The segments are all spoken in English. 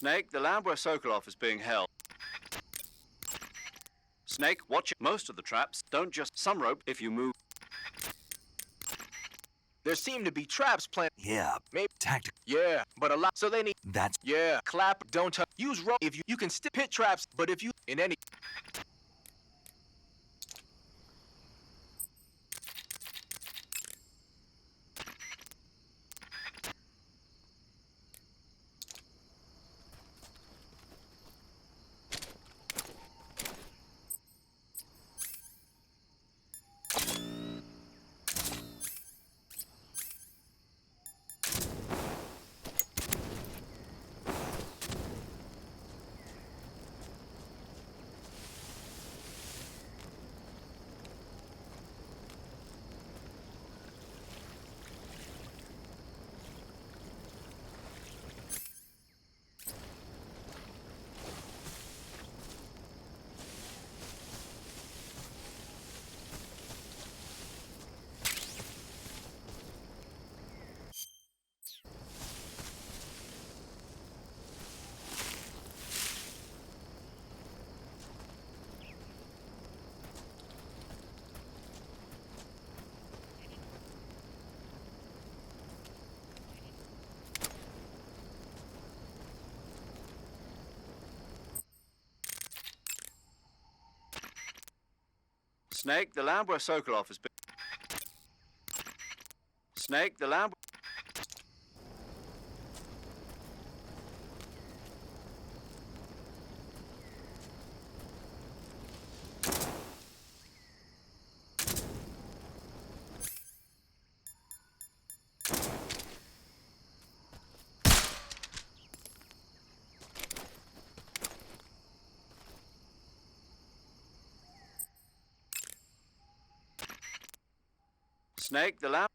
Snake, the land where Sokolov is being held. Snake, watch it. Most of the traps don't just some rope if you move. There seem to be traps planted. Yeah, Maybe tactic. Yeah, but a lot. So they need. That's Yeah, clap. Don't touch. Use rope. If you can still pit traps, but if you in any. Snake, the land where Sokolov is being. Snake, the land. Snake, the land.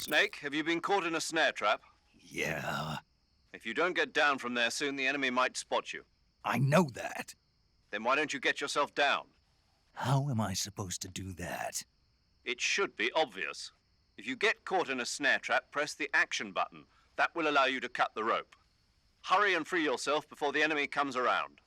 Snake, have you been caught in a snare trap? Yeah, If you don't get down from there soon, the enemy might spot you. I know that. Then why don't you get yourself down? How am I supposed to do that? It should be obvious. If you get caught in a snare trap, press the action button. That will allow you to cut the rope. Hurry and free yourself before the enemy comes around.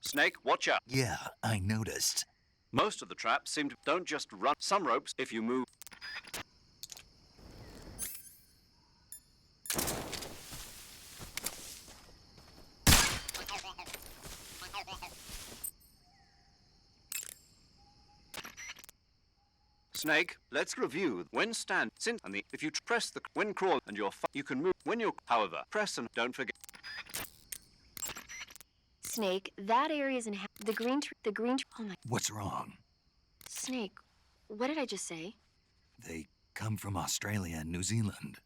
Snake, watch out. Yeah, I noticed. Most of the traps seem to don't just run. Some ropes, if you move. Snake, let's review. When stand, since, and if you press the when crawl and you can move when you're. However, press and don't forget. Snake, that area is the green. Oh my. What's wrong? Snake, what did I just say? They come from Australia and New Zealand.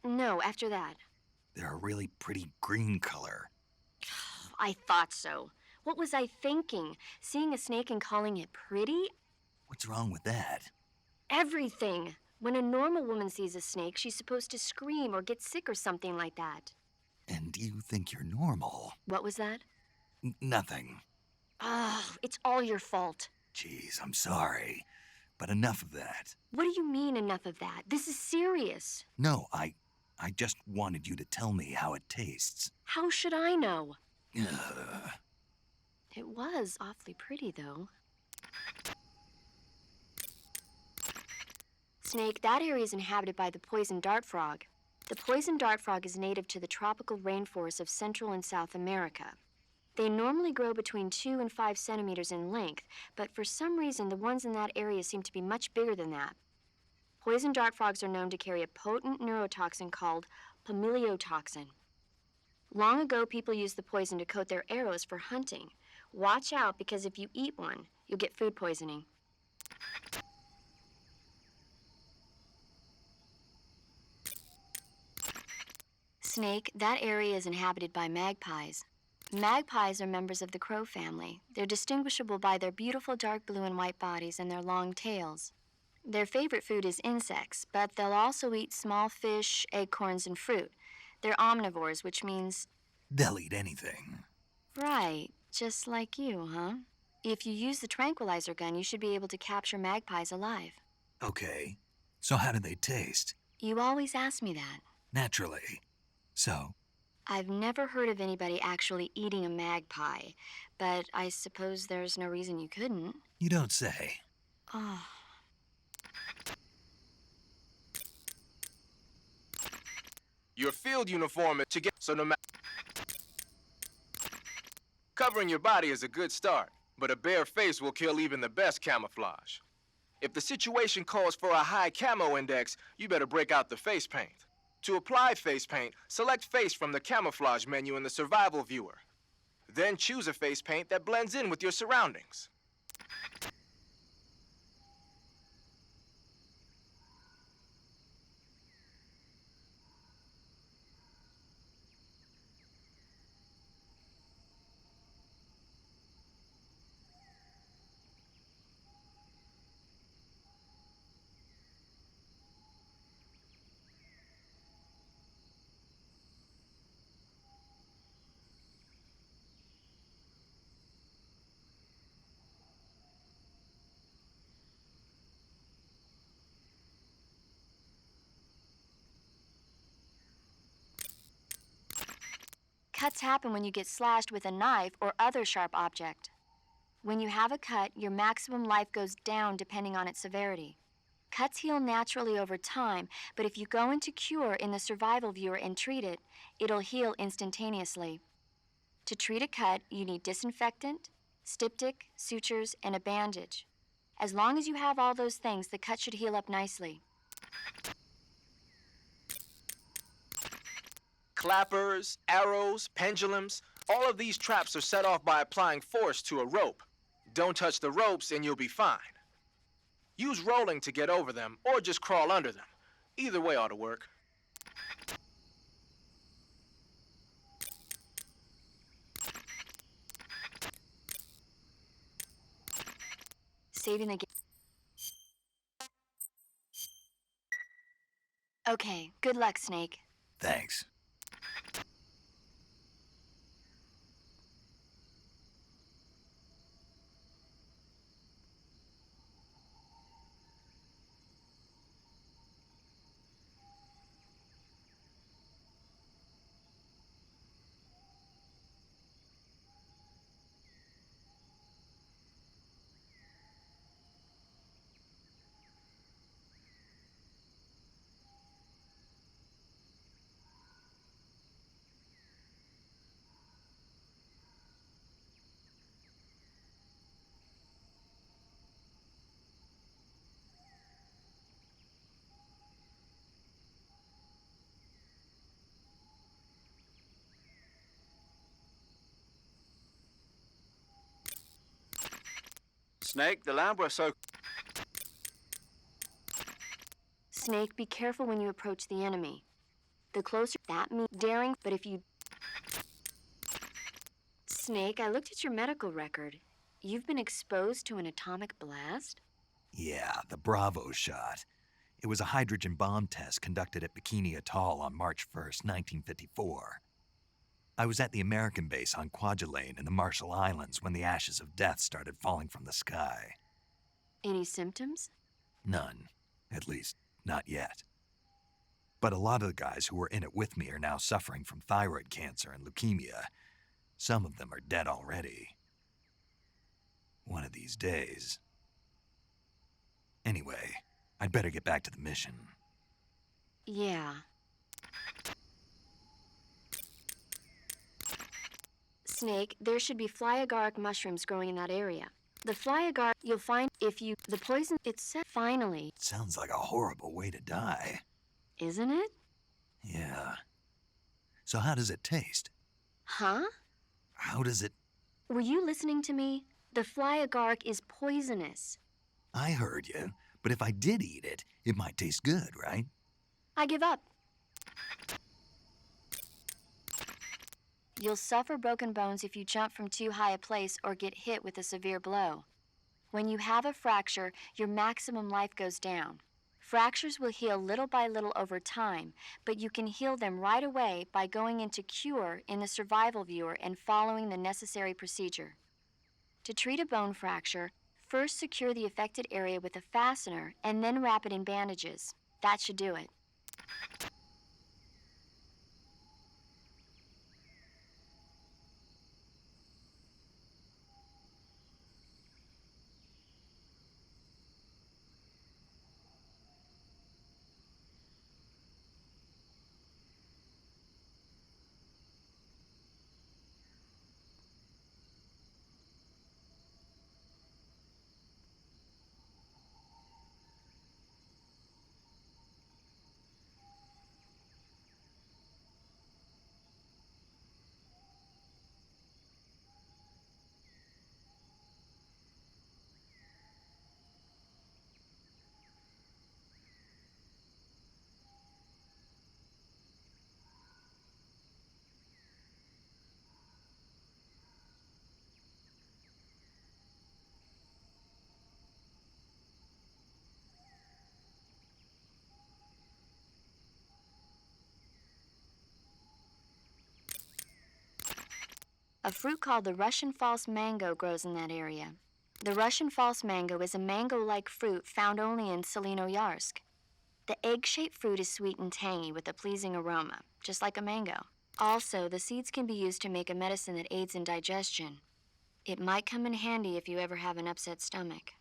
No, after that. They're a really pretty green color. I thought so. What was I thinking? Seeing a snake and calling it pretty? What's wrong with that? Everything. When a normal woman sees a snake, she's supposed to scream or get sick or something like that. And you think you're normal? What was that? Nothing. It's all your fault. Jeez, I'm sorry. But enough of that. What do you mean, enough of that? This is serious. No, I just wanted you to tell me how it tastes. How should I know? Ugh. It was awfully pretty, though. Snake, that area is inhabited by the poison dart frog. The poison dart frog is native to the tropical rainforests of Central and South America. They normally grow between 2 and 5 centimeters in length, but for some reason, the ones in that area seem to be much bigger than that. Poison dart frogs are known to carry a potent neurotoxin called pamiliotoxin. Long ago, people used the poison to coat their arrows for hunting. Watch out, because if you eat one, you'll get food poisoning. Snake, that area is inhabited by magpies. Magpies are members of the crow family. They're distinguishable by their beautiful dark blue and white bodies and their long tails. Their favorite food is insects, but they'll also eat small fish, acorns, and fruit. They're omnivores, which means... They'll eat anything. Right, just like you, huh? If you use the tranquilizer gun, you should be able to capture magpies alive. Okay. So how do they taste? You always ask me that. Naturally. So? I've never heard of anybody actually eating a magpie, but I suppose there's no reason you couldn't. You don't say. Oh. Your field uniform is to get so no matter. Covering your body is a good start, but a bare face will kill even the best camouflage. If the situation calls for a high camo index, you better break out the face paint. To apply face paint, select Face from the camouflage menu in the survival viewer. Then choose a face paint that blends in with your surroundings. Cuts happen when you get slashed with a knife or other sharp object. When you have a cut, your maximum life goes down depending on its severity. Cuts heal naturally over time, but if you go into cure in the survival viewer and treat it, it'll heal instantaneously. To treat a cut, you need disinfectant, styptic, sutures, and a bandage. As long as you have all those things, the cut should heal up nicely. Clappers, arrows, pendulums, all of these traps are set off by applying force to a rope. Don't touch the ropes and you'll be fine. Use rolling to get over them or just crawl under them. Either way ought to work. Saving the game. Okay, good luck, Snake. Thanks. Snake, the lab we're so... Snake, be careful when you approach the enemy. The closer that means daring, but if you... Snake, I looked at your medical record. You've been exposed to an atomic blast? Yeah, the Bravo shot. It was a hydrogen bomb test conducted at Bikini Atoll on March 1st, 1954. I was at the American base on Kwajalein in the Marshall Islands when the ashes of death started falling from the sky. Any symptoms? None. At least, not yet. But a lot of the guys who were in it with me are now suffering from thyroid cancer and leukemia. Some of them are dead already. One of these days. Anyway, I'd better get back to the mission. Yeah. Snake, there should be fly agaric mushrooms growing in that area. The fly agaric you'll find if you... The poison it's finally... Sounds like a horrible way to die. Isn't it? Yeah. So how does it taste? Huh? How does it... Were you listening to me? The fly agaric is poisonous. I heard you, but if I did eat it, it might taste good, right? I give up. You'll suffer broken bones if you jump from too high a place or get hit with a severe blow. When you have a fracture, your maximum life goes down. Fractures will heal little by little over time, but you can heal them right away by going into cure in the survival viewer and following the necessary procedure. To treat a bone fracture, first secure the affected area with a fastener and then wrap it in bandages. That should do it. A fruit called the Russian false mango grows in that area. The Russian false mango is a mango-like fruit found only in Selinoyarsk. The egg-shaped fruit is sweet and tangy with a pleasing aroma, just like a mango. Also, the seeds can be used to make a medicine that aids in digestion. It might come in handy if you ever have an upset stomach.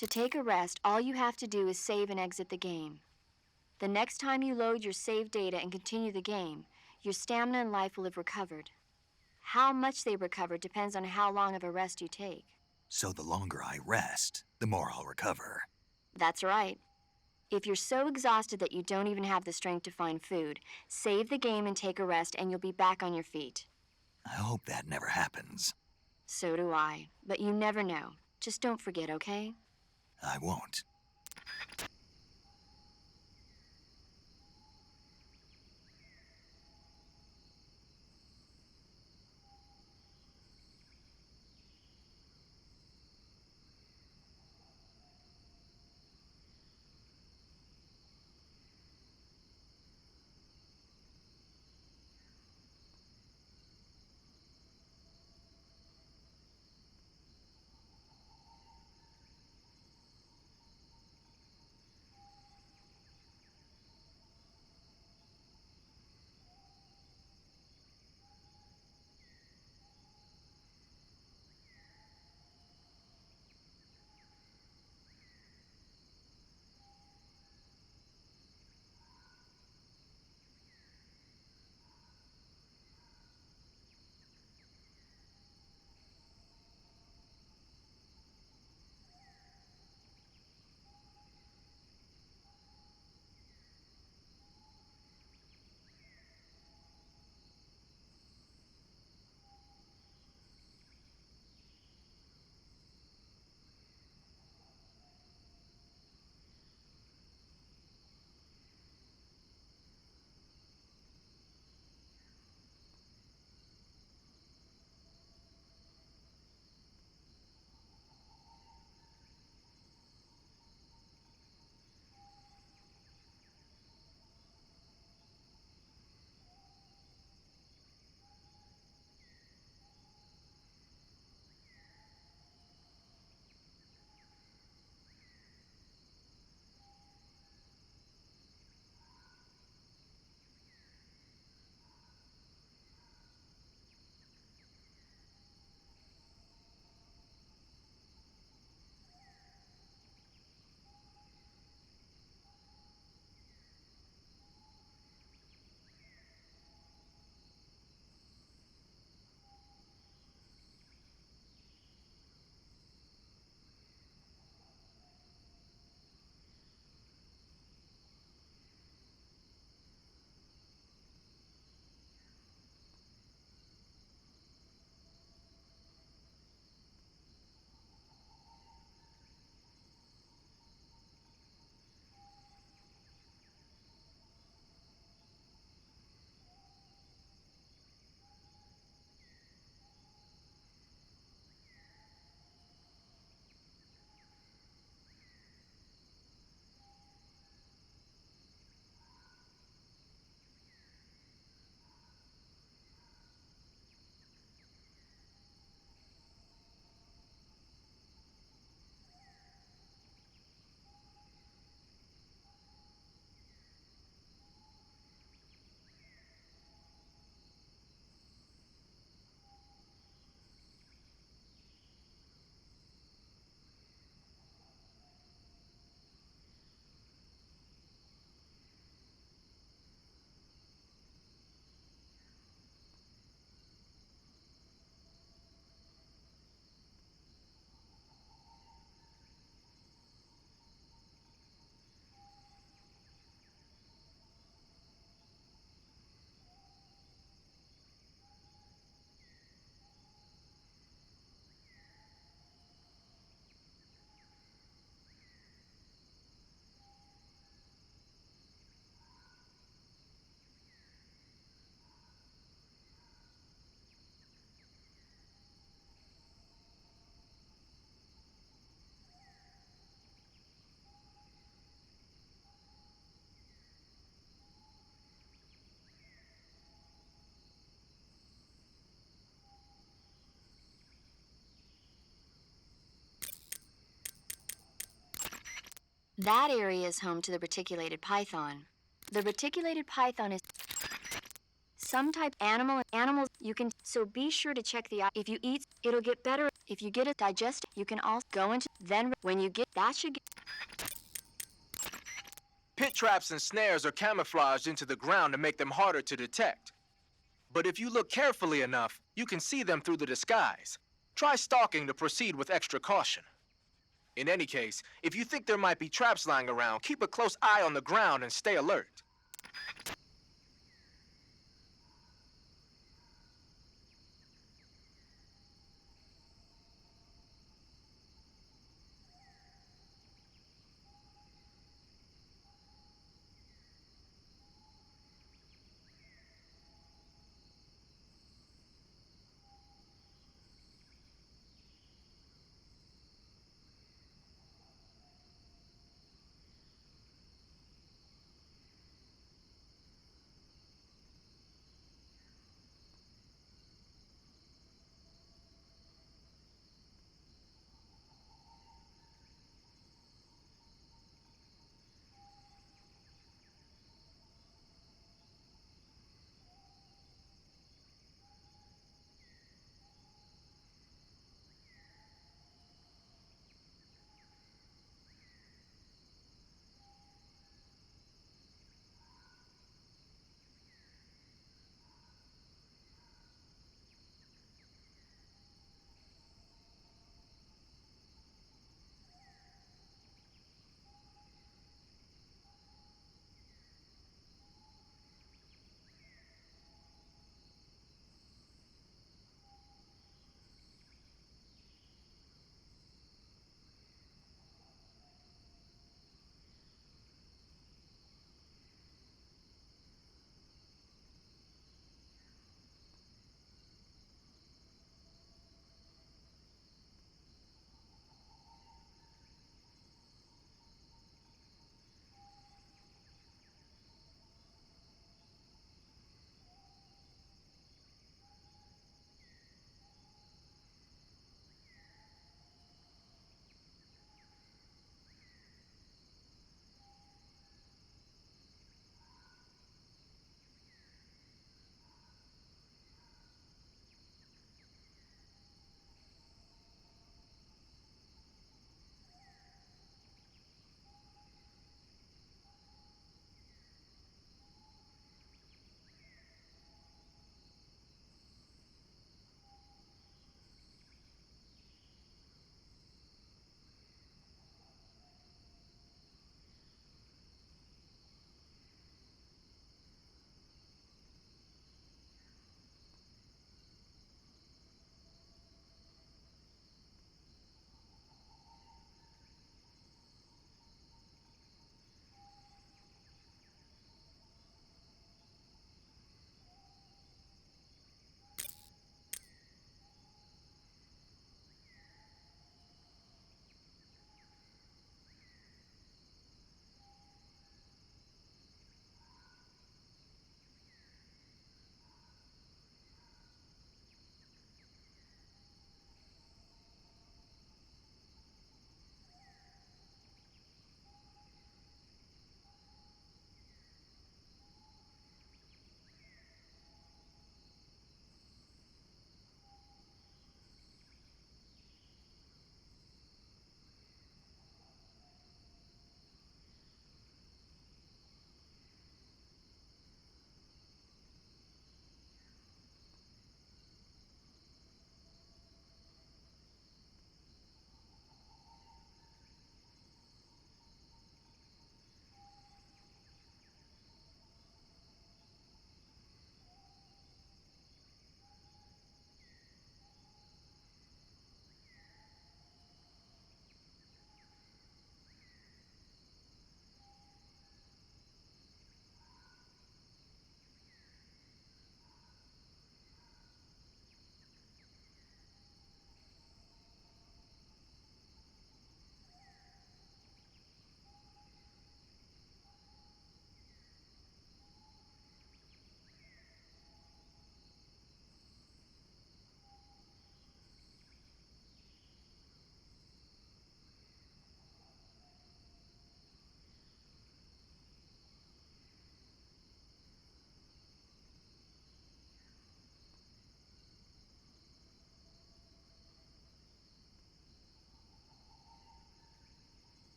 To take a rest, all you have to do is save and exit the game. The next time you load your saved data and continue the game, your stamina and life will have recovered. How much they recover depends on how long of a rest you take. So the longer I rest, the more I'll recover. That's right. If you're so exhausted that you don't even have the strength to find food, save the game and take a rest and you'll be back on your feet. I hope that never happens. So do I, but you never know. Just don't forget, okay? I won't. That area is home to the reticulated python. The reticulated python is some type animals you can, so be sure to check the eye. If you eat, it'll get better. If you get a digest, you can also go into, then when you get, that should get. Pit traps and snares are camouflaged into the ground to make them harder to detect. But if you look carefully enough, you can see them through the disguise. Try stalking to proceed with extra caution. In any case, if you think there might be traps lying around, keep a close eye on the ground and stay alert.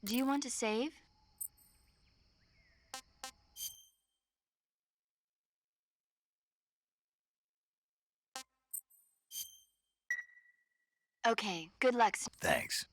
Do you want to save? Okay, good luck. Thanks.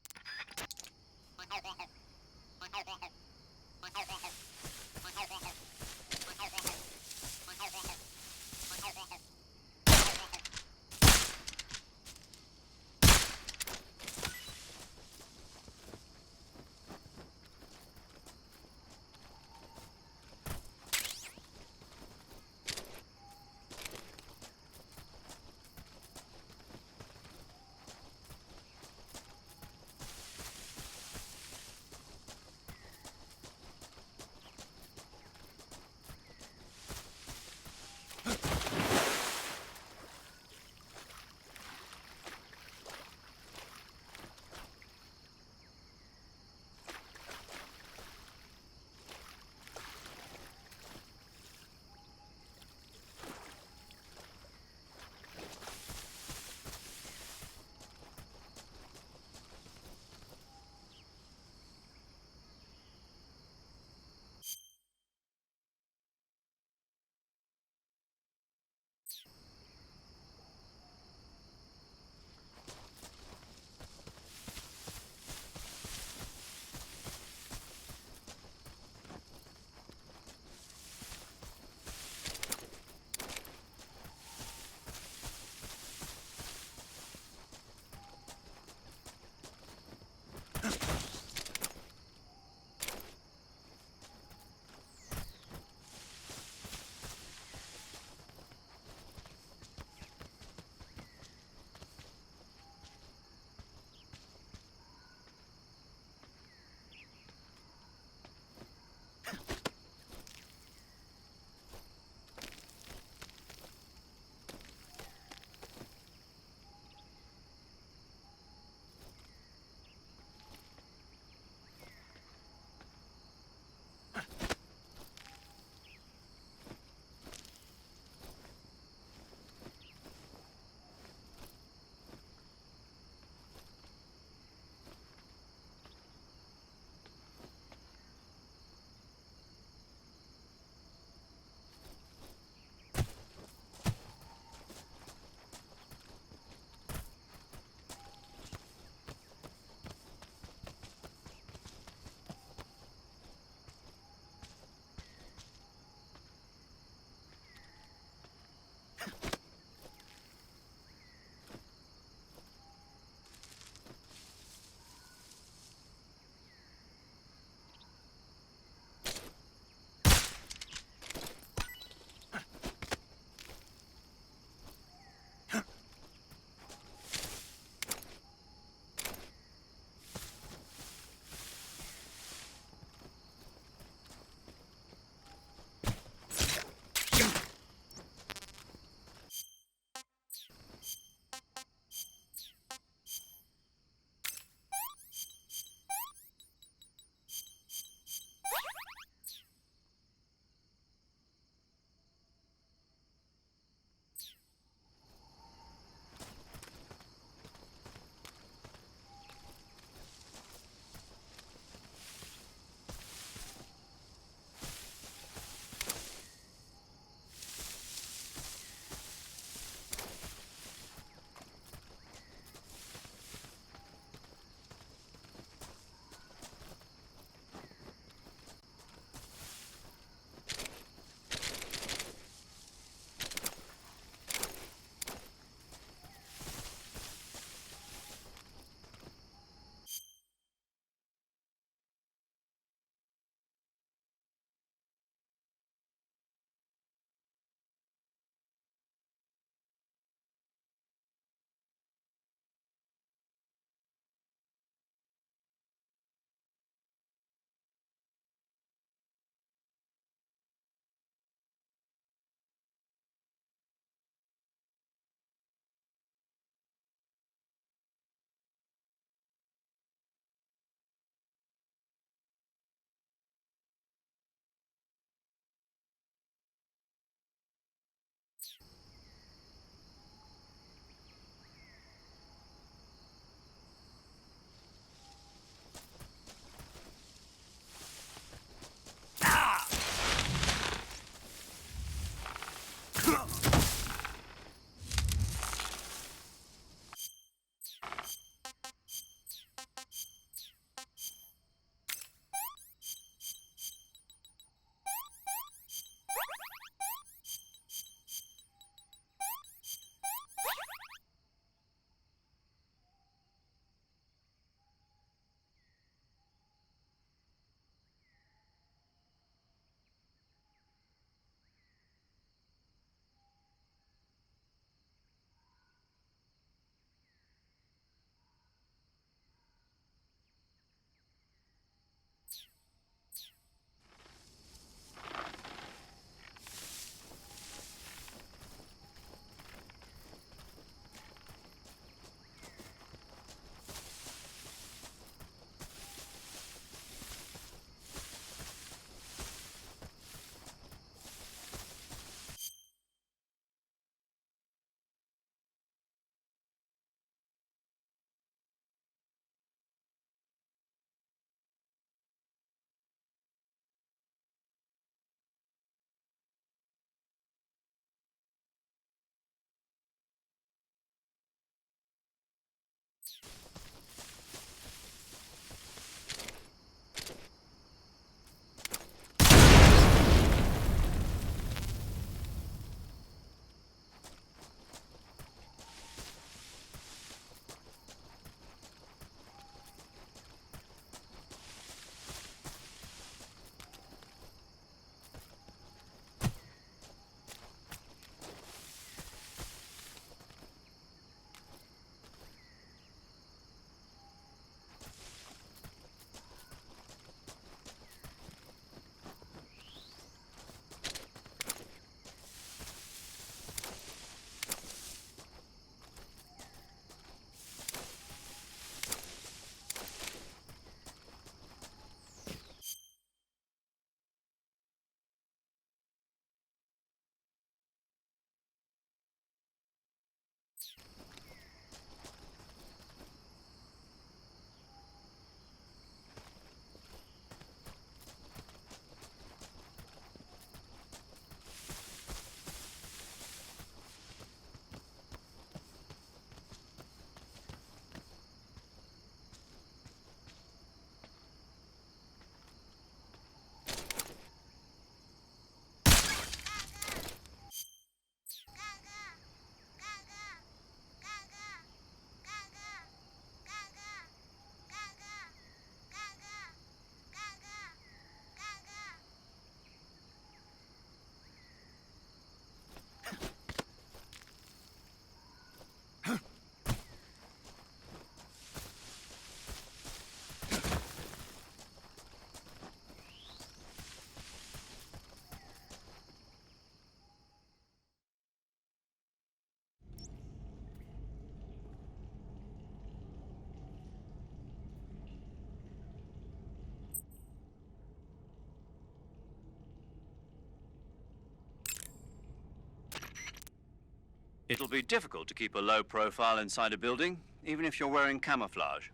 It'll be difficult to keep a low profile inside a building, even if you're wearing camouflage.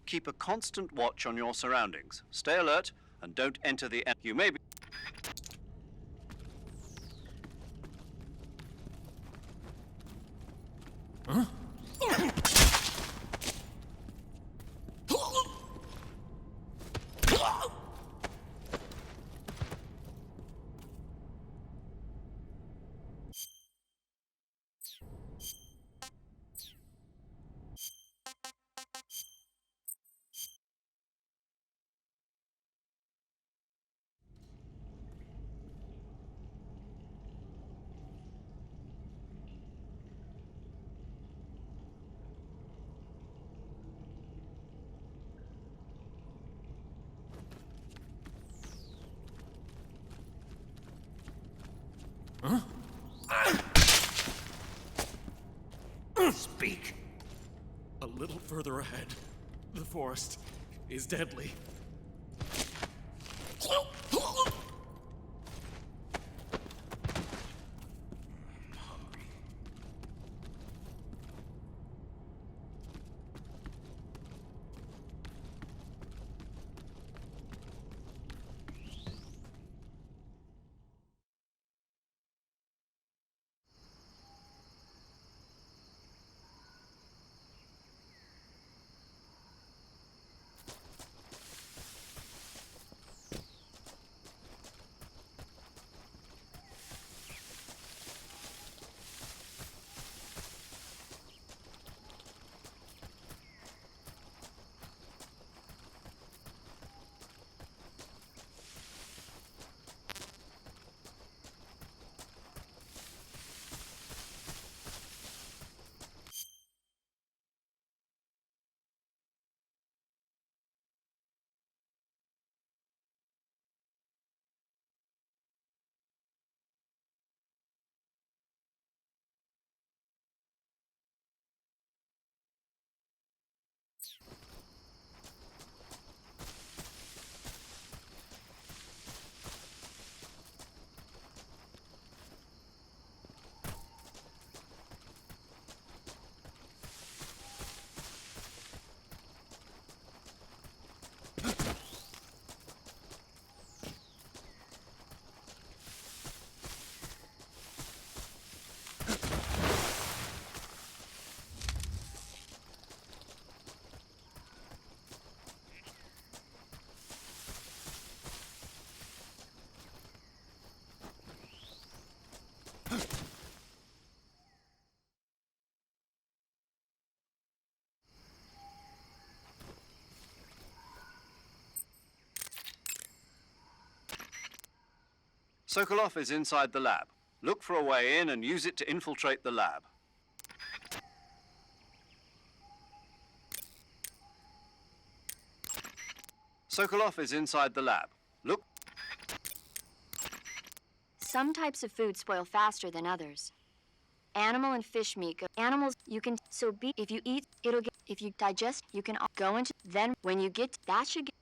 Keep a constant watch on your surroundings. Stay alert and don't enter the... You may be... Huh? Speak. A little further ahead, the forest is deadly. Sokolov is inside the lab. Look for a way in and use it to infiltrate the lab. Sokolov is inside the lab. Look. Some types of food spoil faster than others. Animal and fish meat. Animals, you can, so be, if you eat, it'll get, if you digest, you can go into, then when you get, that should get.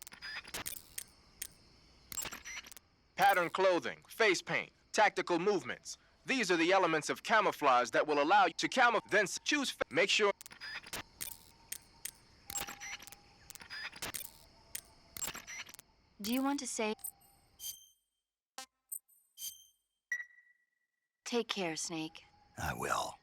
Pattern clothing, face paint, tactical movements. These are the elements of camouflage that will allow you to camouflage. Then choose. Make sure. Do you want to say? Take care, Snake. I will.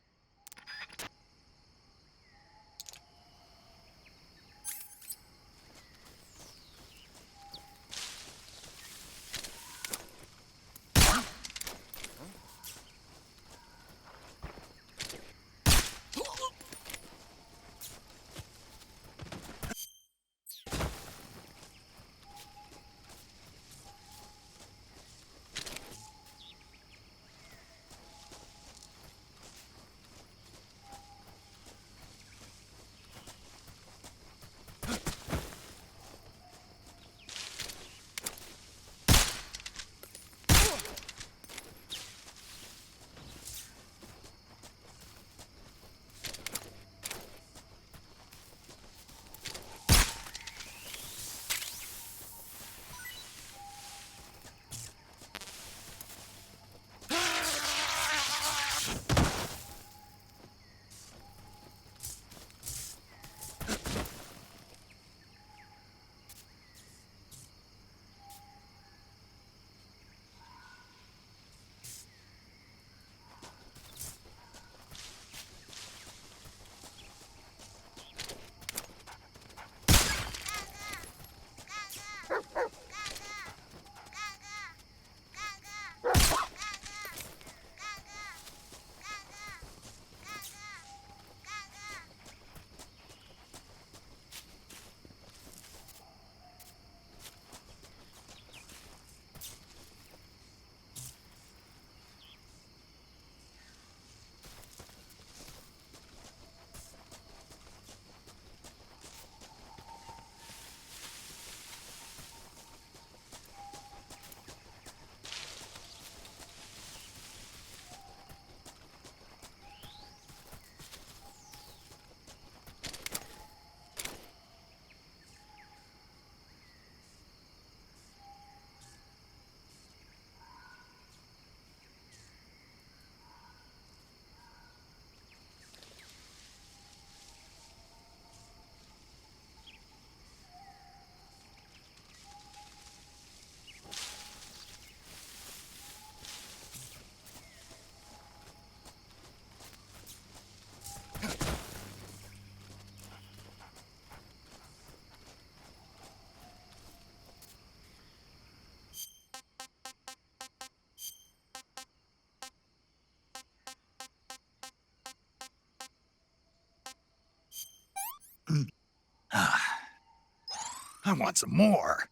I want some more.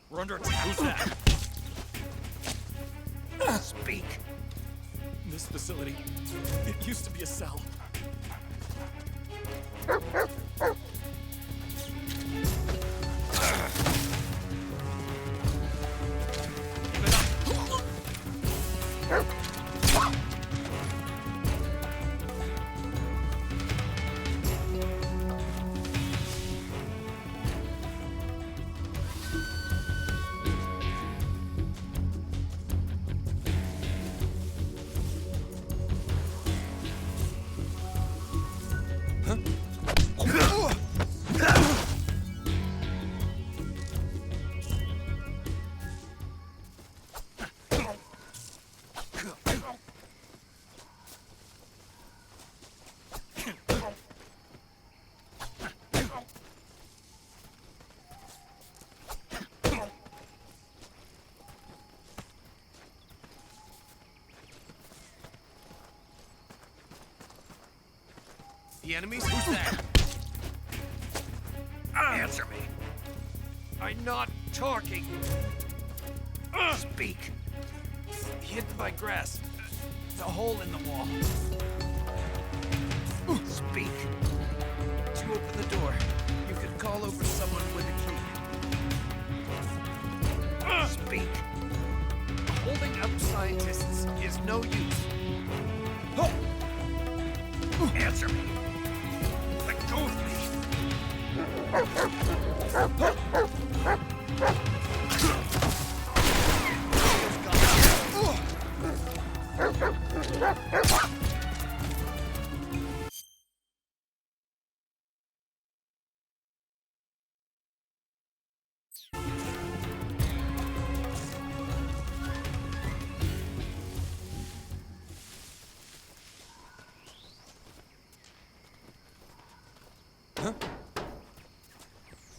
We're under attack. Who's that? Speak. This facility, it used to be a cell. The enemies? Who's that? Answer me. I'm not talking. Speak. Hidden by grass. The hole in the wall. Speak. To open the door, you could call over someone with a key. Speak. Holding up scientists is no use. Answer me. Let go of me.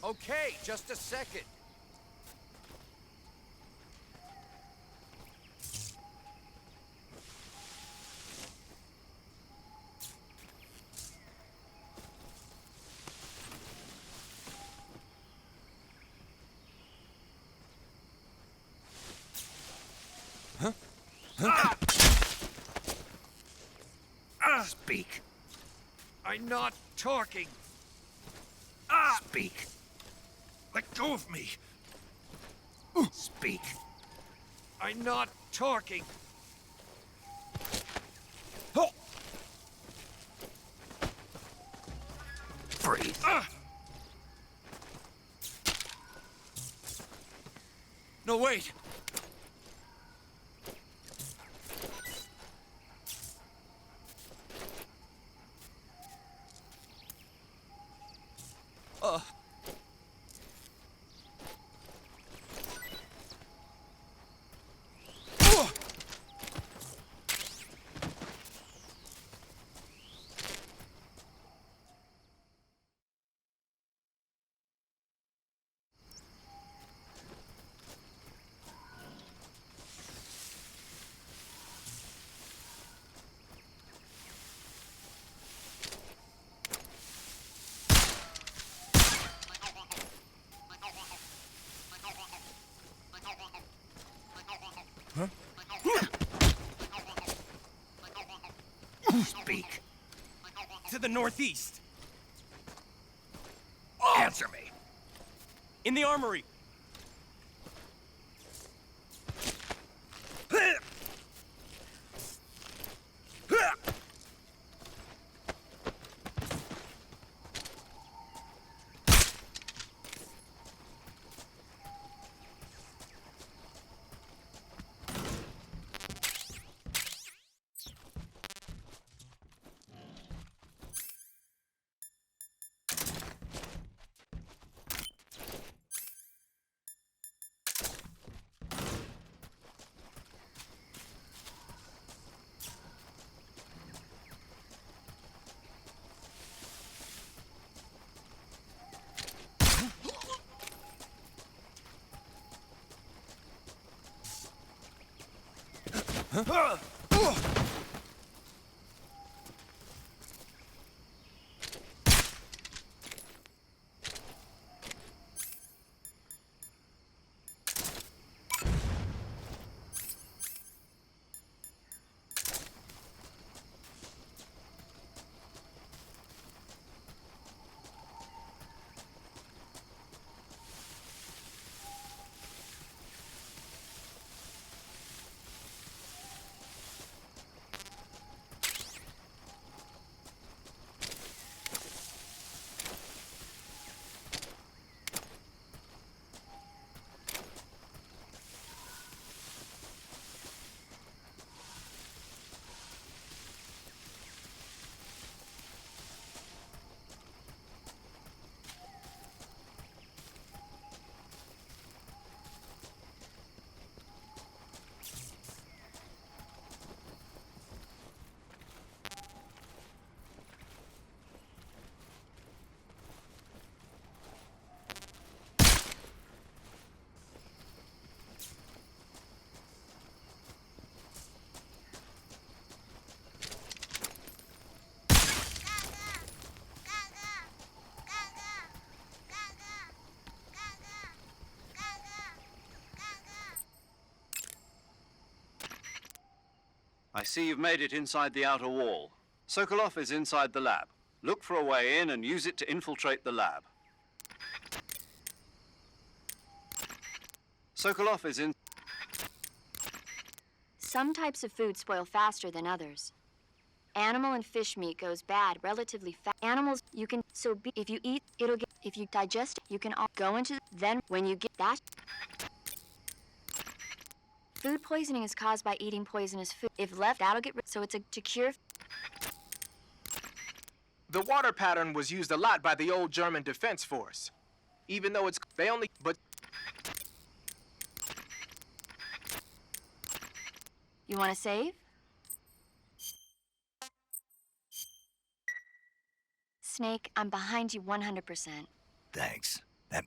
Okay, just a second. Speak. I'm not talking. Speak. Let go of me. Speak. I'm not talking. Breathe. No, wait. Speak. To the northeast. Answer me. In the armory. I see you've made it inside the outer wall. Sokolov is inside the lab. Look for a way in and use it to infiltrate the lab. Sokolov is in... Some types of food spoil faster than others. Animal and fish meat goes bad relatively fast. Animals, you can, if you eat, it'll get, if you digest, you can all go into, then when you get that. Food poisoning is caused by eating poisonous food. If left, that'll get rid, so it's to cure. The water pattern was used a lot by the old German Defense Force. Even though but You want to save? Snake, I'm behind you 100%. Thanks. That...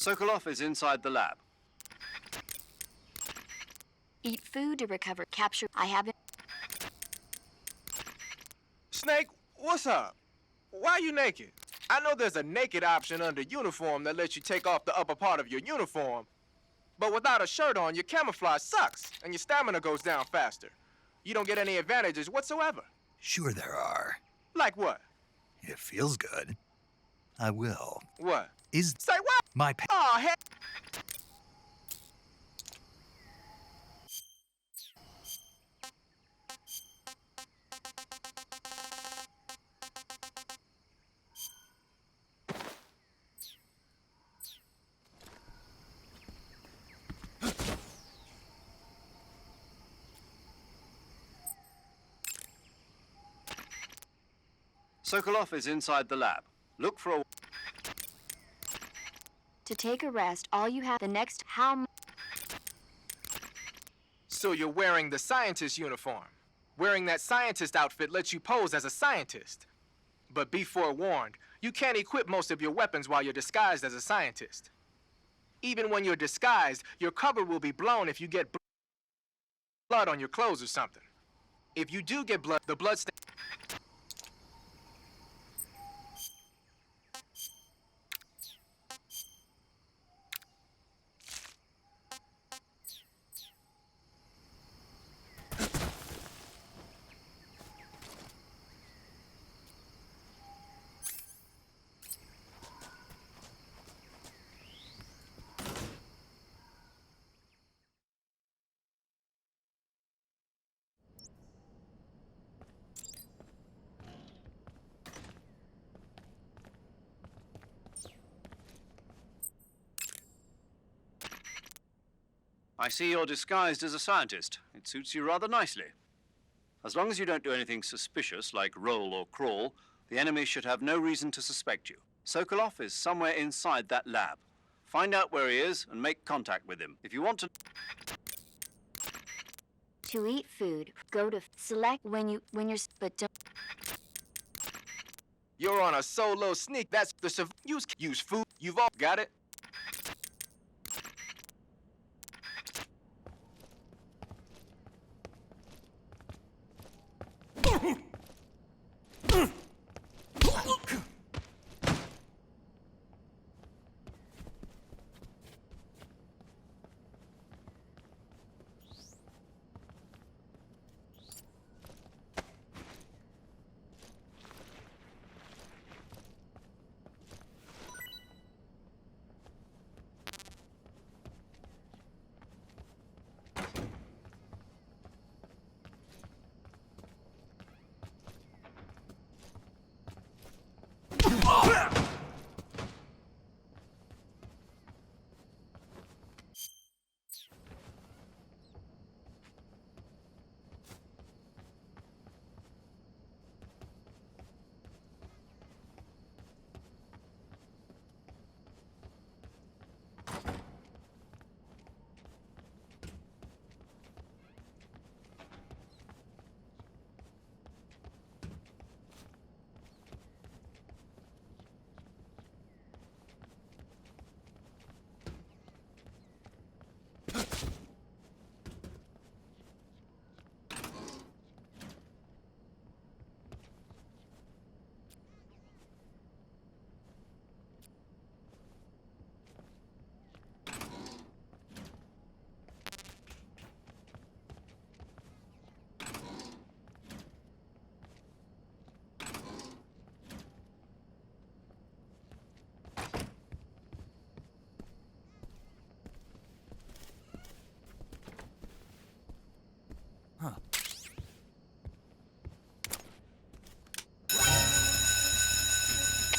Sokolov is inside the lab. Eat food to recover. Capture. I haven't. Snake, what's up? Why are you naked? I know there's a naked option under uniform that lets you take off the upper part of your uniform. But without a shirt on, your camouflage sucks, and your stamina goes down faster. You don't get any advantages whatsoever. Sure there are. Like what? It feels good. I will. What? Is Say what? my Oh, heck. Sokolov is inside the lab. Look for a... To take a rest, all you have the next how. So you're wearing the scientist uniform. Wearing that scientist outfit lets you pose as a scientist. But be forewarned, you can't equip most of your weapons while you're disguised as a scientist. Even when you're disguised, your cover will be blown if you get blood on your clothes or something. If you do get blood, the blood stain... I see you're disguised as a scientist. It suits you rather nicely. As long as you don't do anything suspicious, like roll or crawl, the enemy should have no reason to suspect you. Sokolov is somewhere inside that lab. Find out where he is and make contact with him. If you want to... To eat food, go to select when you're, but don't. You're on a solo sneak. That's the use food. You've all got it.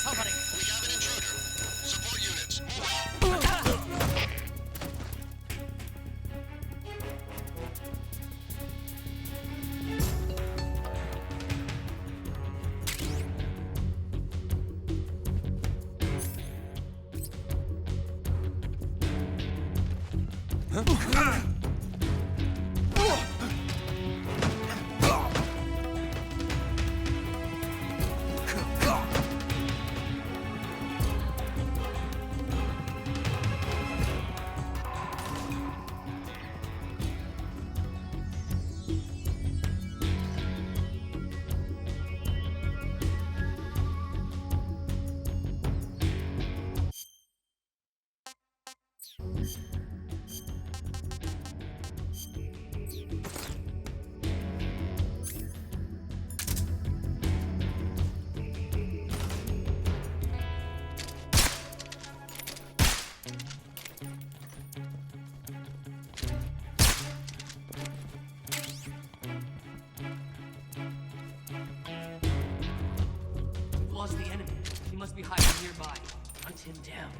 We have an intruder. Support units, move out. We've lost the enemy. He must be hiding nearby. Hunt him down.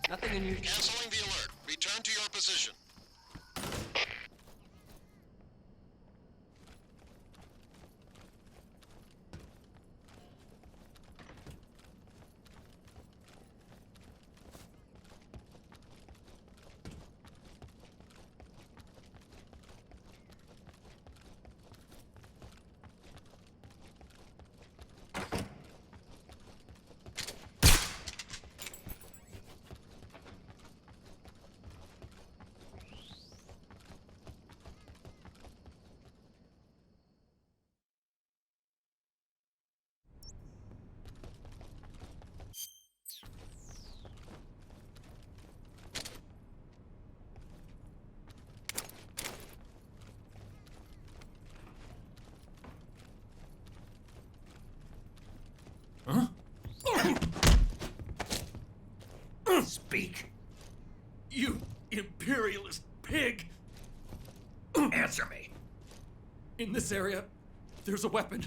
Nothing unusual. Canceling the alert. Return to your position. Speak. You imperialist pig! Answer me. In this area, there's a weapon.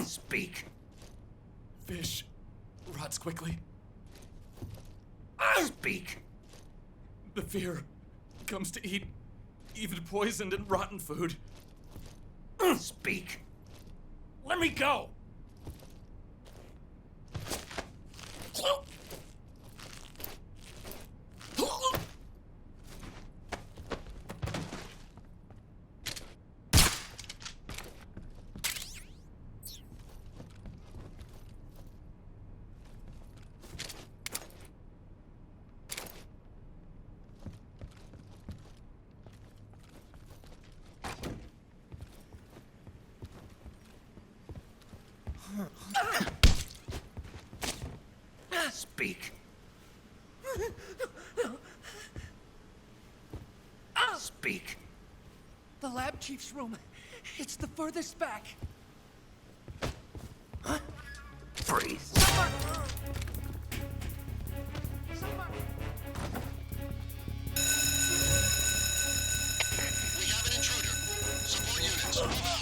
Speak. Fish rots quickly. Speak. The fear comes to eat even poisoned and rotten food. Speak. Let me go! Speak. Speak. The lab chief's room. It's the furthest back. Freeze. We have an intruder. Support units, move out.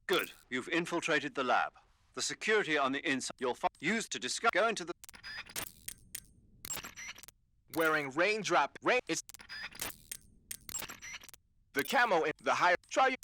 Good. You've infiltrated the lab. The security on the inside you'll use to discover. Go into the. Wearing rain. It's the camo in the higher. Try you.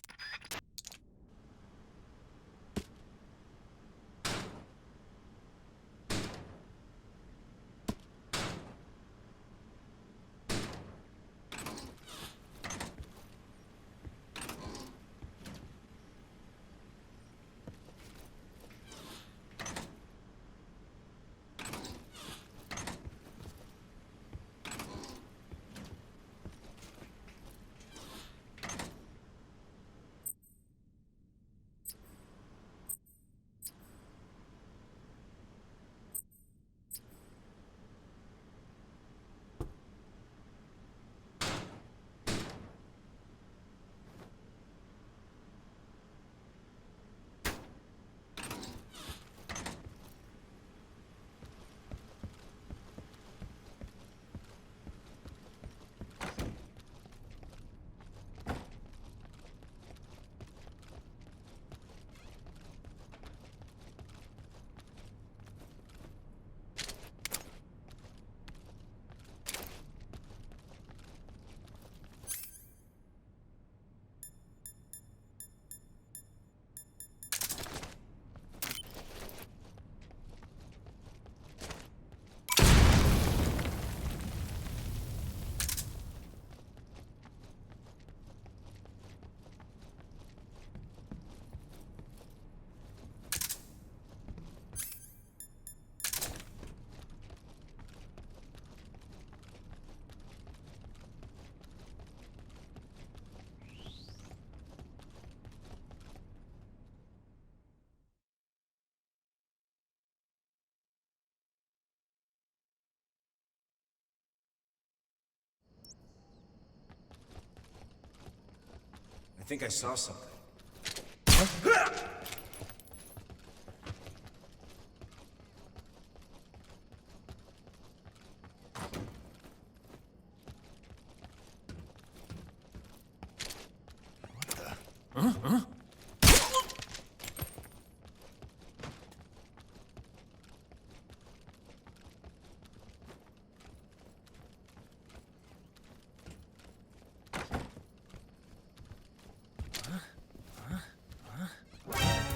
think I saw something.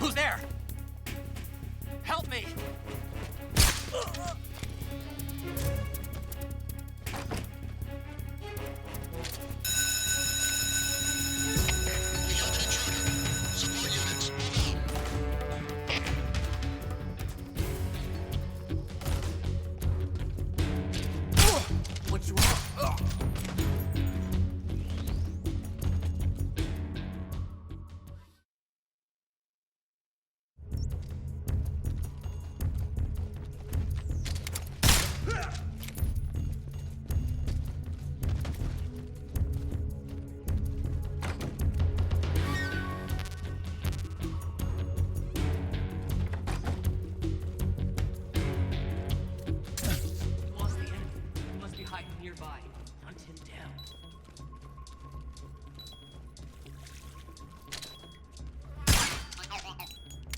Who's there? Help me! We have an intruder. Support units, move out. What's wrong? We lost the enemy. He must be hiding nearby. Hunt him down.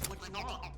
What's wrong?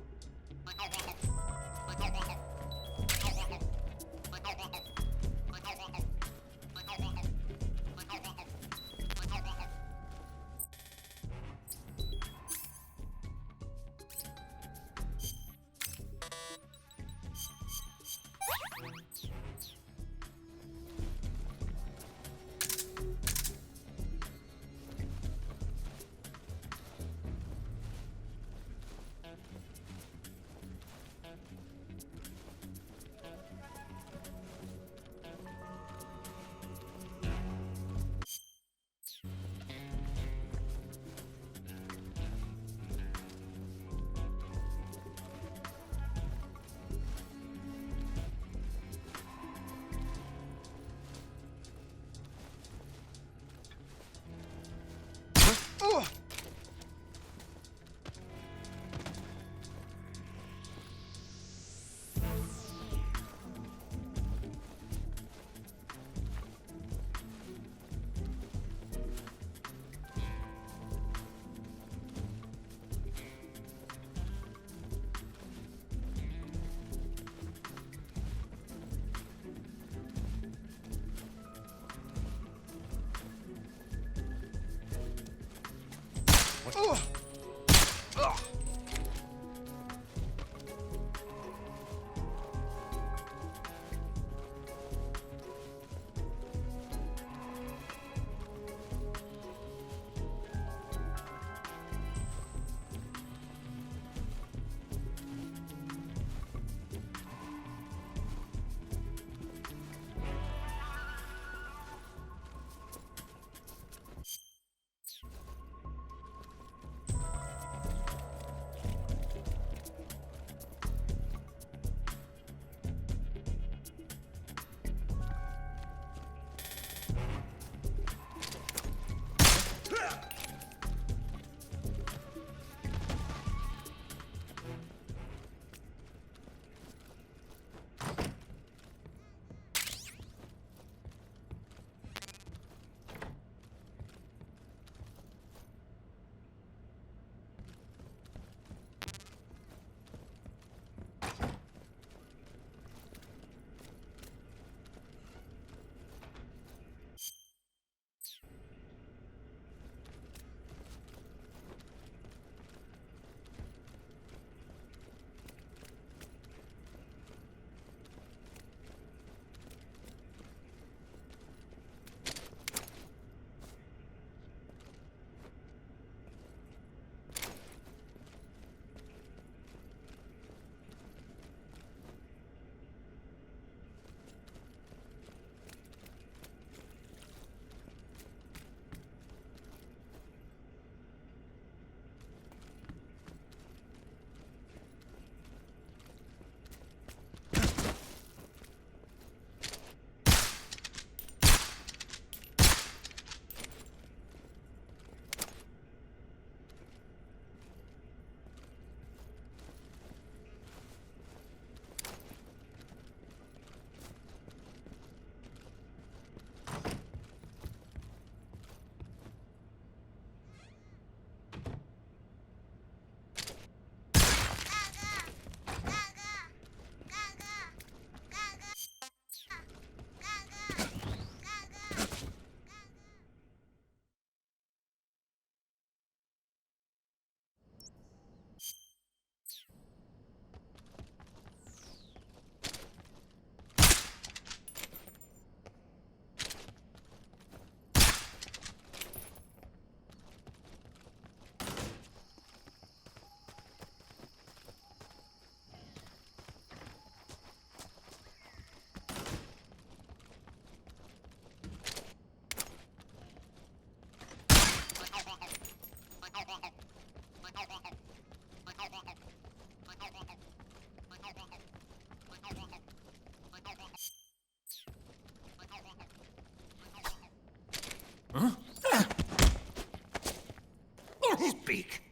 Speak.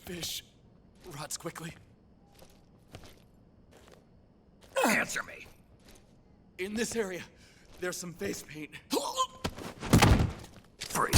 Fish rots quickly. Answer me. In this area, there's some face paint. Free.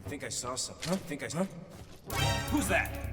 think I saw something. Who's that?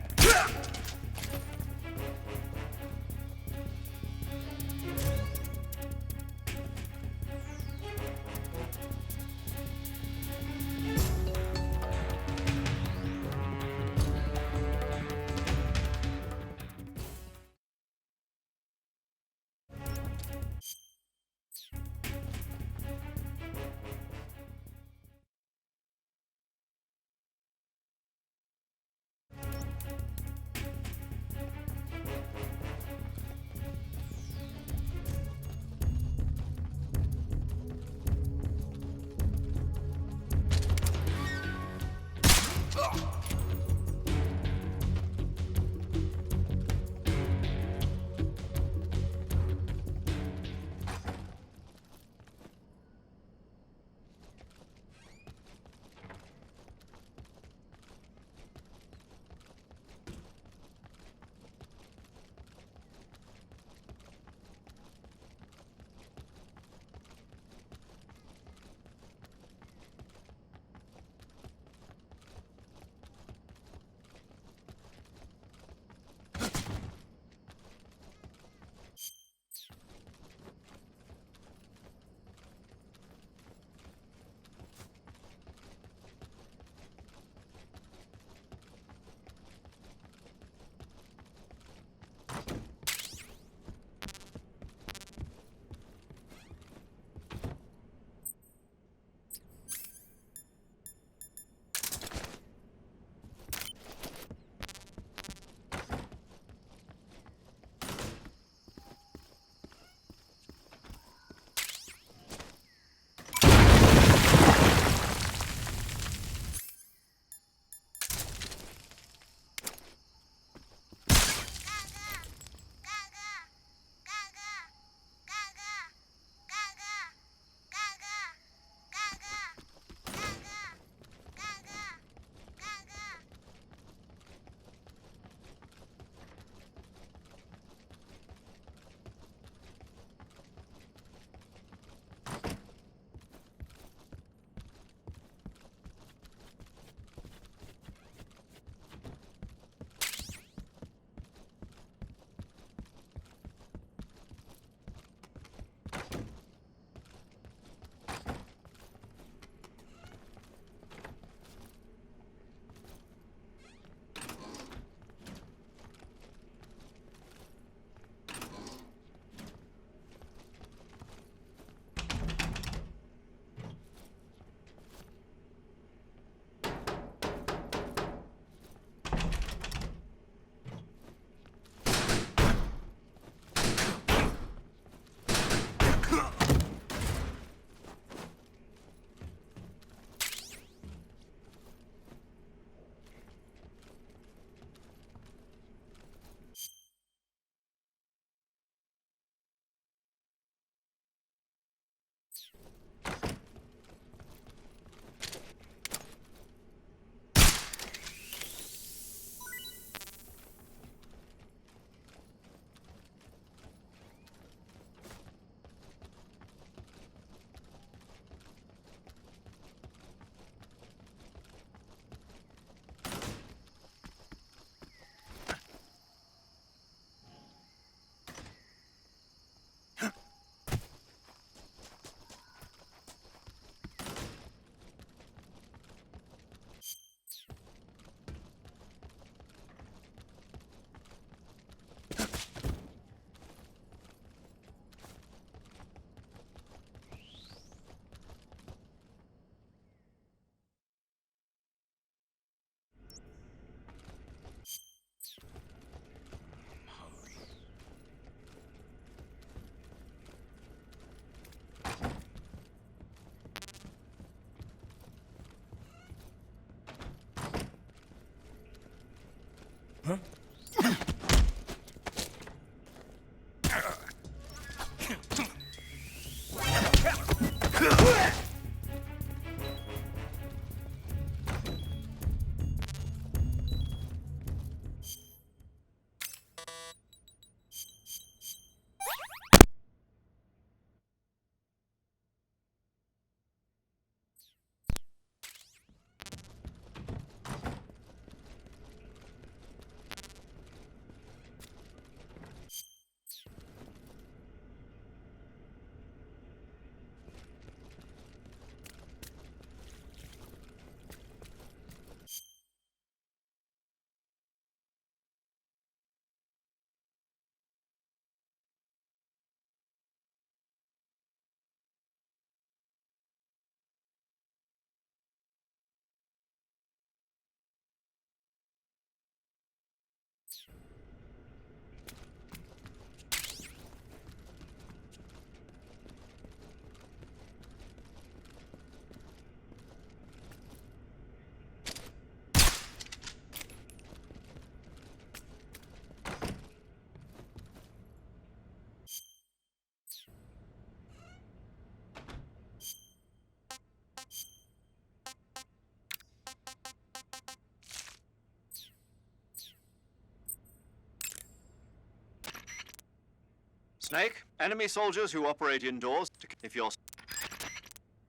Snake, enemy soldiers who operate indoors, if you're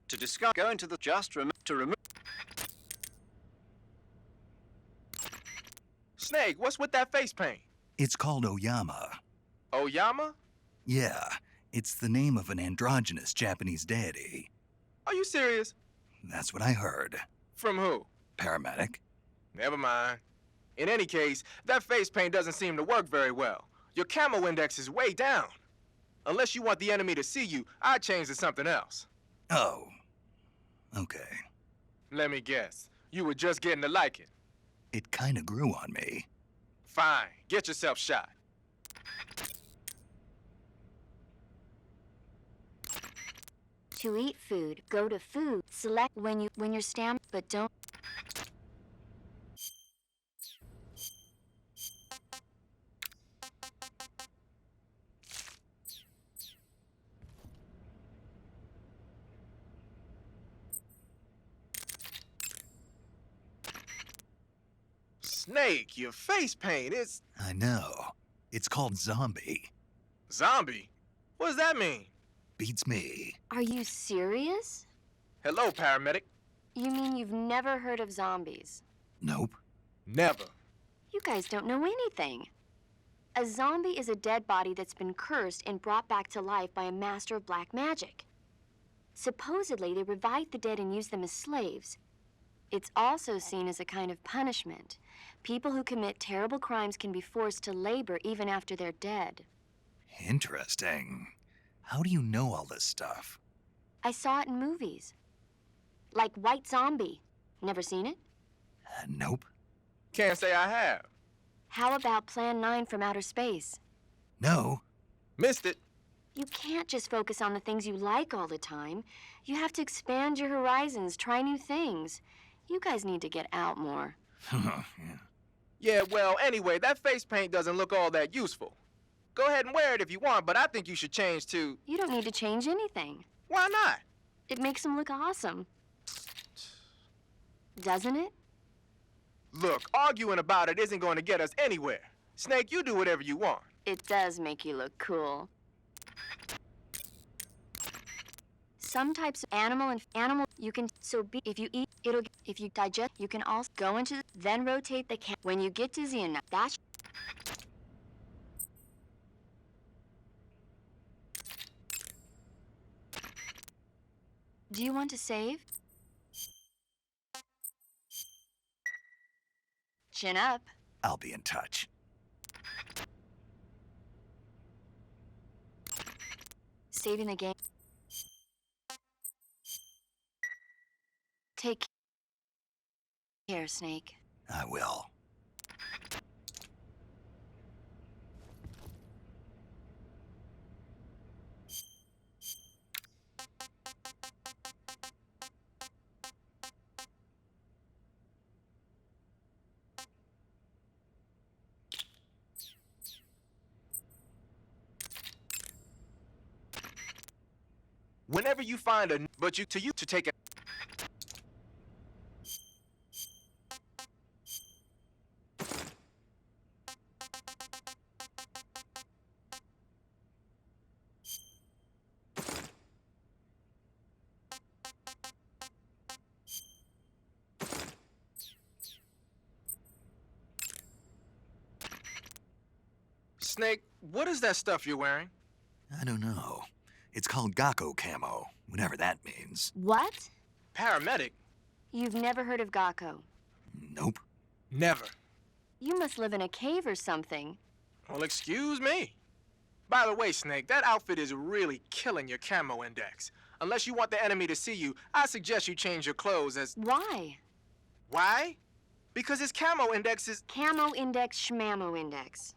to discuss, go into the to remove. Snake, what's with that face paint? It's called Oyama. Oyama? Yeah, it's the name of an androgynous Japanese deity. Are you serious? That's what I heard. From who? Paramedic? Never mind. In any case, that face paint doesn't seem to work very well. Your camo index is way down. Unless you want the enemy to see you, I'd change to something else. Oh. Okay. Let me guess. You were just getting to like it. It kinda grew on me. Fine. Get yourself shot. To eat food, go to food. Select when you're stamped, but don't. Snake, your face paint is... I know. It's called Zombie. Zombie? What does that mean? Beats me. Are you serious? Hello, paramedic. You mean you've never heard of zombies? Nope. Never. You guys don't know anything. A zombie is a dead body that's been cursed and brought back to life by a master of black magic. Supposedly, they revive the dead and use them as slaves. It's also seen as a kind of punishment. People who commit terrible crimes can be forced to labor even after they're dead. Interesting. How do you know all this stuff? I saw it in movies. Like White Zombie. Never seen it? Nope. Can't say I have. How about Plan 9 from Outer Space? No. Missed it. You can't just focus on the things you like all the time. You have to expand your horizons, try new things. You guys need to get out more. Yeah. Yeah, well, anyway, that face paint doesn't look all that useful. Go ahead and wear it if you want, but I think you should change to... You don't need to change anything. Why not? It makes them look awesome. Doesn't it? Look, arguing about it isn't going to get us anywhere. Snake, you do whatever you want. It does make you look cool. Some types of animal you can if you eat if you digest you can also go into then rotate the can when you get dizzy enough. That's Do you want to save? Chin up. I'll be in touch. Saving the game. Take care, Snake. I will. Whenever you find a... But you to take a... Snake, what is that stuff you're wearing? I don't know. It's called Gakko camo, whatever that means. What? Paramedic? You've never heard of Gakko. Nope. Never. You must live in a cave or something. Well, excuse me. By the way, Snake, that outfit is really killing your camo index. Unless you want the enemy to see you, I suggest you change your clothes as... Why? Why? Because his camo index is... Camo index, schmamo index.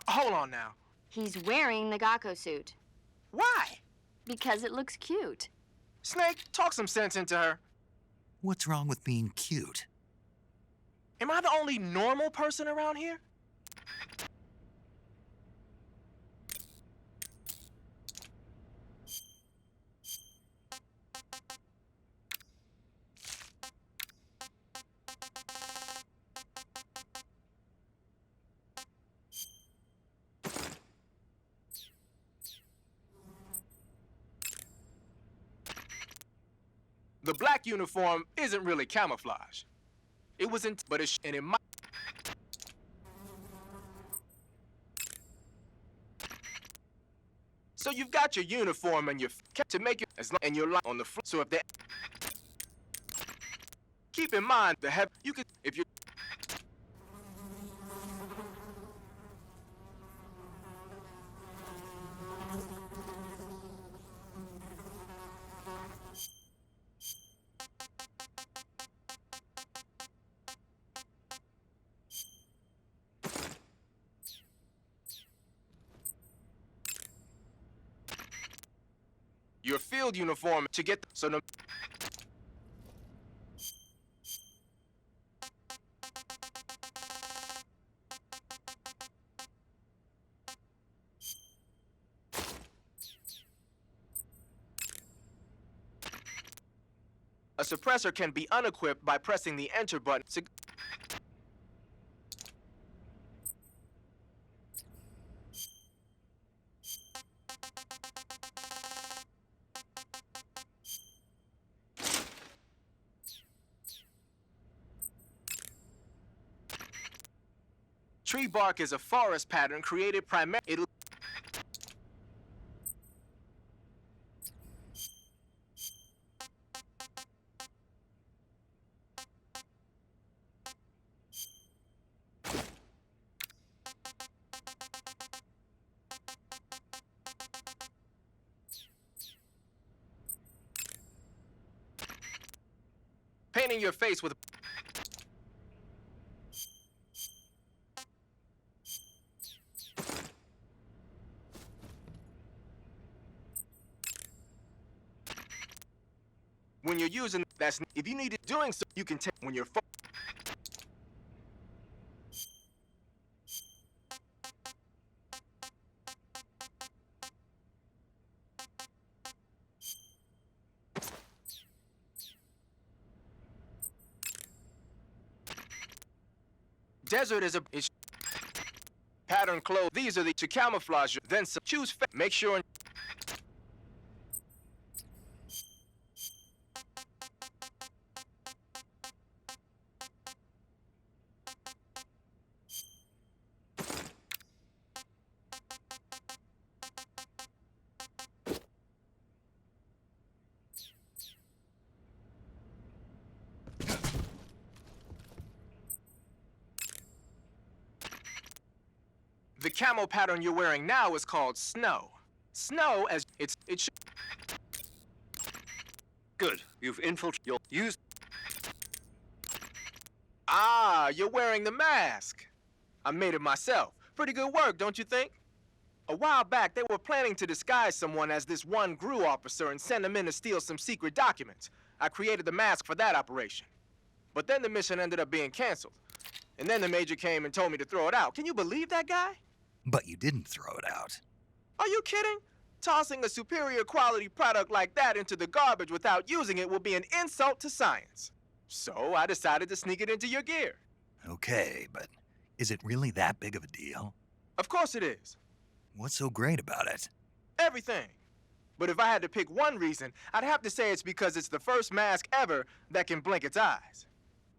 Hold on now. He's wearing the Gakko suit. Why? Because it looks cute. Snake, talk some sense into her. What's wrong with being cute? Am I the only normal person around here? black uniform isn't really camouflage. It wasn't, but it's, and it might. So you've got your uniform and your to make it as long and your line on the floor. So if they keep in mind the heavy, you could if you. Your field uniform to get so no. A suppressor can be unequipped by pressing the enter button. Tree bark is a forest pattern created primarily. Painting your face with. When you're using that's if you need it doing so you can take when you're desert is a pattern clothes. These are the to camouflage. Then choose make sure. The camo pattern you're wearing now is called snow. Snow as it should. Good. You've infiltrated. You'll use. Ah, you're wearing the mask. I made it myself. Pretty good work, don't you think? A while back, they were planning to disguise someone as this one GRU officer and send him in to steal some secret documents. I created the mask for that operation. But then the mission ended up being canceled. And then the major came and told me to throw it out. Can you believe that guy? But you didn't throw it out. Are you kidding? Tossing a superior quality product like that into the garbage without using it will be an insult to science. So I decided to sneak it into your gear. Okay, but is it really that big of a deal? Of course it is. What's so great about it? Everything. But if I had to pick one reason, I'd have to say it's because it's the first mask ever that can blink its eyes.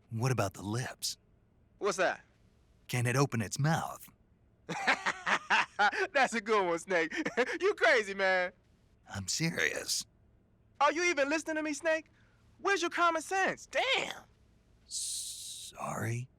What about the lips? What's that? Can it open its mouth? That's a good one, Snake. You crazy, man. I'm serious. Are you even listening to me, Snake? Where's your common sense? Damn. Sorry?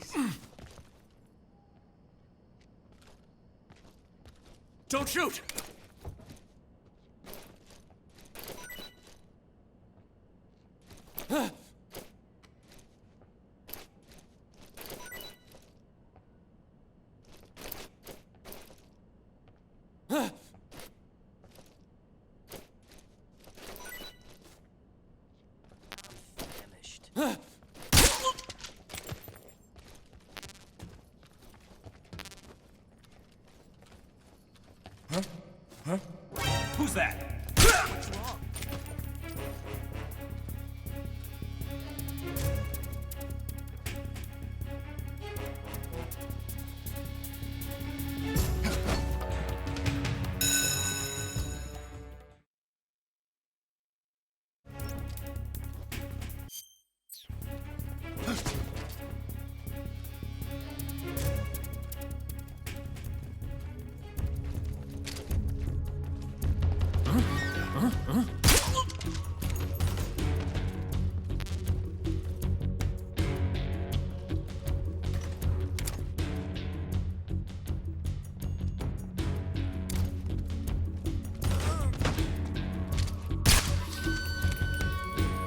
Freeze! Don't shoot! Famished. Who's that? What's wrong?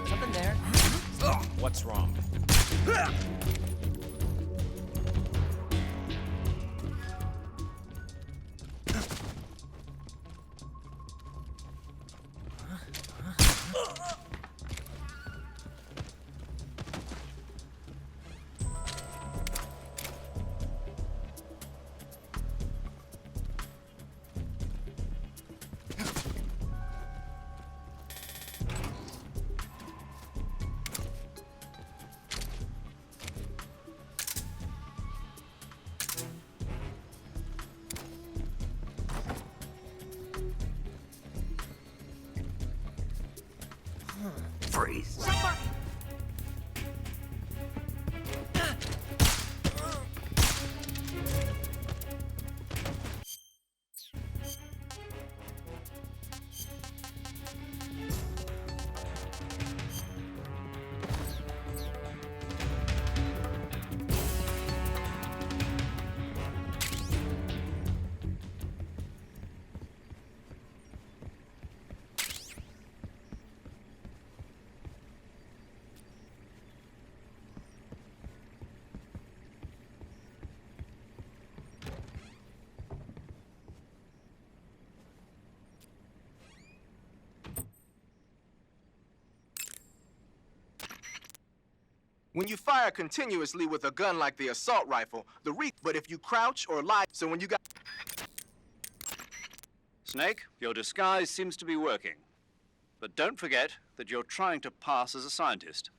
Something there? What's wrong? Freeze! When you fire continuously with a gun like the assault rifle, but if you crouch or lie, so when you got... Snake, your disguise seems to be working. But don't forget that you're trying to pass as a scientist.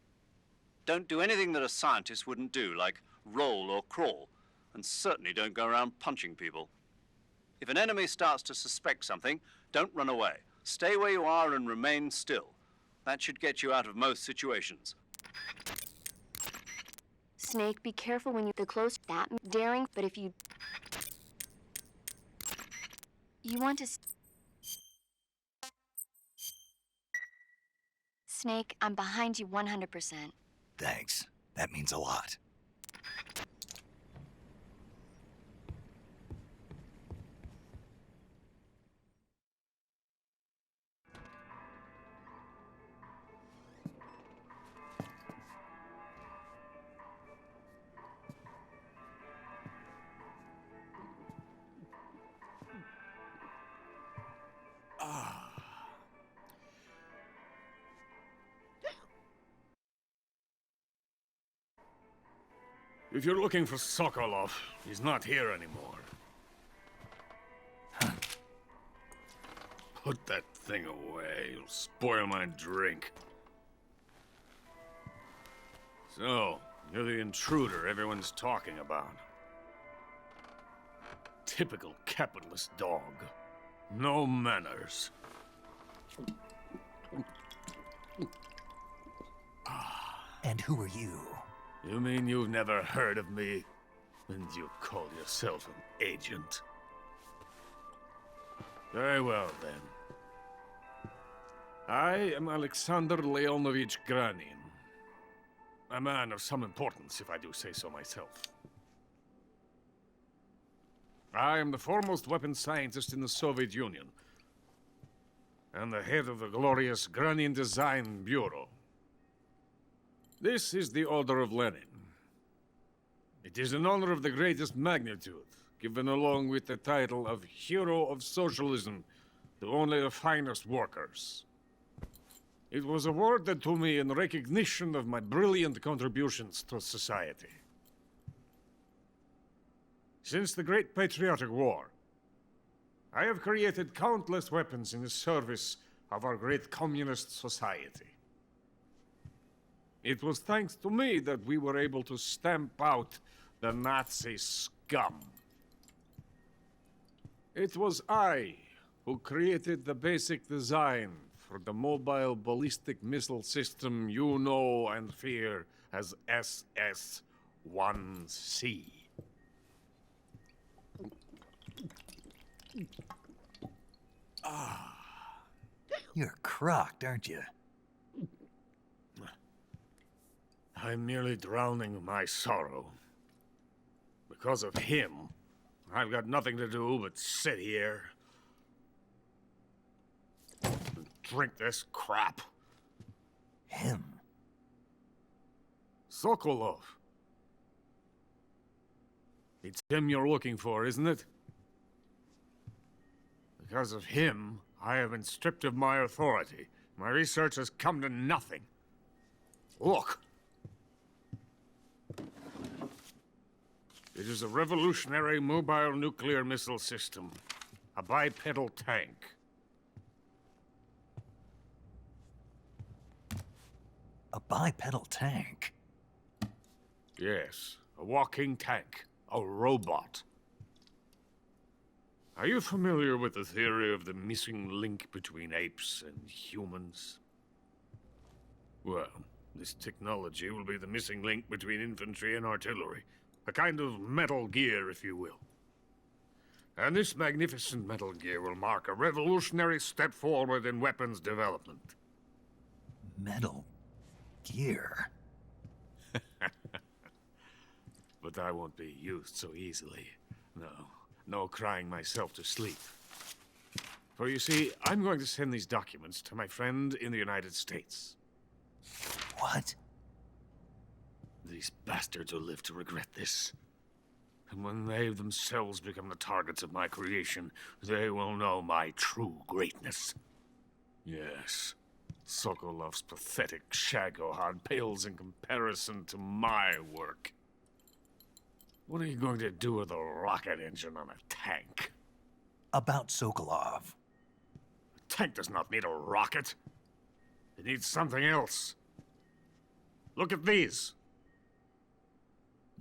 Don't do anything that a scientist wouldn't do, like roll or crawl, and certainly don't go around punching people. If an enemy starts to suspect something, don't run away. Stay where you are and remain still. That should get you out of most situations. Snake, be careful when you're close. That daring, but if you want to. Snake, I'm behind you 100%. Thanks. That means a lot. If you're looking for Sokolov, he's not here anymore. Put that thing away. You'll spoil my drink. So, you're the intruder everyone's talking about. Typical capitalist dog. No manners. And who are you? You mean you've never heard of me? And you call yourself an agent? Very well, then. I am Alexander Leonovich Granin. A man of some importance, if I do say so myself. I am the foremost weapons scientist in the Soviet Union, and the head of the glorious Granin Design Bureau. This is the Order of Lenin. It is an honor of the greatest magnitude, given along with the title of Hero of Socialism to only the finest workers. It was awarded to me in recognition of my brilliant contributions to society. Since the Great Patriotic War, I have created countless weapons in the service of our great communist society. It was thanks to me that we were able to stamp out the Nazi scum. It was I who created the basic design for the mobile ballistic missile system you know and fear as SS-1C. You're crocked, aren't you? I'm merely drowning my sorrow. Because of him, I've got nothing to do but sit here and drink this crap. Him? Sokolov. It's him you're looking for, isn't it? Because of him, I have been stripped of my authority. My research has come to nothing. Look. It is a revolutionary mobile nuclear missile system. A bipedal tank. A bipedal tank? Yes, a walking tank. A robot. Are you familiar with the theory of the missing link between apes and humans? Well, this technology will be the missing link between infantry and artillery. A kind of Metal Gear, if you will. And this magnificent Metal Gear will mark a revolutionary step forward in weapons development. Metal Gear? But I won't be used so easily. No crying myself to sleep. For you see, I'm going to send these documents to my friend in the United States. What? These bastards will live to regret this. And when they themselves become the targets of my creation, they will know my true greatness. Yes, Sokolov's pathetic Shagohod pales in comparison to my work. What are you going to do with a rocket engine on a tank? About Sokolov. A tank does not need a rocket. It needs something else. Look at these.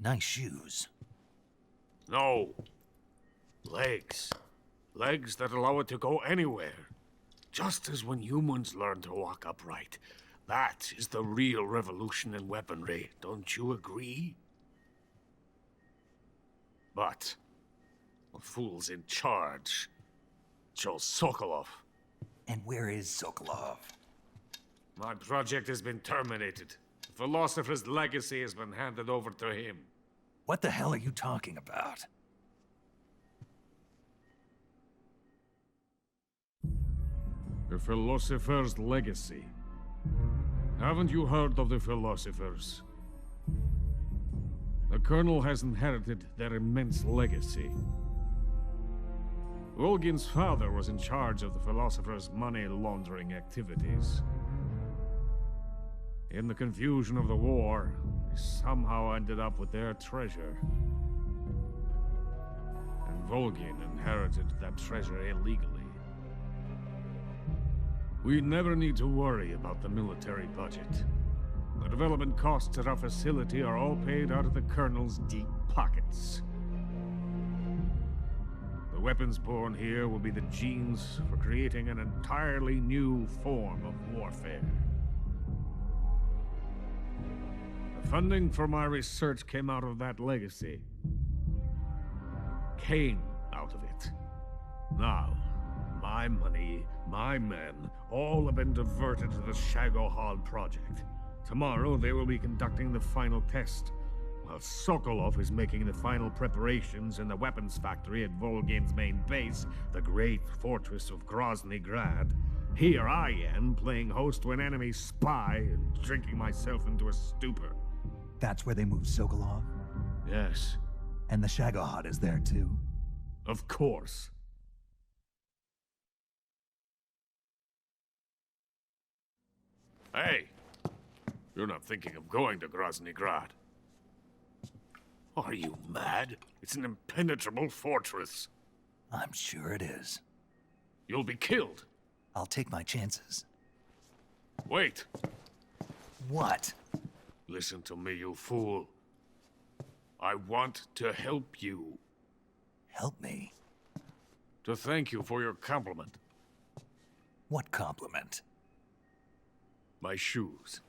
Nice shoes. No. Legs. Legs that allow it to go anywhere. Just as when humans learn to walk upright. That is the real revolution in weaponry. Don't you agree? But the fool's in charge. Chose Sokolov. And where is Sokolov? My project has been terminated. The philosopher's legacy has been handed over to him. What the hell are you talking about? The philosopher's legacy. Haven't you heard of the philosophers? The Colonel has inherited their immense legacy. Volgin's father was in charge of the philosophers' money laundering activities. In the confusion of the war, they somehow ended up with their treasure. And Volgin inherited that treasure illegally. We never need to worry about the military budget. The development costs at our facility are all paid out of the Colonel's deep pockets. The weapons born here will be the genes for creating an entirely new form of warfare. The funding for my research came out of that legacy. Came out of it. Now, my money, my men, all have been diverted to the Shagohod project. Tomorrow they will be conducting the final test, while Sokolov is making the final preparations in the weapons factory at Volgin's main base, the great fortress of Grozny Grad. Here I am, playing host to an enemy spy and drinking myself into a stupor. That's where they moved Sokolov? Yes, And the Shagohod is there too? of course. Hey! You're not thinking of going to Grozny Grad. Are you mad? It's an impenetrable fortress. I'm sure it is. You'll be killed. I'll take my chances. Wait. What? Listen to me, you fool. I want to help you. Help me? To thank you for your compliment. What compliment? My shoes.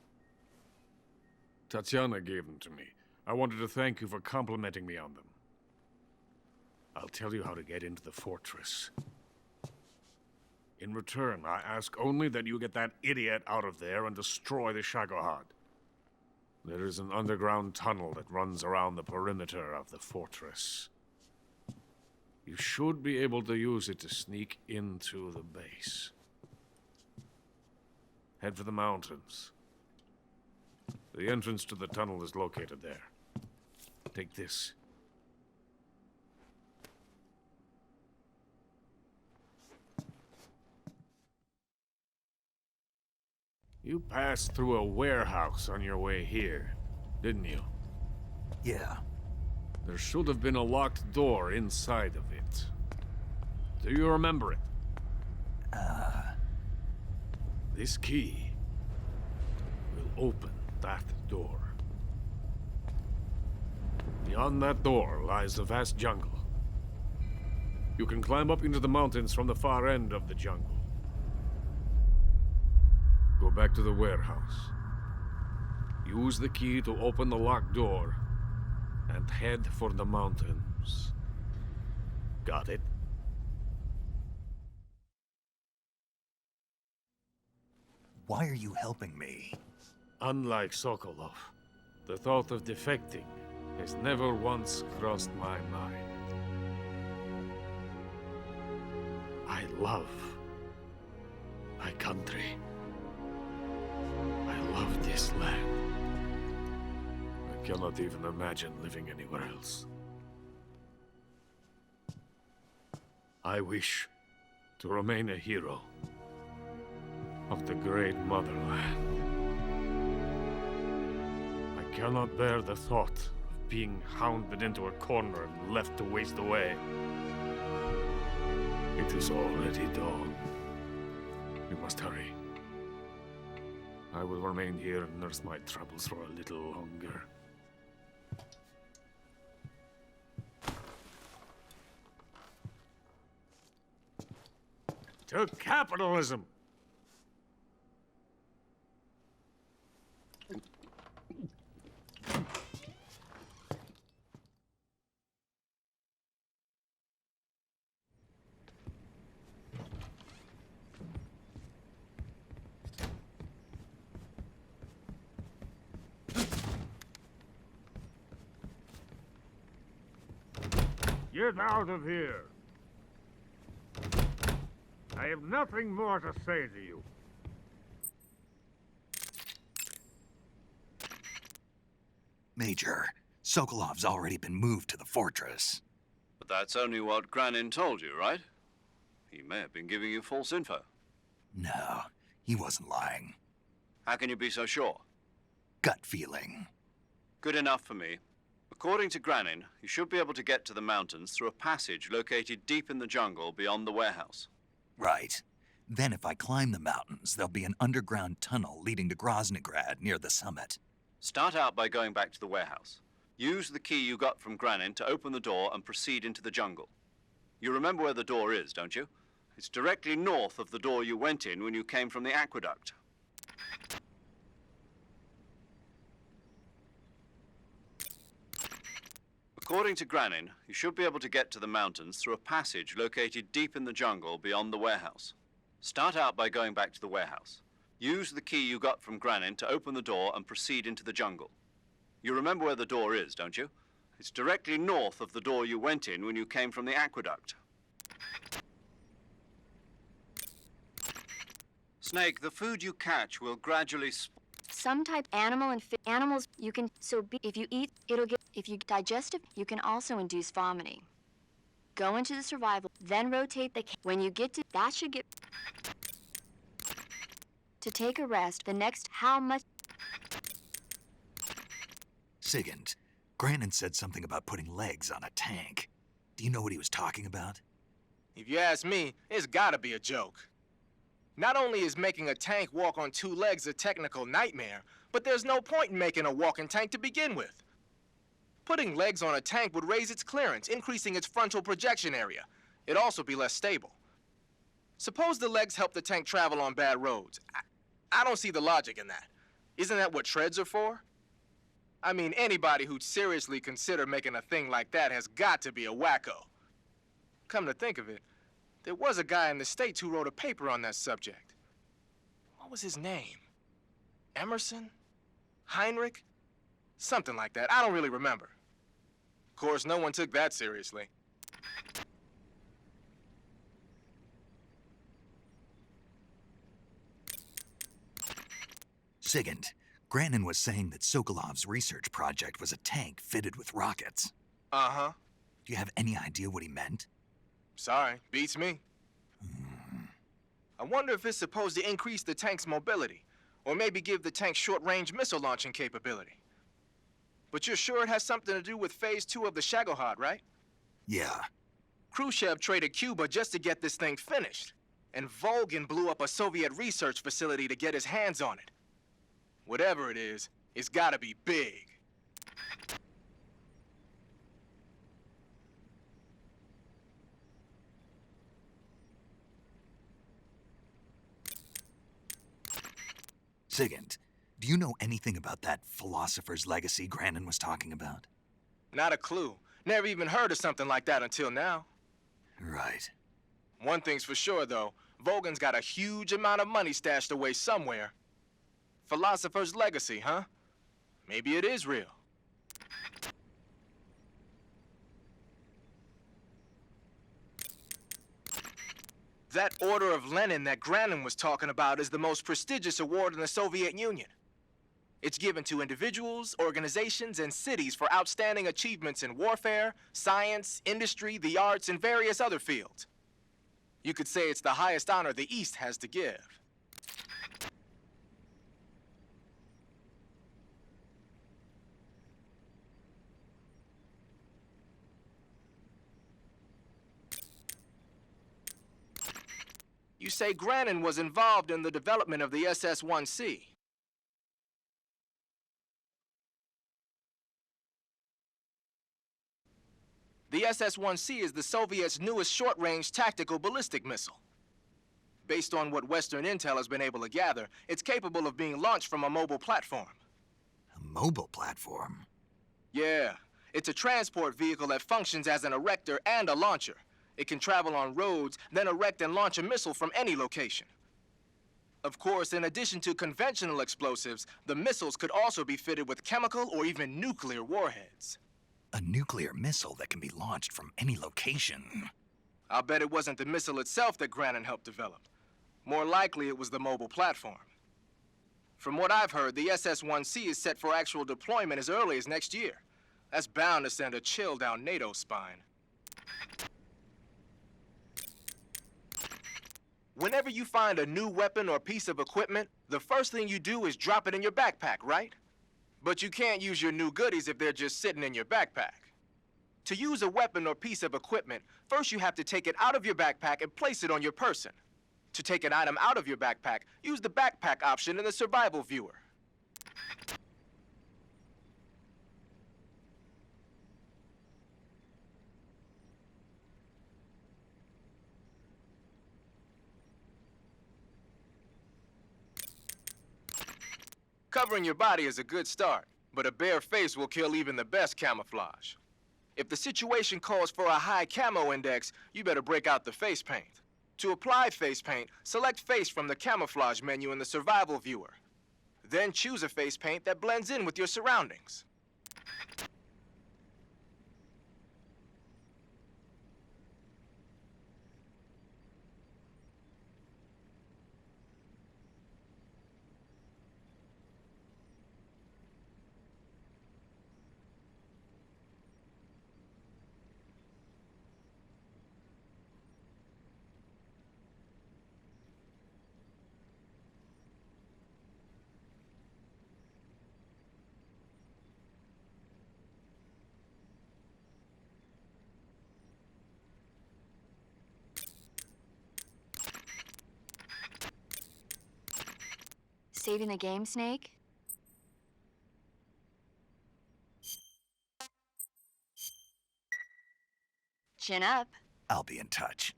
Tatiana gave them to me. I wanted to thank you for complimenting me on them. I'll tell you how to get into the fortress. In return, I ask only that you get that idiot out of there and destroy the Shagohod. There is an underground tunnel that runs around the perimeter of the fortress. You should be able to use it to sneak into the base. Head for the mountains. The entrance to the tunnel is located there. Take this. You passed through a warehouse on your way here, didn't you? Yeah. There should have been a locked door inside of it. Do you remember it? This key will open that door. Beyond that door lies a vast jungle. You can climb up into the mountains from the far end of the jungle. Go back to the warehouse. Use the key to open the locked door and head for the mountains. Got it? Why are you helping me? Unlike Sokolov, the thought of defecting has never once crossed my mind. I love my country. I love this land. I cannot even imagine living anywhere else. I wish to remain a hero of the great motherland. I cannot bear the thought of being hounded into a corner and left to waste away. It is already dawn. We must hurry. I will remain here and nurse my troubles for a little longer. To capitalism! Get out of here! I have nothing more to say to you. Major, Sokolov's already been moved to the fortress. But that's only what Granin told you, right? He may have been giving you false info. No, he wasn't lying. How can you be so sure? Gut feeling. Good enough for me. According to Granin, you should be able to get to the mountains through a passage located deep in the jungle beyond the warehouse. Right. Then if I climb the mountains, there'll be an underground tunnel leading to Groznygrad near the summit. Start out by going back to the warehouse. Use the key you got from Granin to open the door and proceed into the jungle. You remember where the door is, don't you? It's directly north of the door you went in when you came from the aqueduct. According to Granin, you should be able to get to the mountains through a passage located deep in the jungle beyond the warehouse. Start out by going back to the warehouse. Use the key you got from Granin to open the door and proceed into the jungle. You remember where the door is, don't you? It's directly north of the door you went in when you came from the aqueduct. Snake, the food you catch will gradually Some type animal and animals you can if you eat it'll get if you digest it you can also induce vomiting. Go into the survival, then rotate the when you get to that should get to take a rest. The next how much Sigint, Granin said something about putting legs on a tank. Do you know what he was talking about? If you ask me, it's gotta be a joke. Not only is making a tank walk on two legs a technical nightmare, but there's no point in making a walking tank to begin with. Putting legs on a tank would raise its clearance, increasing its frontal projection area. It'd also be less stable. Suppose the legs help the tank travel on bad roads. I don't see the logic in that. Isn't that what treads are for? I mean, anybody who'd seriously consider making a thing like that has got to be a wacko. Come to think of it, there was a guy in the States who wrote a paper on that subject. What was his name? Emerson? Heinrich? Something like that. I don't really remember. Of course, no one took that seriously. Sigint, Granin was saying that Sokolov's research project was a tank fitted with rockets. Uh-huh. Do you have any idea what he meant? Sorry, beats me. I wonder if it's supposed to increase the tank's mobility, or maybe give the tank short-range missile launching capability. But you're sure it has something to do with Phase 2 of the Shagohod, right? Yeah. Khrushchev traded Cuba just to get this thing finished, and Volgin blew up a Soviet research facility to get his hands on it. Whatever it is, it's gotta be big. Sigint, do you know anything about that philosopher's legacy Granin was talking about? Not a clue. Never even heard of something like that until now. Right. One thing's for sure, though. Volgin's got a huge amount of money stashed away somewhere. Philosopher's legacy, huh? Maybe it is real. That Order of Lenin that Granin was talking about is the most prestigious award in the Soviet Union. It's given to individuals, organizations, and cities for outstanding achievements in warfare, science, industry, the arts, and various other fields. You could say it's the highest honor the East has to give. You say Granin was involved in the development of the SS-1C. The SS-1C is the Soviets' newest short-range tactical ballistic missile. Based on what Western intel has been able to gather, it's capable of being launched from a mobile platform. A mobile platform? Yeah, it's a transport vehicle that functions as an erector and a launcher. It can travel on roads, then erect and launch a missile from any location. Of course, in addition to conventional explosives, the missiles could also be fitted with chemical or even nuclear warheads. A nuclear missile that can be launched from any location. I'll bet it wasn't the missile itself that Granin helped develop. More likely, it was the mobile platform. From what I've heard, the SS-1C is set for actual deployment as early as next year. That's bound to send a chill down NATO's spine. Whenever you find a new weapon or piece of equipment, the first thing you do is drop it in your backpack, right? But you can't use your new goodies if they're just sitting in your backpack. To use a weapon or piece of equipment, first you have to take it out of your backpack and place it on your person. To take an item out of your backpack, use the backpack option in the survival viewer. Covering your body is a good start, but a bare face will kill even the best camouflage. If the situation calls for a high camo index, you better break out the face paint. To apply face paint, select Face from the Camouflage menu in the Survival viewer. Then choose a face paint that blends in with your surroundings. Saving the game, Snake? Chin up. I'll be in touch.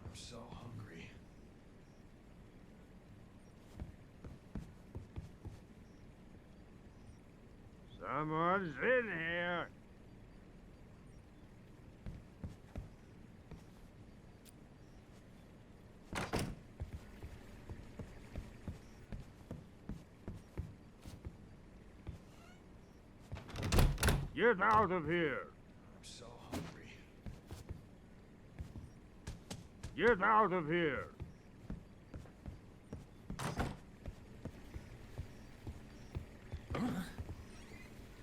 I'm so hungry. Someone's in here. Get out of here! I'm so hungry. Get out of here!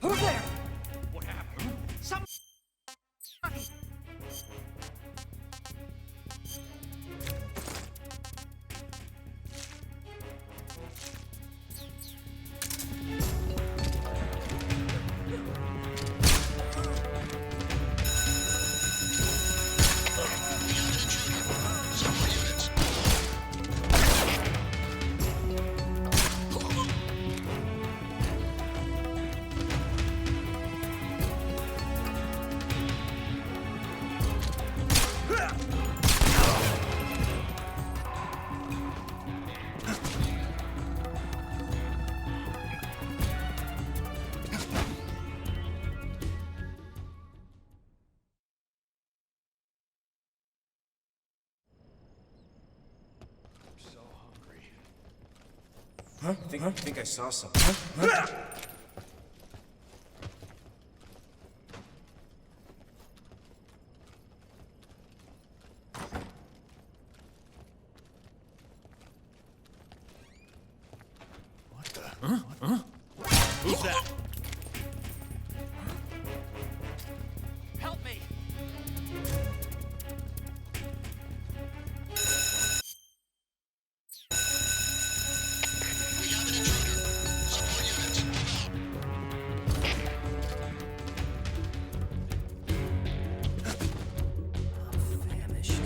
Who's there? What happened? Somebody! I think I saw something. What the? Huh? Who's that? Help me! We have an intruder. Support units, move out. Vanished.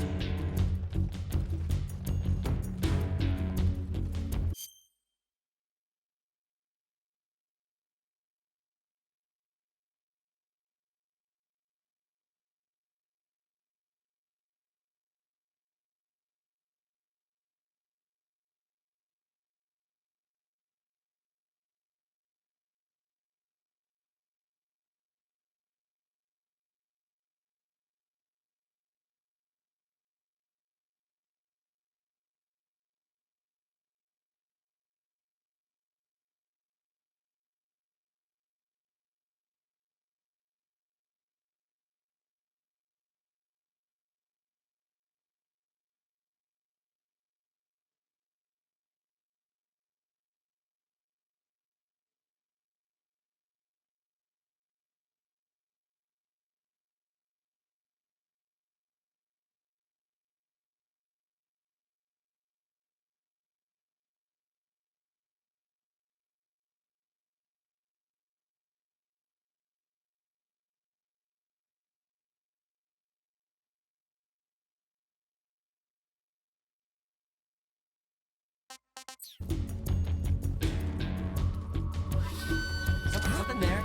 Something there.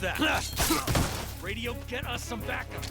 was that? Radio, get us some backup.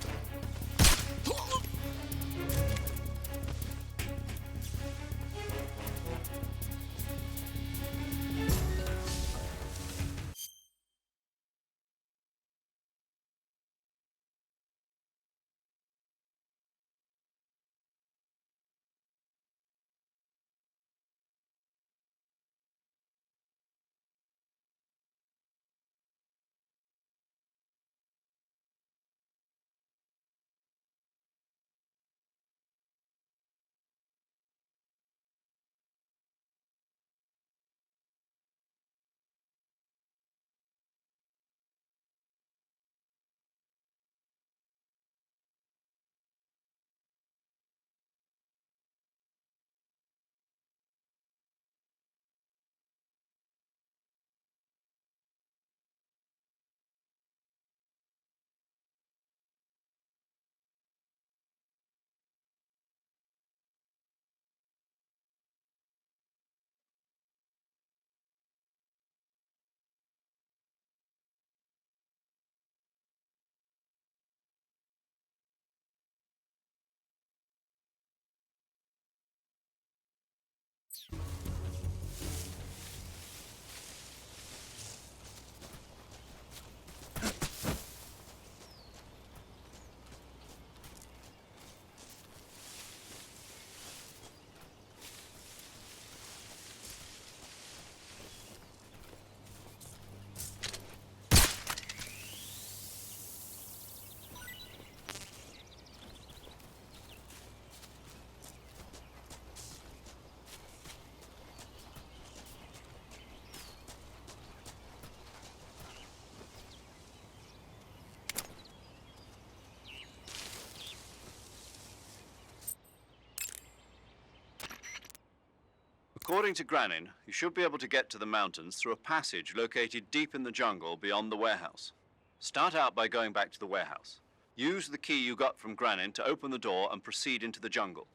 According to Granin, you should be able to get to the mountains through a passage located deep in the jungle beyond the warehouse. Start out by going back to the warehouse. Use the key you got from Granin to open the door and proceed into the jungle.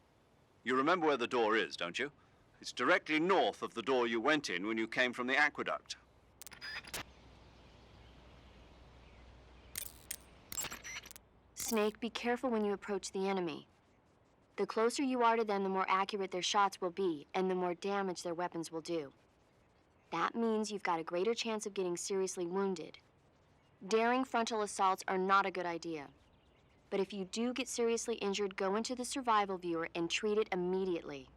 You remember where the door is, don't you? It's directly north of the door you went in when you came from the aqueduct. Snake, be careful when you approach the enemy. The closer you are to them, the more accurate their shots will be, and the more damage their weapons will do. That means you've got a greater chance of getting seriously wounded. Daring frontal assaults are not a good idea. But if you do get seriously injured, go into the survival viewer and treat it immediately.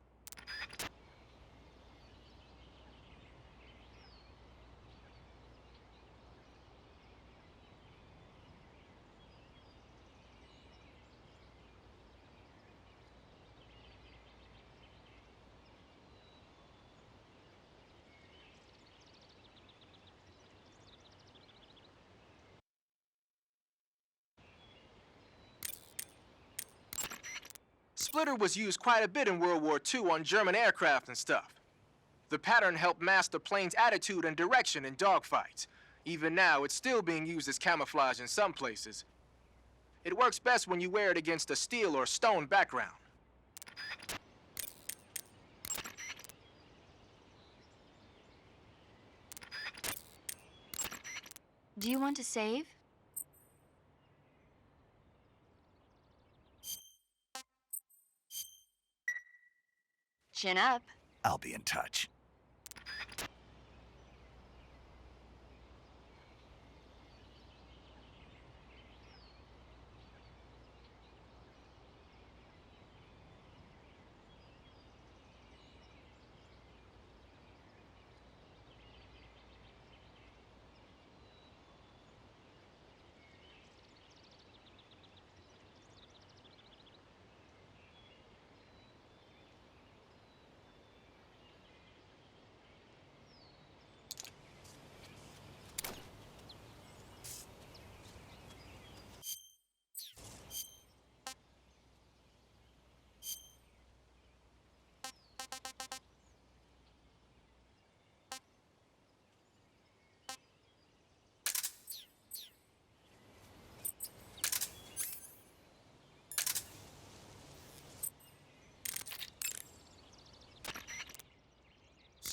Splitter was used quite a bit in World War II on German aircraft and stuff. The pattern helped mask the plane's attitude and direction in dogfights. Even now, it's still being used as camouflage in some places. It works best when you wear it against a steel or stone background. Do you want to save? Chin up. I'll be in touch.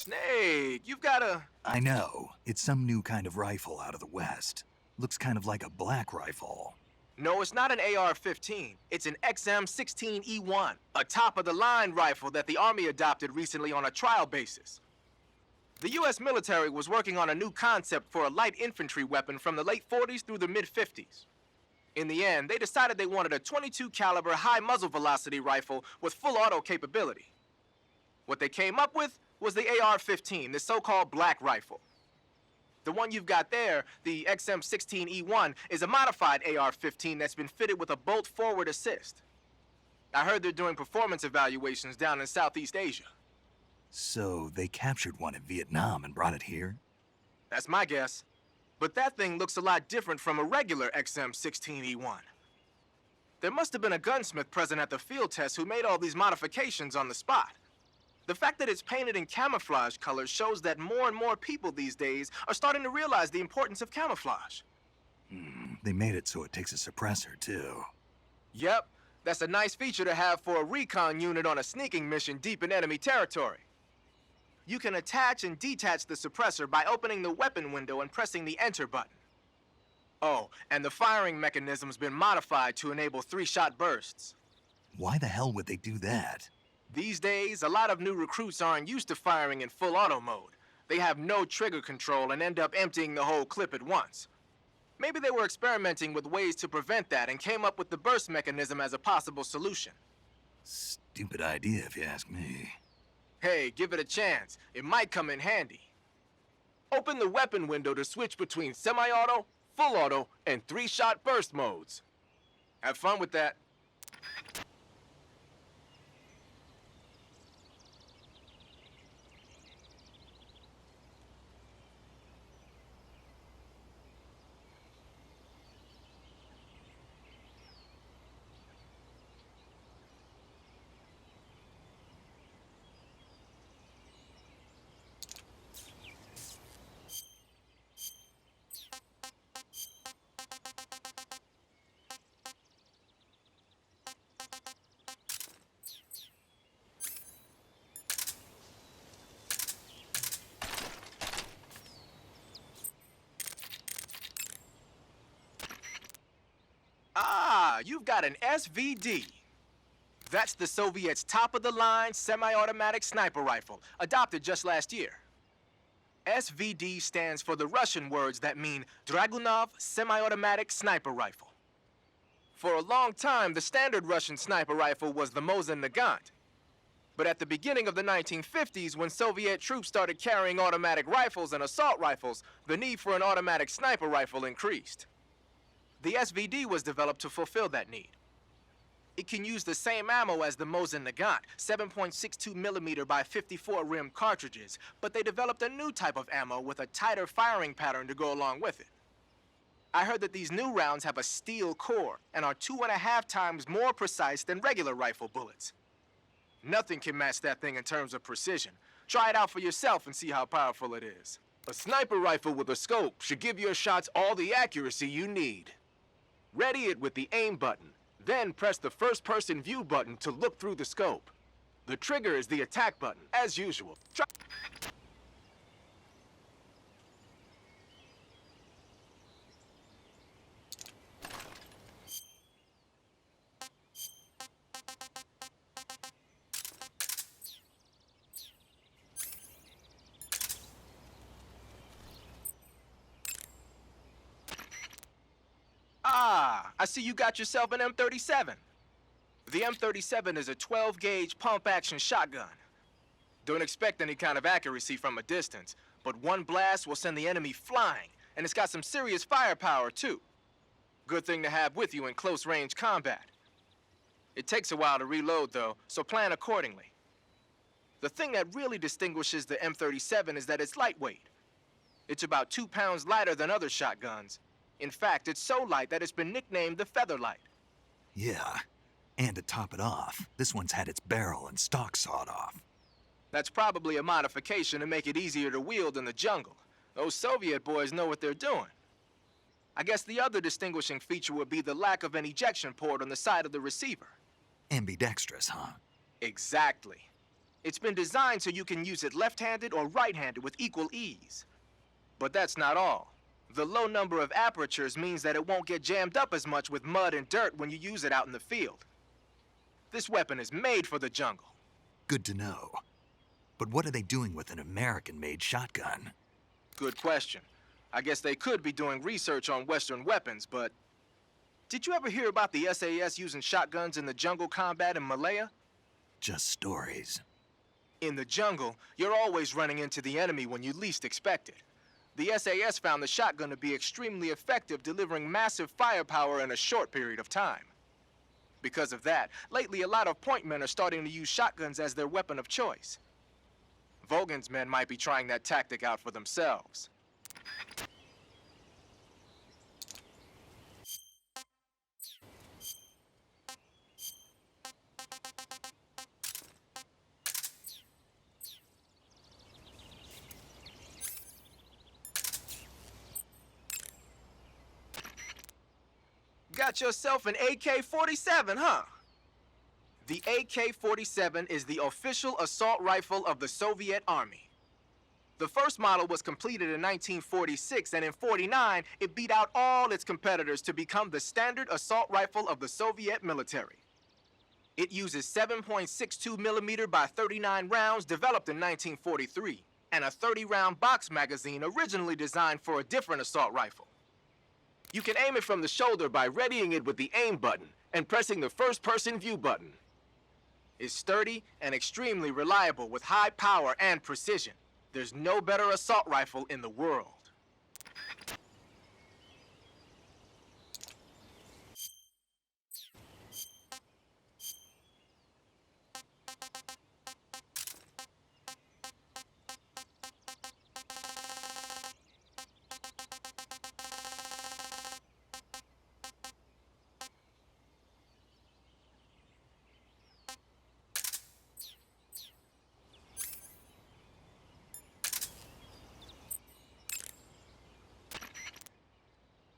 Snake, you've got a... I know. It's some new kind of rifle out of the West. Looks kind of like a black rifle. No, it's not an AR-15. It's an XM16E1, a top-of-the-line rifle that the Army adopted recently on a trial basis. The U.S. military was working on a new concept for a light infantry weapon from the late 40s through the mid-50s. In the end, they decided they wanted a .22 caliber high muzzle velocity rifle with full auto capability. What they came up with was the AR-15, the so-called black rifle. The one you've got there, the XM16E1, is a modified AR-15 that's been fitted with a bolt forward assist. I heard they're doing performance evaluations down in Southeast Asia. So they captured one in Vietnam and brought it here? That's my guess. But that thing looks a lot different from a regular XM16E1. There must have been a gunsmith present at the field test who made all these modifications on the spot. The fact that it's painted in camouflage colors shows that more and more people these days are starting to realize the importance of camouflage. They made it so it takes a suppressor, too. Yep, that's a nice feature to have for a recon unit on a sneaking mission deep in enemy territory. You can attach and detach the suppressor by opening the weapon window and pressing the enter button. Oh, and the firing mechanism's been modified to enable 3-shot bursts. Why the hell would they do that? These days, a lot of new recruits aren't used to firing in full auto mode. They have no trigger control and end up emptying the whole clip at once. Maybe they were experimenting with ways to prevent that and came up with the burst mechanism as a possible solution. Stupid idea, if you ask me. Hey, give it a chance. It might come in handy. Open the weapon window to switch between semi-auto, full auto, and 3-shot burst modes. Have fun with that. You've got an SVD. That's the Soviets' top-of-the-line semi-automatic sniper rifle, adopted just last year. SVD stands for the Russian words that mean Dragunov Semi-Automatic Sniper Rifle. For a long time, the standard Russian sniper rifle was the Mosin Nagant. But at the beginning of the 1950s, when Soviet troops started carrying automatic rifles and assault rifles, the need for an automatic sniper rifle increased. The SVD was developed to fulfill that need. It can use the same ammo as the Mosin Nagant, 7.62 millimeter by 54 rim cartridges, but they developed a new type of ammo with a tighter firing pattern to go along with it. I heard that these new rounds have a steel core and are 2.5 times more precise than regular rifle bullets. Nothing can match that thing in terms of precision. Try it out for yourself and see how powerful it is. A sniper rifle with a scope should give your shots all the accuracy you need. Ready it with the aim button, then press the first-person view button to look through the scope. The trigger is the attack button, as usual. Try I see you got yourself an M37. The M37 is a 12-gauge pump-action shotgun. Don't expect any kind of accuracy from a distance, but one blast will send the enemy flying, and it's got some serious firepower, too. Good thing to have with you in close-range combat. It takes a while to reload, though, so plan accordingly. The thing that really distinguishes the M37 is that it's lightweight. It's about 2 pounds lighter than other shotguns. In fact, it's so light that it's been nicknamed the Featherlight. Yeah, and to top it off, this one's had its barrel and stock sawed off. That's probably a modification to make it easier to wield in the jungle. Those Soviet boys know what they're doing. I guess the other distinguishing feature would be the lack of an ejection port on the side of the receiver. Ambidextrous, huh? Exactly. It's been designed so you can use it left-handed or right-handed with equal ease. But that's not all. The low number of apertures means that it won't get jammed up as much with mud and dirt when you use it out in the field. This weapon is made for the jungle. Good to know. But what are they doing with an American-made shotgun? Good question. I guess they could be doing research on Western weapons, but... Did you ever hear about the SAS using shotguns in the jungle combat in Malaya? Just stories. In the jungle, you're always running into the enemy when you least expect it. The SAS found the shotgun to be extremely effective, delivering massive firepower in a short period of time. Because of that, lately a lot of point men are starting to use shotguns as their weapon of choice. Vogan's men might be trying that tactic out for themselves. Got yourself an AK-47, huh? The AK-47 is the official assault rifle of the Soviet Army. The first model was completed in 1946, and in '49, it beat out all its competitors to become the standard assault rifle of the Soviet military. It uses 7.62 millimeter by 39 rounds developed in 1943, and a 30-round box magazine originally designed for a different assault rifle. You can aim it from the shoulder by readying it with the aim button and pressing the first-person view button. It's sturdy and extremely reliable with high power and precision. There's no better assault rifle in the world.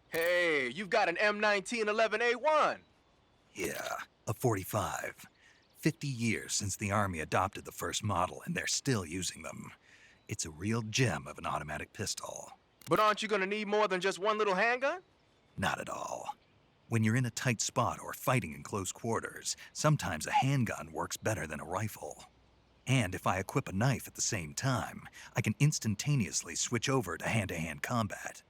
Hey, you've got an M1911A1. Yeah, a 45. 50 years since the Army adopted the first model, and they're still using them. It's a real gem of an automatic pistol. But aren't you gonna need more than just one little handgun? Not at all. When you're in a tight spot or fighting in close quarters, sometimes a handgun works better than a rifle. And if I equip a knife at the same time, I can instantaneously switch over to hand-to-hand combat.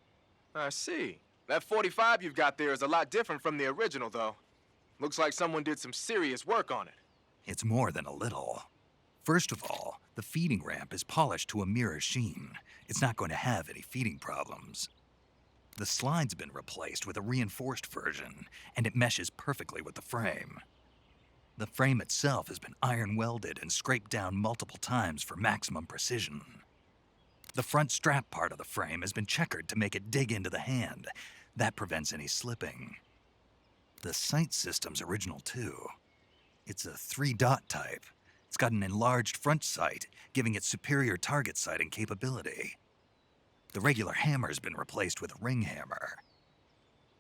I see. That 45 you've got there is a lot different from the original, though. Looks like someone did some serious work on it. It's more than a little. First of all, the feeding ramp is polished to a mirror sheen. It's not going to have any feeding problems. The slide's been replaced with a reinforced version, and it meshes perfectly with the frame. The frame itself has been iron welded and scraped down multiple times for maximum precision. The front strap part of the frame has been checkered to make it dig into the hand. That prevents any slipping. The sight system's original too. It's a 3-dot type. It's got an enlarged front sight, giving it superior target sighting capability. The regular hammer's been replaced with a ring hammer.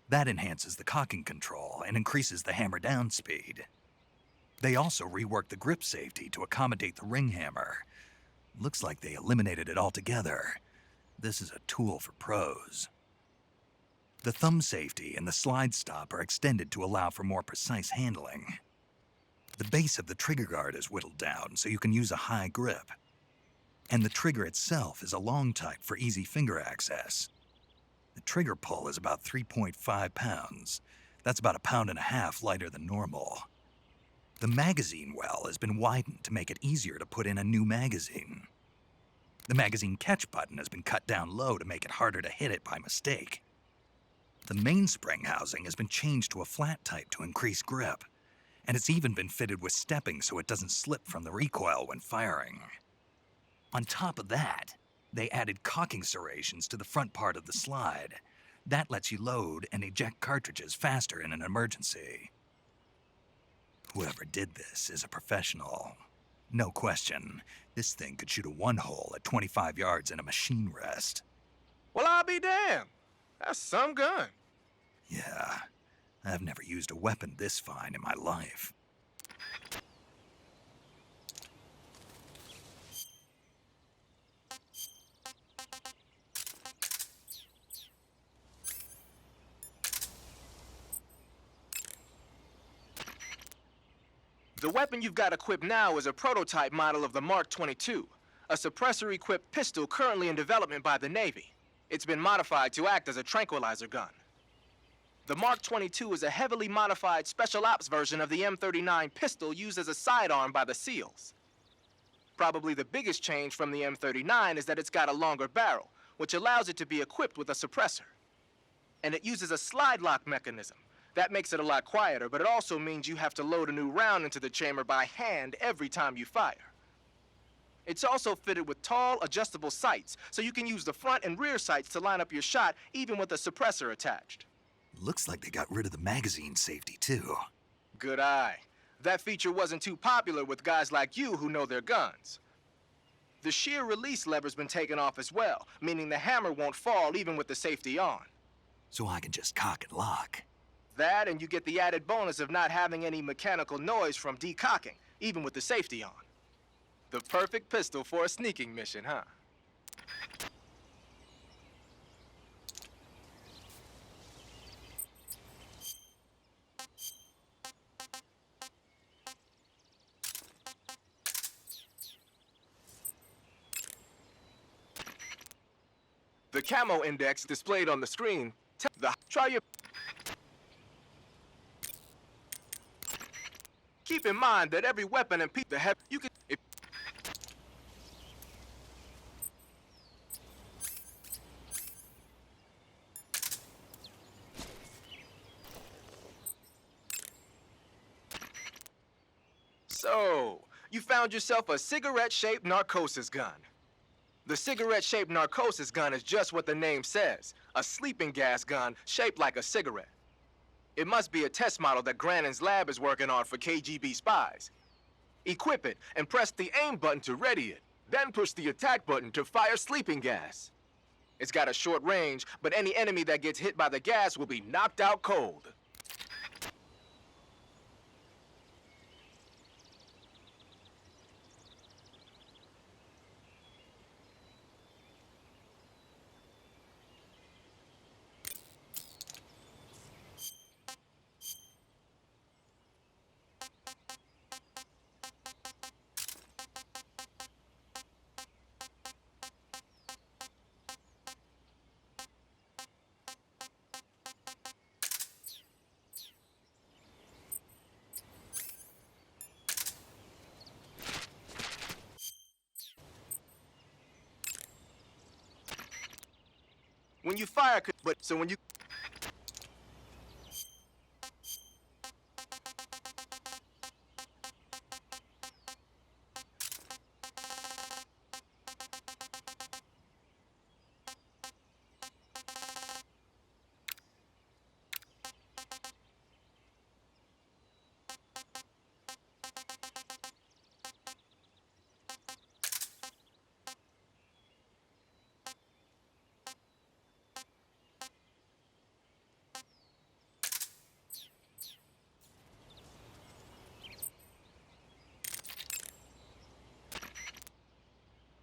That enhances the cocking control and increases the hammer down speed. They also reworked the grip safety to accommodate the ring hammer. Looks like they eliminated it altogether. This is a tool for pros. The thumb safety and the slide stop are extended to allow for more precise handling. The base of the trigger guard is whittled down so you can use a high grip. And the trigger itself is a long type for easy finger access. The trigger pull is about 3.5 pounds. That's about 1.5 pounds lighter than normal. The magazine well has been widened to make it easier to put in a new magazine. The magazine catch button has been cut down low to make it harder to hit it by mistake. The mainspring housing has been changed to a flat type to increase grip, and it's even been fitted with stepping so it doesn't slip from the recoil when firing. On top of that, they added cocking serrations to the front part of the slide. That lets you load and eject cartridges faster in an emergency. Whoever did this is a professional. No question, this thing could shoot a one-hole at 25 yards in a machine rest. Well, I'll be damned. That's some gun. Yeah, I've never used a weapon this fine in my life. The weapon you've got equipped now is a prototype model of the Mark 22, a suppressor-equipped pistol currently in development by the Navy. It's been modified to act as a tranquilizer gun. The Mark 22 is a heavily modified special ops version of the M39 pistol used as a sidearm by the SEALs. Probably the biggest change from the M39 is that it's got a longer barrel, which allows it to be equipped with a suppressor. And it uses a slide lock mechanism. That makes it a lot quieter, but it also means you have to load a new round into the chamber by hand every time you fire. It's also fitted with tall, adjustable sights, so you can use the front and rear sights to line up your shot, even with a suppressor attached. Looks like they got rid of the magazine safety, too. Good eye. That feature wasn't too popular with guys like you who know their guns. The shear release lever's been taken off as well, meaning the hammer won't fall even with the safety on. So I can just cock and lock. That, and you get the added bonus of not having any mechanical noise from decocking, even with the safety on. The perfect pistol for a sneaking mission, huh? The camo index displayed on the screen. Try your. Keep in mind that every weapon and piece have you can. So, you found yourself a cigarette-shaped narcosis gun. The cigarette-shaped narcosis gun is just what the name says, a sleeping gas gun shaped like a cigarette. It must be a test model that Grannon's lab is working on for KGB spies. Equip it and press the aim button to ready it. Then push the attack button to fire sleeping gas. It's got a short range, but any enemy that gets hit by the gas will be knocked out cold. When you fire, so when you...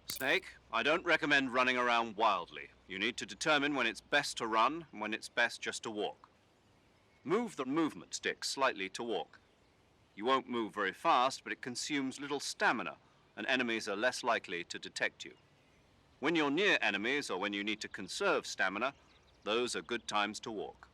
Snake, I don't recommend running around wildly. You need to determine when it's best to run and when it's best just to walk. Move the movement stick slightly to walk. You won't move very fast, but it consumes little stamina, and enemies are less likely to detect you. When you're near enemies or when you need to conserve stamina, those are good times to walk.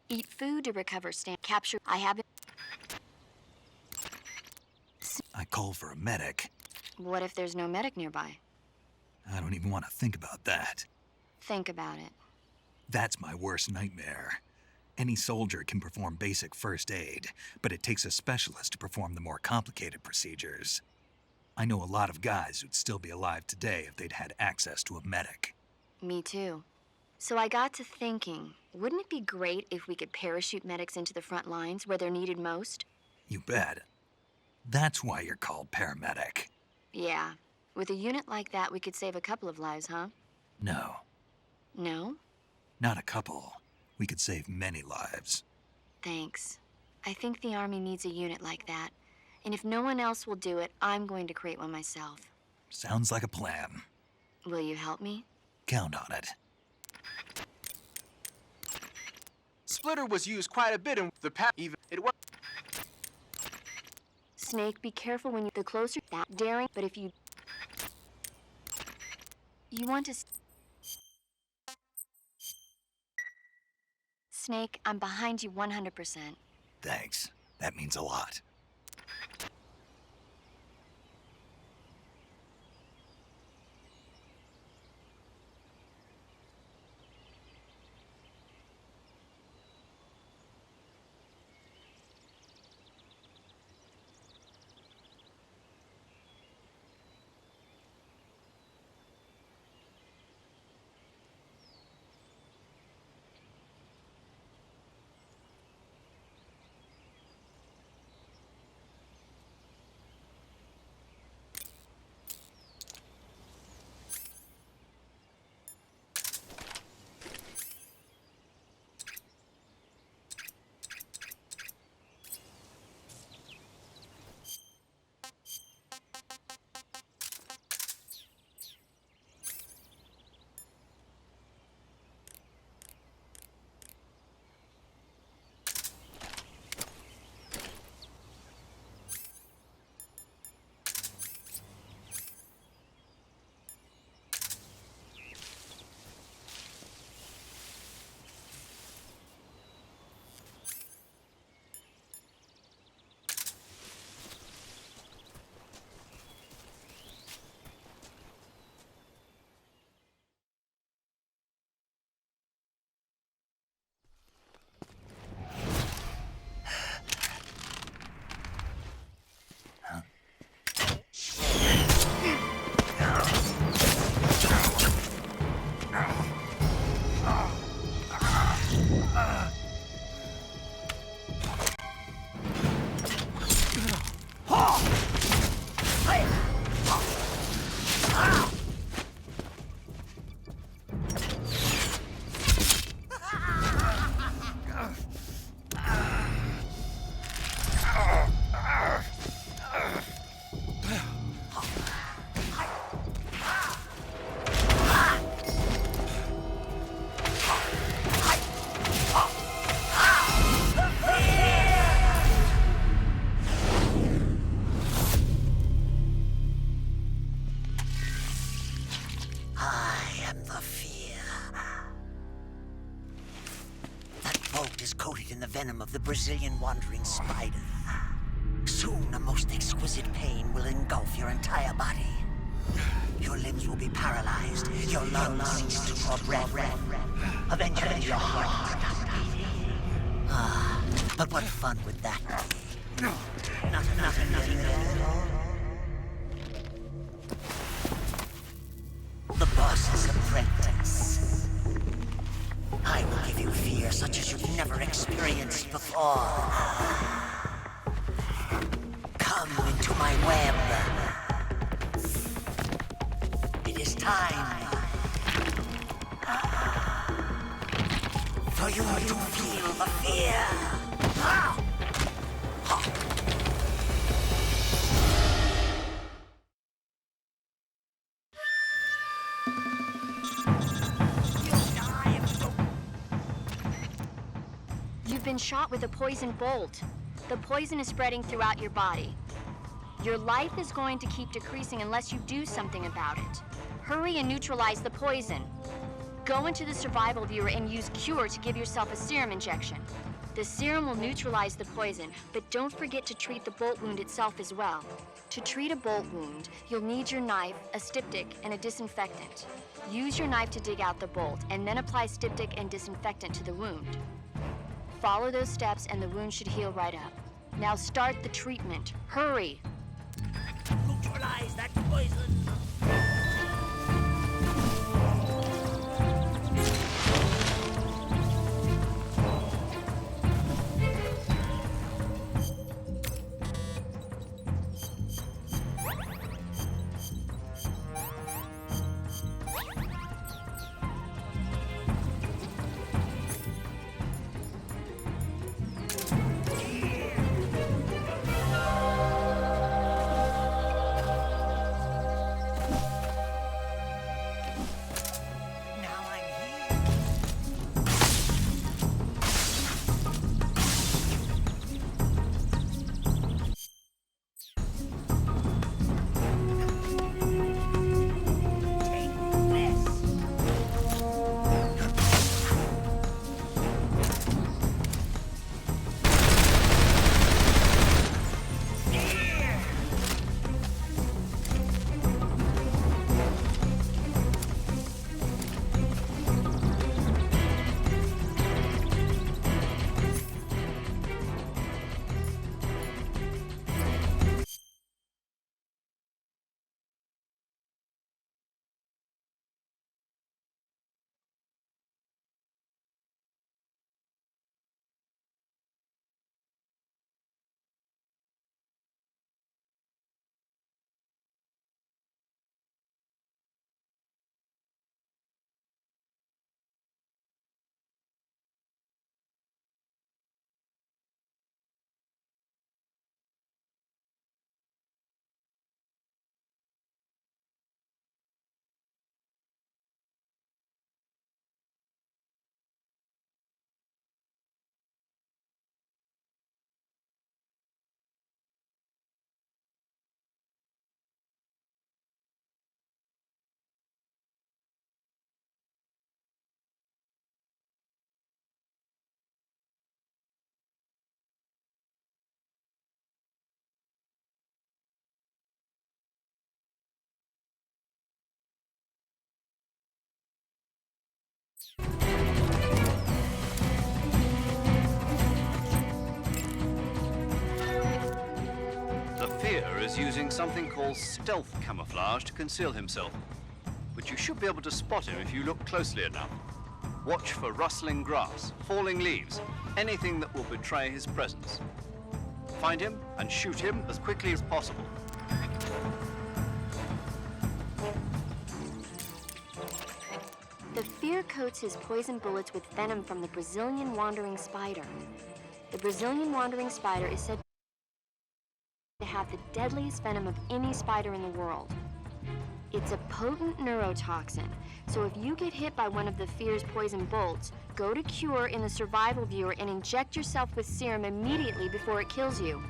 Eat food to recover stamina. Capture. I haven't. I call for a medic. What if there's no medic nearby? I don't even want to think about that. think about it. That's my worst nightmare. Any soldier can perform basic first aid, but it takes a specialist to perform the more complicated procedures. I know a lot of guys who'd still be alive today if they'd had access to a medic. Me too. So I got to thinking, wouldn't it be great if we could parachute medics into the front lines where they're needed most? You bet. That's why you're called paramedic. Yeah. With a unit like that, we could save a couple of lives, huh? No, No? not a couple. We could save many lives. Thanks. I think the Army needs a unit like that. And if no one else will do it, I'm going to create one myself. Sounds like a plan. Will you help me? Count on it. Splitter was used quite a bit in the past. Even it was. Snake, be careful when you... The closer... That daring, but if you... You want to... Snake, I'm behind you 100%. Thanks. That means a lot. Coated in the venom of the Brazilian wandering spider. Soon, a most exquisite pain will engulf your entire body. Your limbs will be paralyzed, your lungs cease to draw breath. Eventually, your heart will stop beating. Ah, but what fun would that be? Nothing at all. The boss's apprentice. I will give you fear such as you've never experienced before. Come into my web. It is time for you to feel the fear. You've been shot with a poison bolt. The poison is spreading throughout your body. Your life is going to keep decreasing unless you do something about it. Hurry and neutralize the poison. Go into the survival viewer and use Cure to give yourself a serum injection. The serum will neutralize the poison, but don't forget to treat the bolt wound itself as well. To treat a bolt wound, you'll need your knife, a styptic, and a disinfectant. Use your knife to dig out the bolt, and then apply styptic and disinfectant to the wound. Follow those steps and the wound should heal right up. Now start the treatment. Hurry! Neutralize that poison! The fear is using something called stealth camouflage to conceal himself. But you should be able to spot him if you look closely enough. Watch for rustling grass, falling leaves, anything that will betray his presence. Find him and shoot him as quickly as possible. The fear coats his poison bullets with venom from the Brazilian wandering spider. The Brazilian wandering spider is said to have the deadliest venom of any spider in the world. It's a potent neurotoxin, so if you get hit by one of the fear's poison bolts, go to Cure in the survival viewer and inject yourself with serum immediately before it kills you.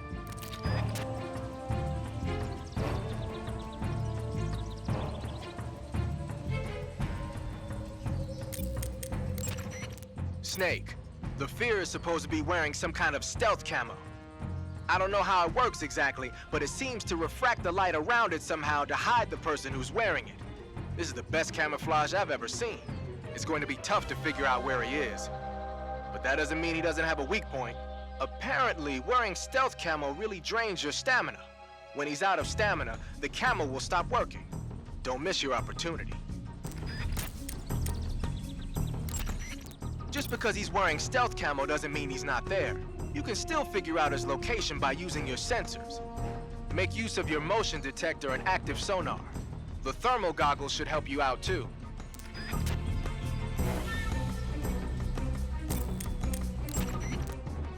Snake, the fear is supposed to be wearing some kind of stealth camo. I don't know how it works exactly, but it seems to refract the light around it somehow to hide the person who's wearing it. This is the best camouflage I've ever seen. It's going to be tough to figure out where he is. But that doesn't mean he doesn't have a weak point. Apparently, wearing stealth camo really drains your stamina. When he's out of stamina, the camo will stop working. Don't miss your opportunity. Just because he's wearing stealth camo doesn't mean he's not there. You can still figure out his location by using your sensors. Make use of your motion detector and active sonar. The thermal goggles should help you out too.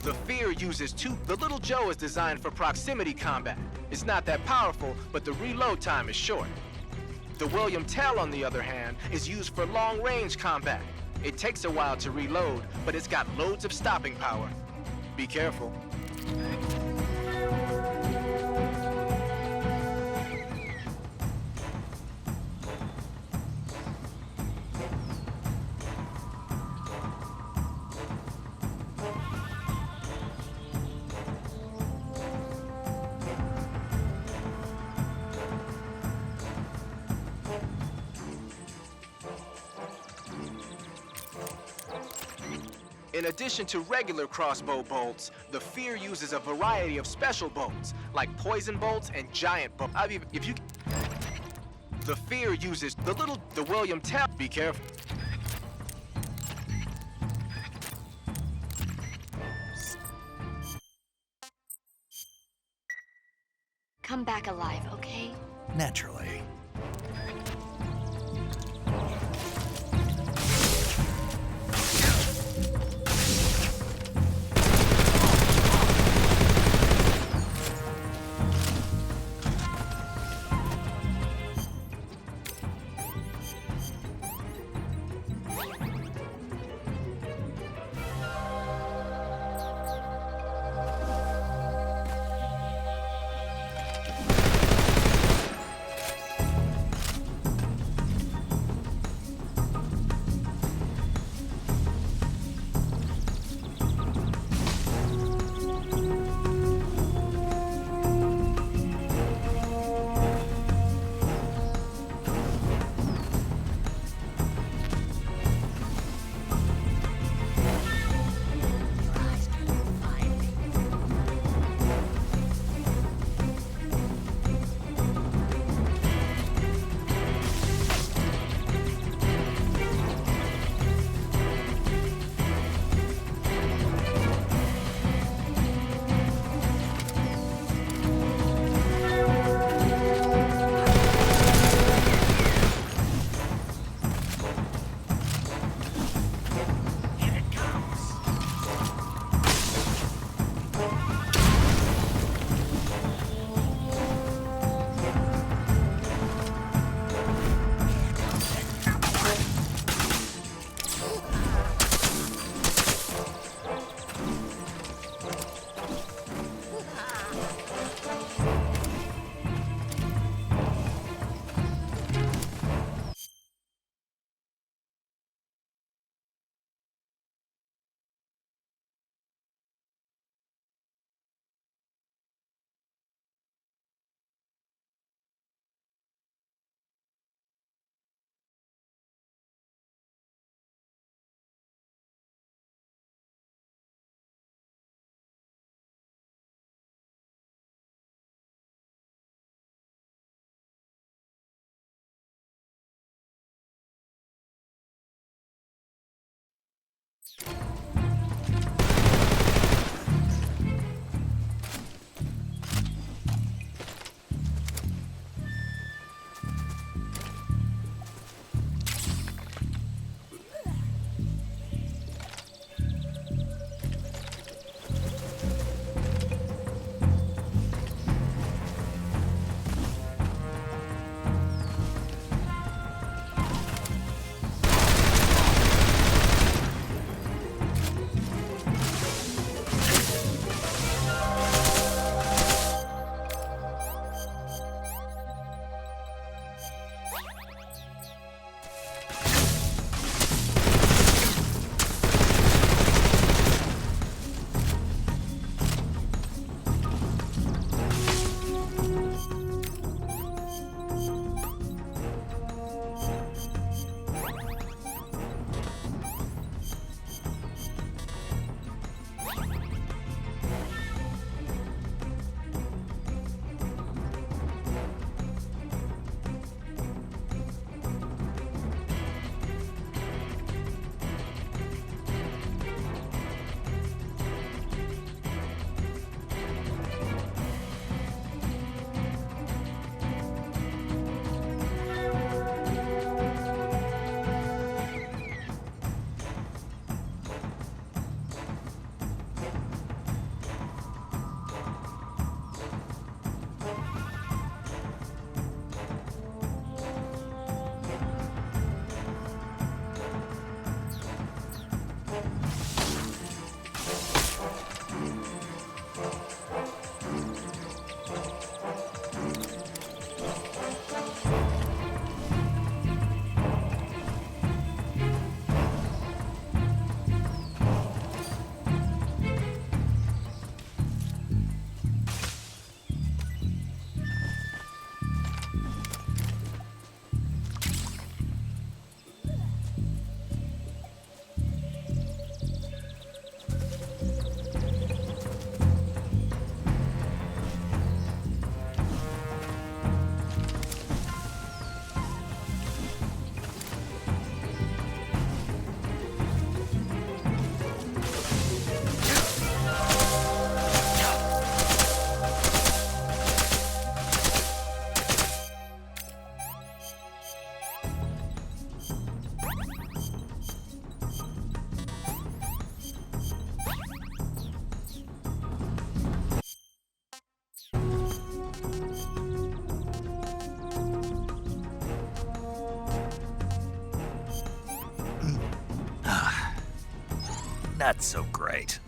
The Fear uses The Little Joe is designed for proximity combat. It's not that powerful, but the reload time is short. The William Tell, on the other hand, is used for long-range combat. It takes a while to reload, but it's got loads of stopping power. Be careful. In addition to regular crossbow bolts, the Fear uses a variety of special bolts, like poison bolts and giant bolts. The Fear uses the William Tell. Be careful. Come back alive, okay? Naturally. Not so great.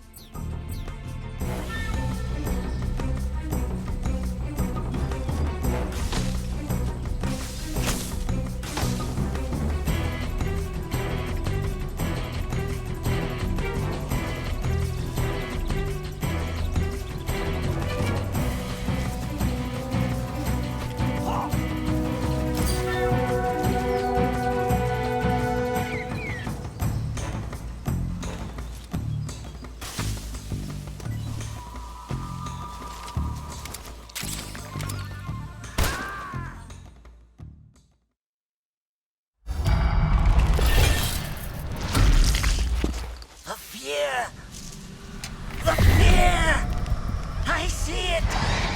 The fear! The fear! I see it!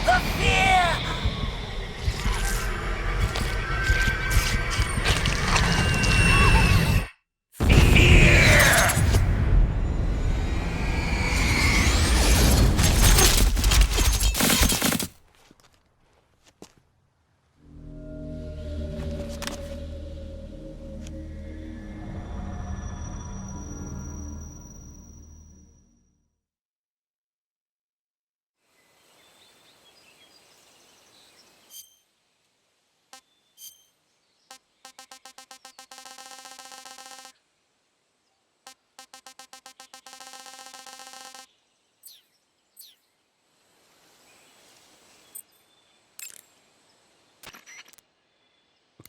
The fear!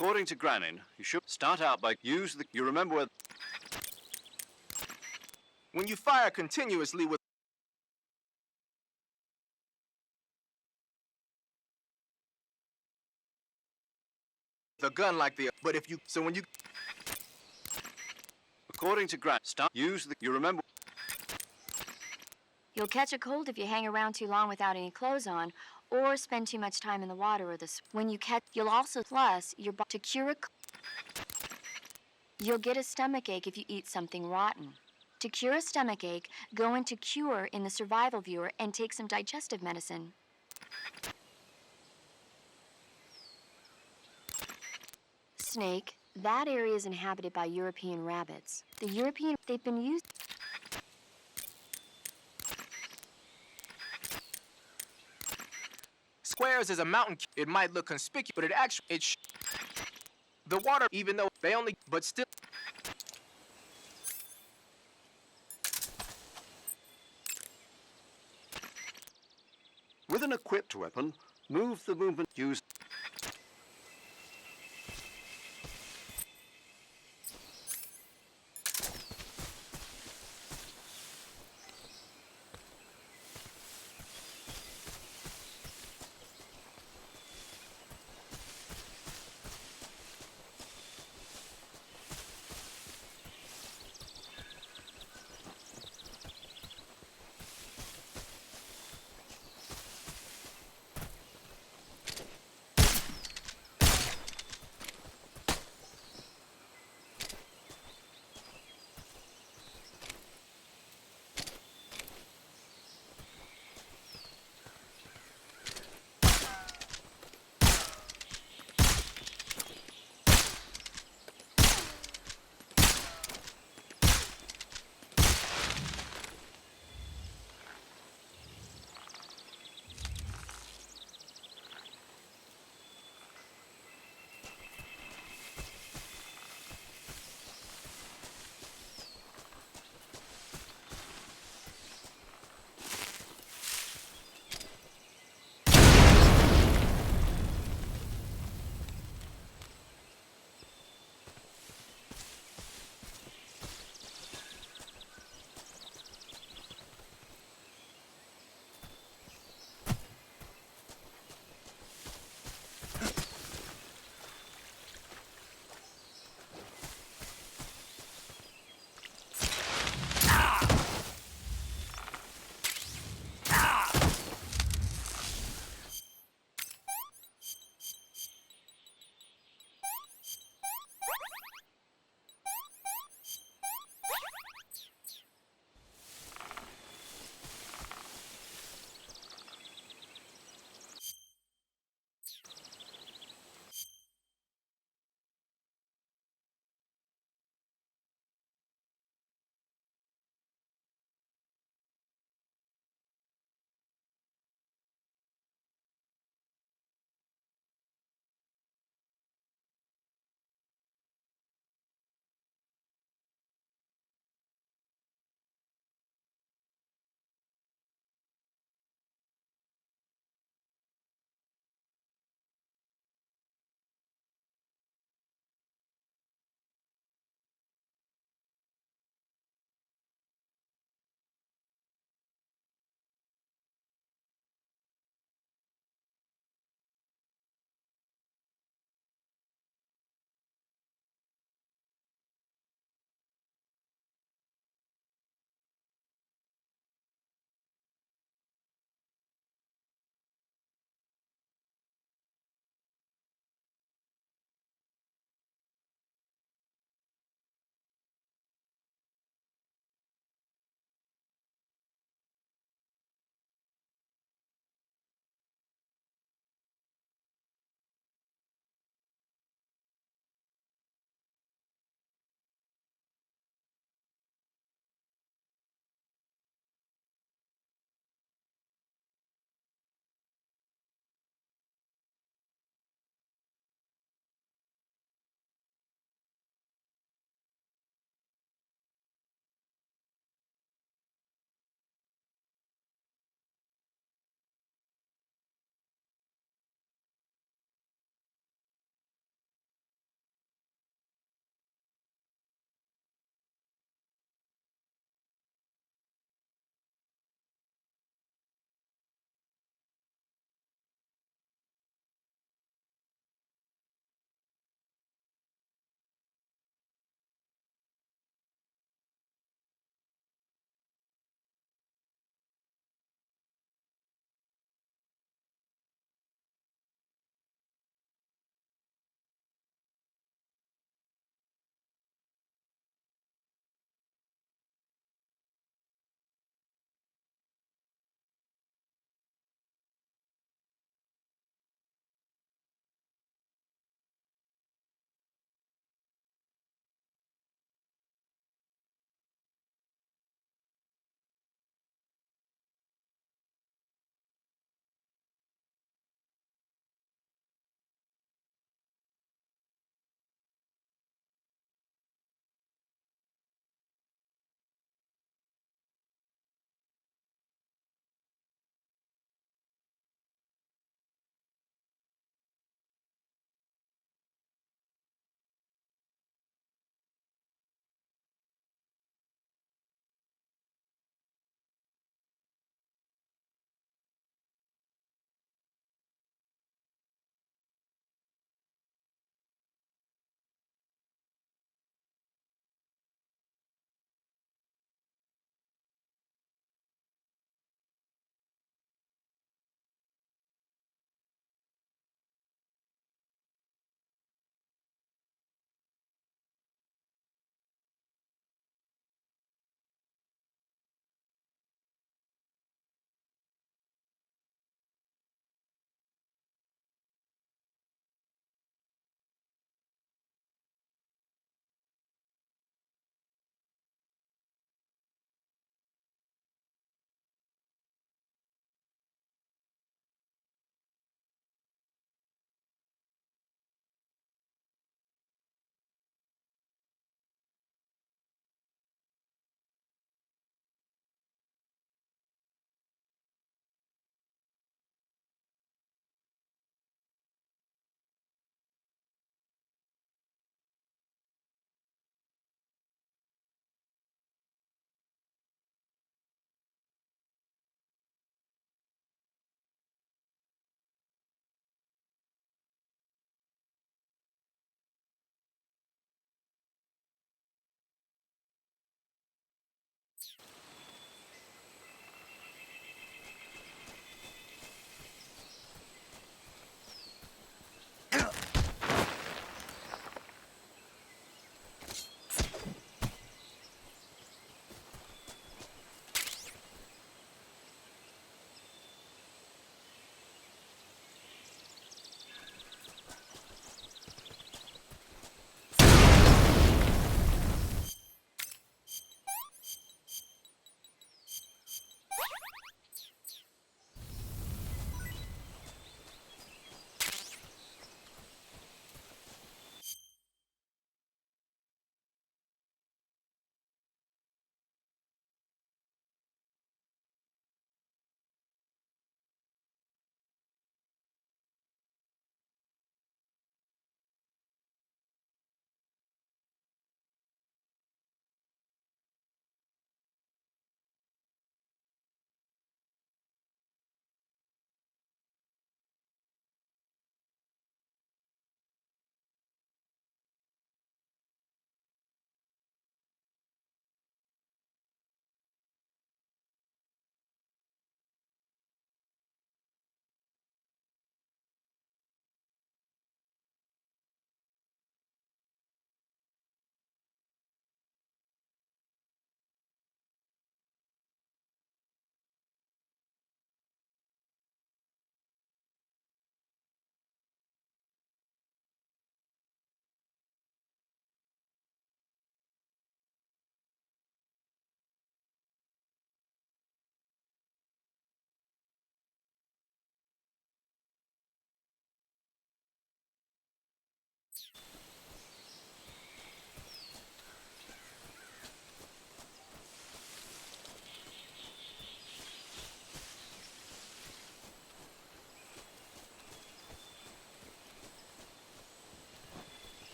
According to Granin, you should start out by you remember where... When you fire continuously with a gun like the... But if you... So when you... According to Granin, you remember... You'll catch a cold if you hang around too long without any clothes on, or spend too much time in the water or when you catch, you'll also plus to cure you'll get a stomach ache if you eat something rotten. To cure a stomach ache, go into Cure in the survival viewer and take some digestive medicine. Snake, that area is inhabited by European rabbits. They've been used. Squares is a mountain. It might look conspicuous, but it actually... The water, even though they only... But still... With an equipped weapon, move the movement used...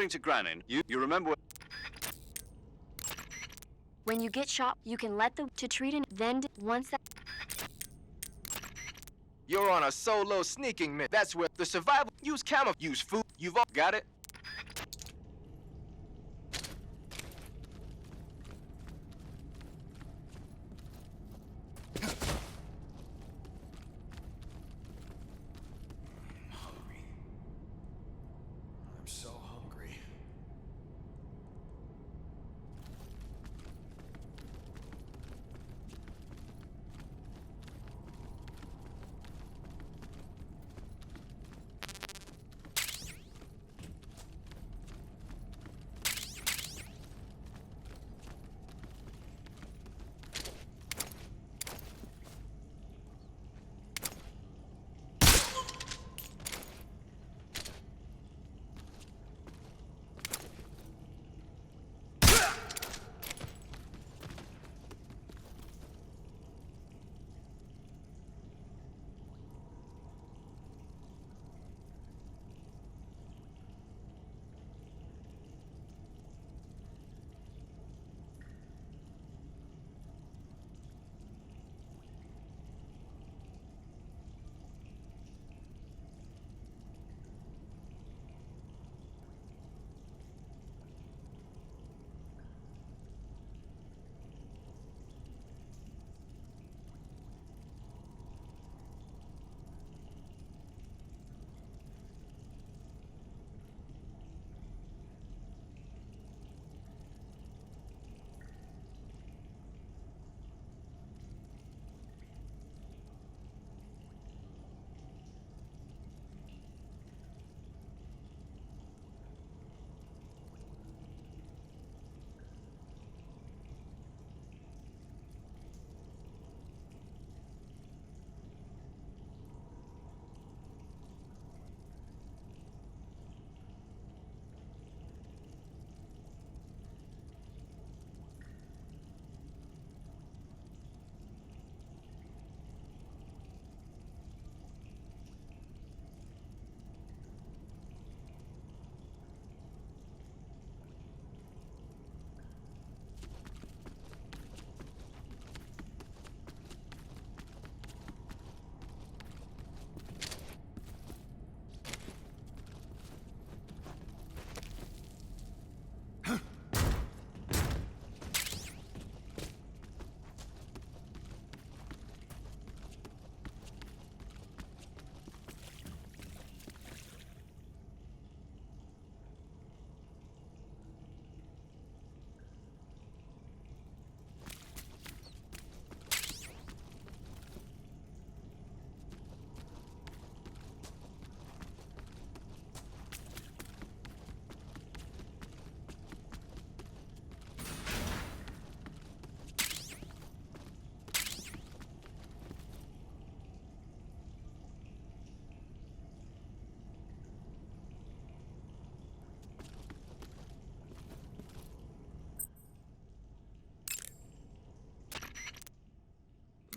According to Granin, you remember... When you get shot, you can let the to treat and then once that... You're on a solo sneaking mission. That's where the survival... Use camouflage. Use food. You've all got it? I'm so hungry.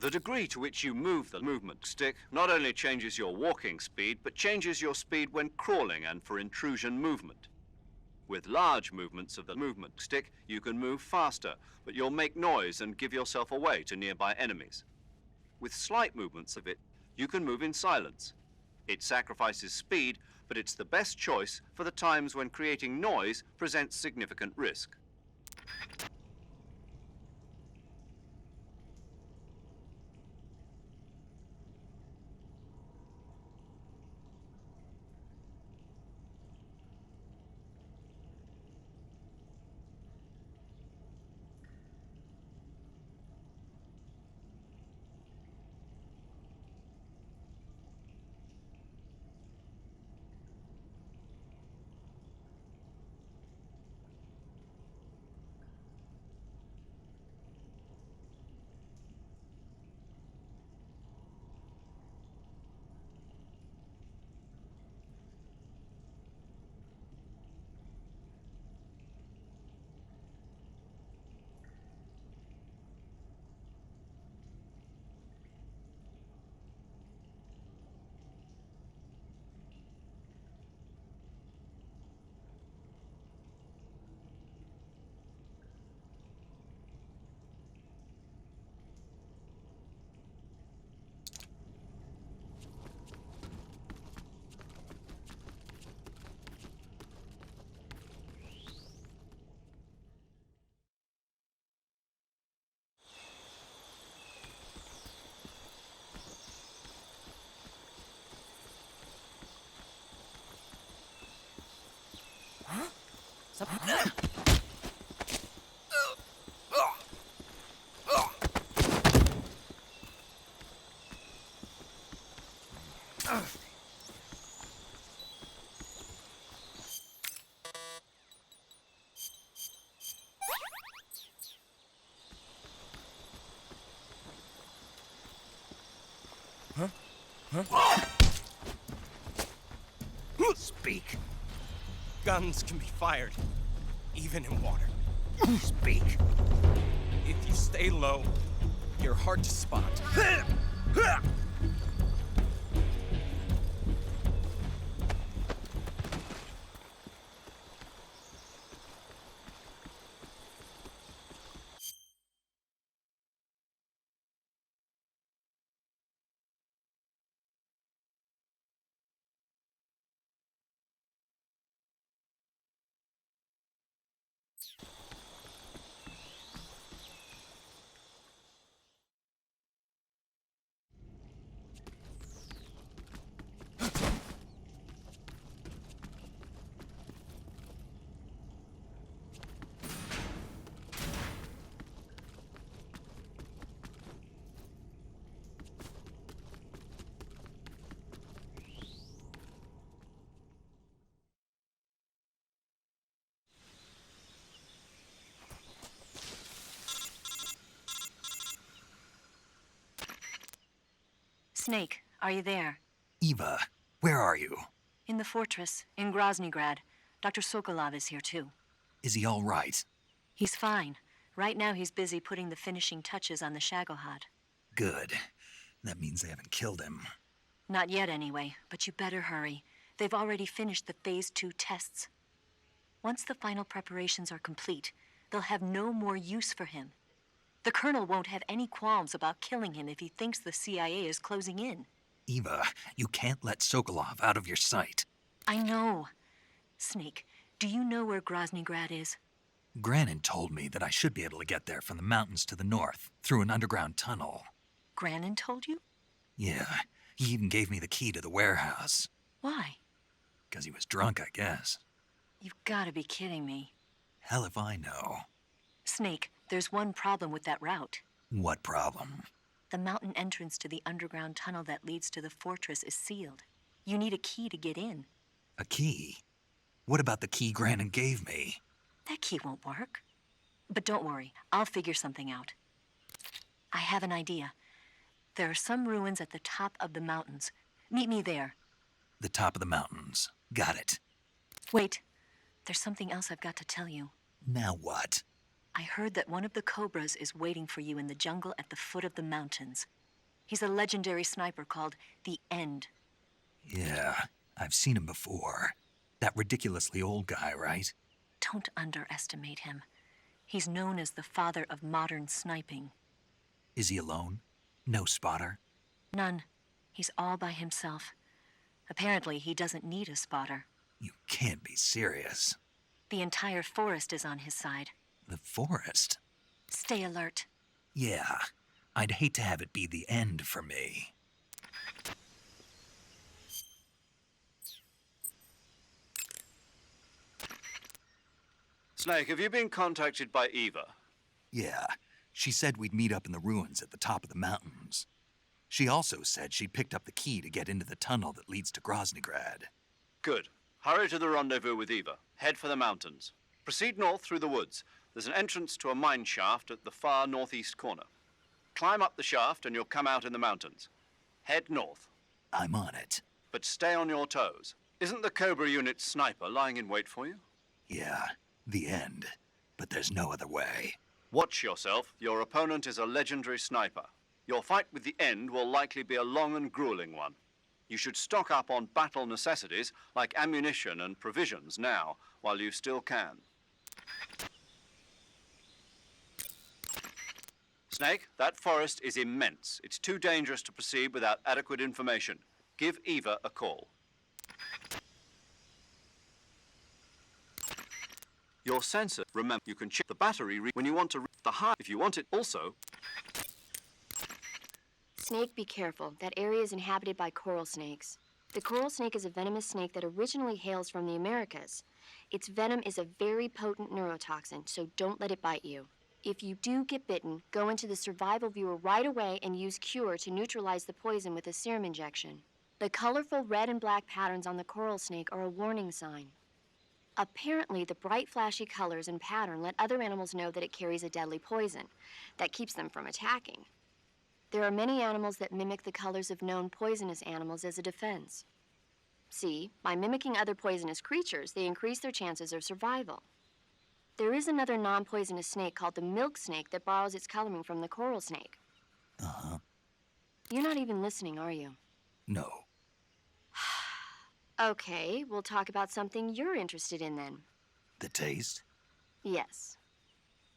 The degree to which you move the movement stick not only changes your walking speed, but changes your speed when crawling and for intrusion movement. With large movements of the movement stick, you can move faster, but you'll make noise and give yourself away to nearby enemies. With slight movements of it, you can move in silence. It sacrifices speed, but it's the best choice for the times when creating noise presents significant risk. Speak. Guns can be fired, even in water. Speak. If you stay low, you're hard to spot. Snake, are you there? Eva, where are you? In the fortress, in Groznygrad. Dr. Sokolov is here, too. Is he all right? He's fine. Right now, he's busy putting the finishing touches on the Shagohod. Good. That means they haven't killed him. Not yet, anyway, but you better hurry. They've already finished the Phase 2 tests. Once the final preparations are complete, they'll have no more use for him. The Colonel won't have any qualms about killing him if he thinks the CIA is closing in. Eva, you can't let Sokolov out of your sight. I know. Snake, do you know where Groznygrad is? Granin told me that I should be able to get there from the mountains to the north, through an underground tunnel. Granin told you? Yeah, he even gave me the key to the warehouse. Why? 'Cause he was drunk, I guess. You've got to be kidding me. Hell if I know. Snake, there's one problem with that route. What problem? The mountain entrance to the underground tunnel that leads to the fortress is sealed. You need a key to get in. A key? What about the key Granin gave me? That key won't work. But don't worry, I'll figure something out. I have an idea. There are some ruins at the top of the mountains. Meet me there. The top of the mountains. Got it. Wait, there's something else I've got to tell you. Now what? I heard that one of the Cobras is waiting for you in the jungle at the foot of the mountains. He's a legendary sniper called the End. Yeah, I've seen him before. That ridiculously old guy, right? Don't underestimate him. He's known as the father of modern sniping. Is he alone? No spotter? None. He's all by himself. Apparently, he doesn't need a spotter. You can't be serious. The entire forest is on his side. The forest? Stay alert. Yeah, I'd hate to have it be the end for me. Snake, have you been contacted by Eva? Yeah, she said we'd meet up in the ruins at the top of the mountains. She also said she'd picked up the key to get into the tunnel that leads to Groznygrad. Good. Hurry to the rendezvous with Eva. Head for the mountains. Proceed north through the woods. There's an entrance to a mine shaft at the far northeast corner. Climb up the shaft and you'll come out in the mountains. Head north. I'm on it. But stay on your toes. Isn't the Cobra unit sniper lying in wait for you? Yeah, the End. But there's no other way. Watch yourself. Your opponent is a legendary sniper. Your fight with the End will likely be a long and grueling one. You should stock up on battle necessities like ammunition and provisions now, while you still can. Snake, that forest is immense. It's too dangerous to proceed without adequate information. Give Eva a call. Your sensor, remember, you can check the battery when you want to reach the high. If you want it also. Snake, be careful. That area is inhabited by coral snakes. The coral snake is a venomous snake that originally hails from the Americas. Its venom is a very potent neurotoxin, so don't let it bite you. If you do get bitten, go into the survival viewer right away and use Cure to neutralize the poison with a serum injection. The colorful red and black patterns on the coral snake are a warning sign. Apparently, the bright, flashy colors and pattern let other animals know that it carries a deadly poison that keeps them from attacking. There are many animals that mimic the colors of known poisonous animals as a defense. See, by mimicking other poisonous creatures, they increase their chances of survival. There is another non-poisonous snake called the milk snake that borrows its coloring from the coral snake. Uh-huh. You're not even listening, are you? No. Okay, we'll talk about something you're interested in then. The taste? Yes.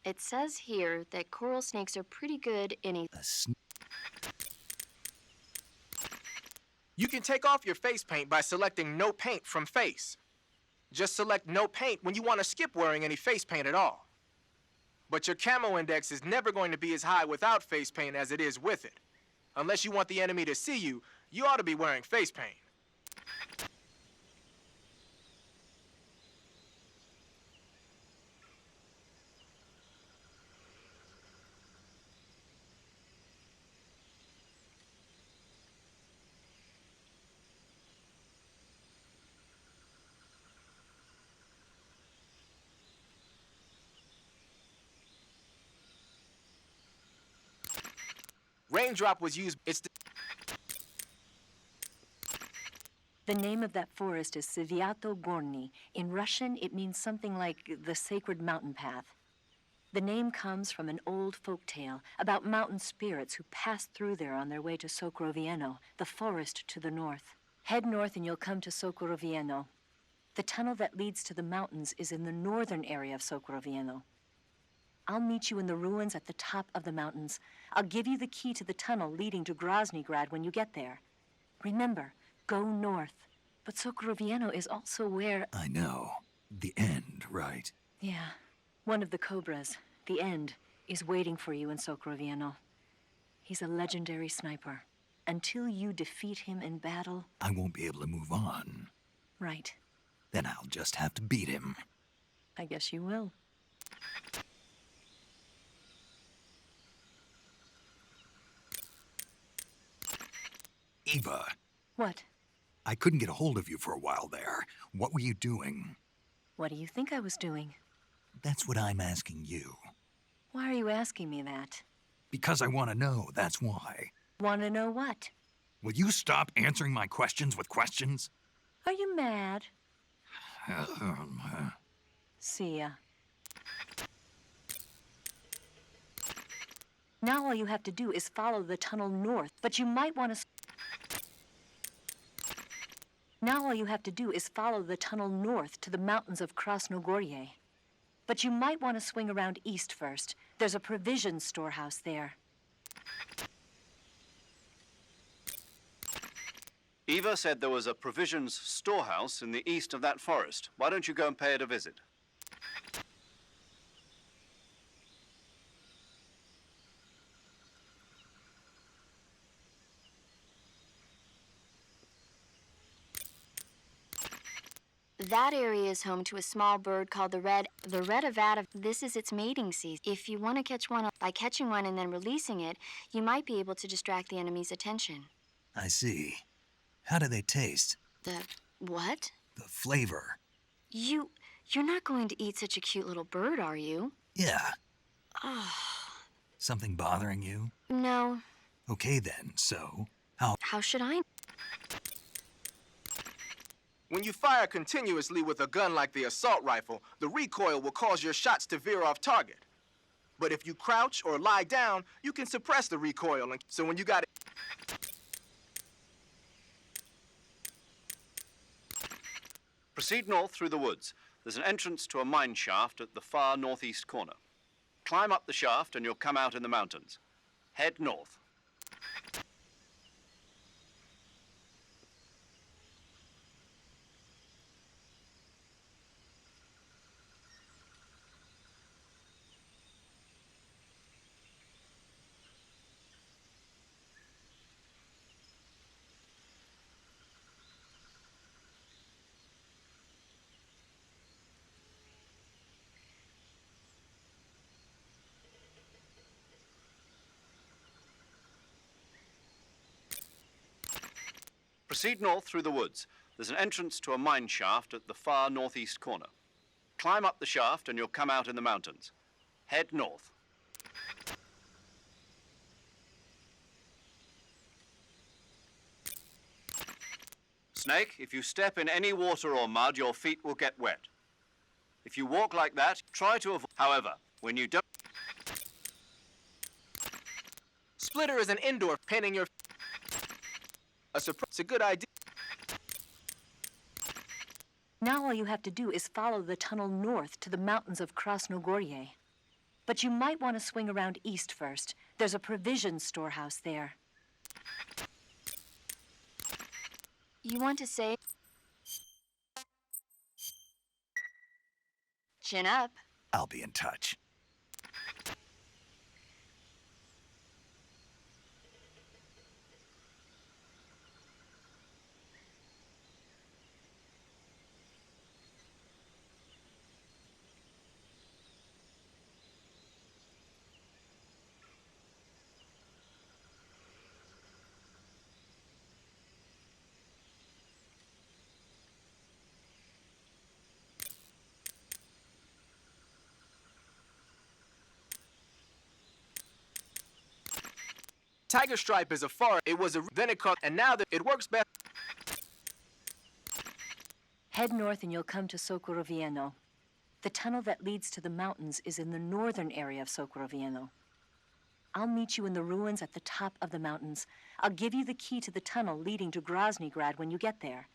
It says here that coral snakes are pretty good in a... You can take off your face paint by selecting No Paint from Face. Just select No Paint when you want to skip wearing any face paint at all. But your camo index is never going to be as high without face paint as it is with it. Unless you want the enemy to see you, you ought to be wearing face paint. Raindrop was used. The name of that forest is Sviato Gorny. In Russian, it means something like the sacred mountain path. The name comes from an old folk tale about mountain spirits who passed through there on their way to Sokrovieno, the forest to the north. Head north and you'll come to Sokrovieno. The tunnel that leads to the mountains is in the northern area of Sokrovieno. I'll meet you in the ruins at the top of the mountains. I'll give you the key to the tunnel leading to Groznygrad when you get there. Remember, go north. But Sokrovieno is also where... I know. The end, right? Yeah. One of the Cobras, the End, is waiting for you in Sokrovieno. He's a legendary sniper. Until you defeat him in battle... I won't be able to move on. Right. Then I'll just have to beat him. I guess you will. Eva. What? I couldn't get a hold of you for a while there. What were you doing? What do you think I was doing? That's what I'm asking you. Why are you asking me that? Because I want to know, that's why. Want to know what? Will you stop answering my questions with questions? Are you mad? See ya. Now all you have to do is follow the tunnel north, but you might want to... Now all you have to do is follow the tunnel north to the mountains of Krasnogorye. But you might want to swing around east first. There's a provision storehouse there. Eva said there was a provisions storehouse in the east of that forest. Why don't you go and pay it a visit? That area is home to a small bird called the red avata. This is its mating season. If you want to catch one, by catching one and then releasing it, you might be able to distract the enemy's attention. I see. How do they taste? The what? The flavor. You're not going to eat such a cute little bird, are you? Yeah. Oh. Something bothering you? No. Okay then, so, How should I? When you fire continuously with a gun like the assault rifle, the recoil will cause your shots to veer off target. But if you crouch or lie down, you can suppress the recoil, and so when you got it... Proceed north through the woods. There's an entrance to a mine shaft at the far northeast corner. Climb up the shaft and you'll come out in the mountains. Head north. Proceed north through the woods. There's an entrance to a mine shaft at the far northeast corner. Climb up the shaft and you'll come out in the mountains. Head north. Snake, if you step in any water or mud, your feet will get wet. If you walk like that, try to avoid. However, when you don't. Splitter is an indoor painting your. It's a good idea. Now all you have to do is follow the tunnel north to the mountains of Krasnogorye. But you might want to swing around east first. There's a provision storehouse there. You want to say? Chin up. I'll be in touch. Tiger Stripe is a forest. It was a then it caught, and now that it works best. Head north and you'll come to Sokorovieno. The tunnel that leads to the mountains is in the northern area of Sokorovieno. I'll meet you in the ruins at the top of the mountains. I'll give you the key to the tunnel leading to Groznygrad when you get there.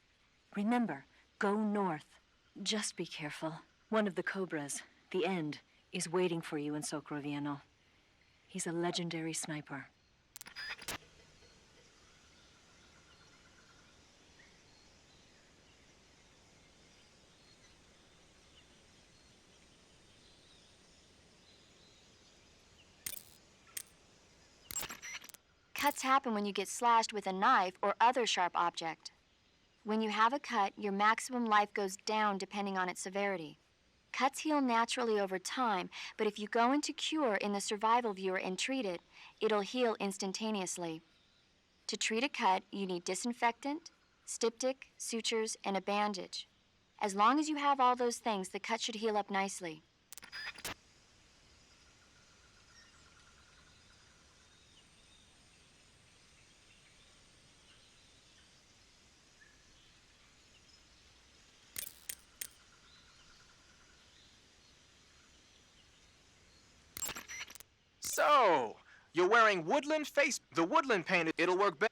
Remember, go north. Just be careful. One of the Cobras, the End, is waiting for you in Sokorovieno. He's a legendary sniper. Cuts happen when you get slashed with a knife or other sharp object. When you have a cut, your maximum life goes down depending on its severity. Cuts heal naturally over time, but if you go into cure in the survival viewer and treat it, it'll heal instantaneously. To treat a cut, you need disinfectant, styptic, sutures, and a bandage. As long as you have all those things, the cut should heal up nicely. So, you're wearing woodland face. The woodland paint, it'll work better.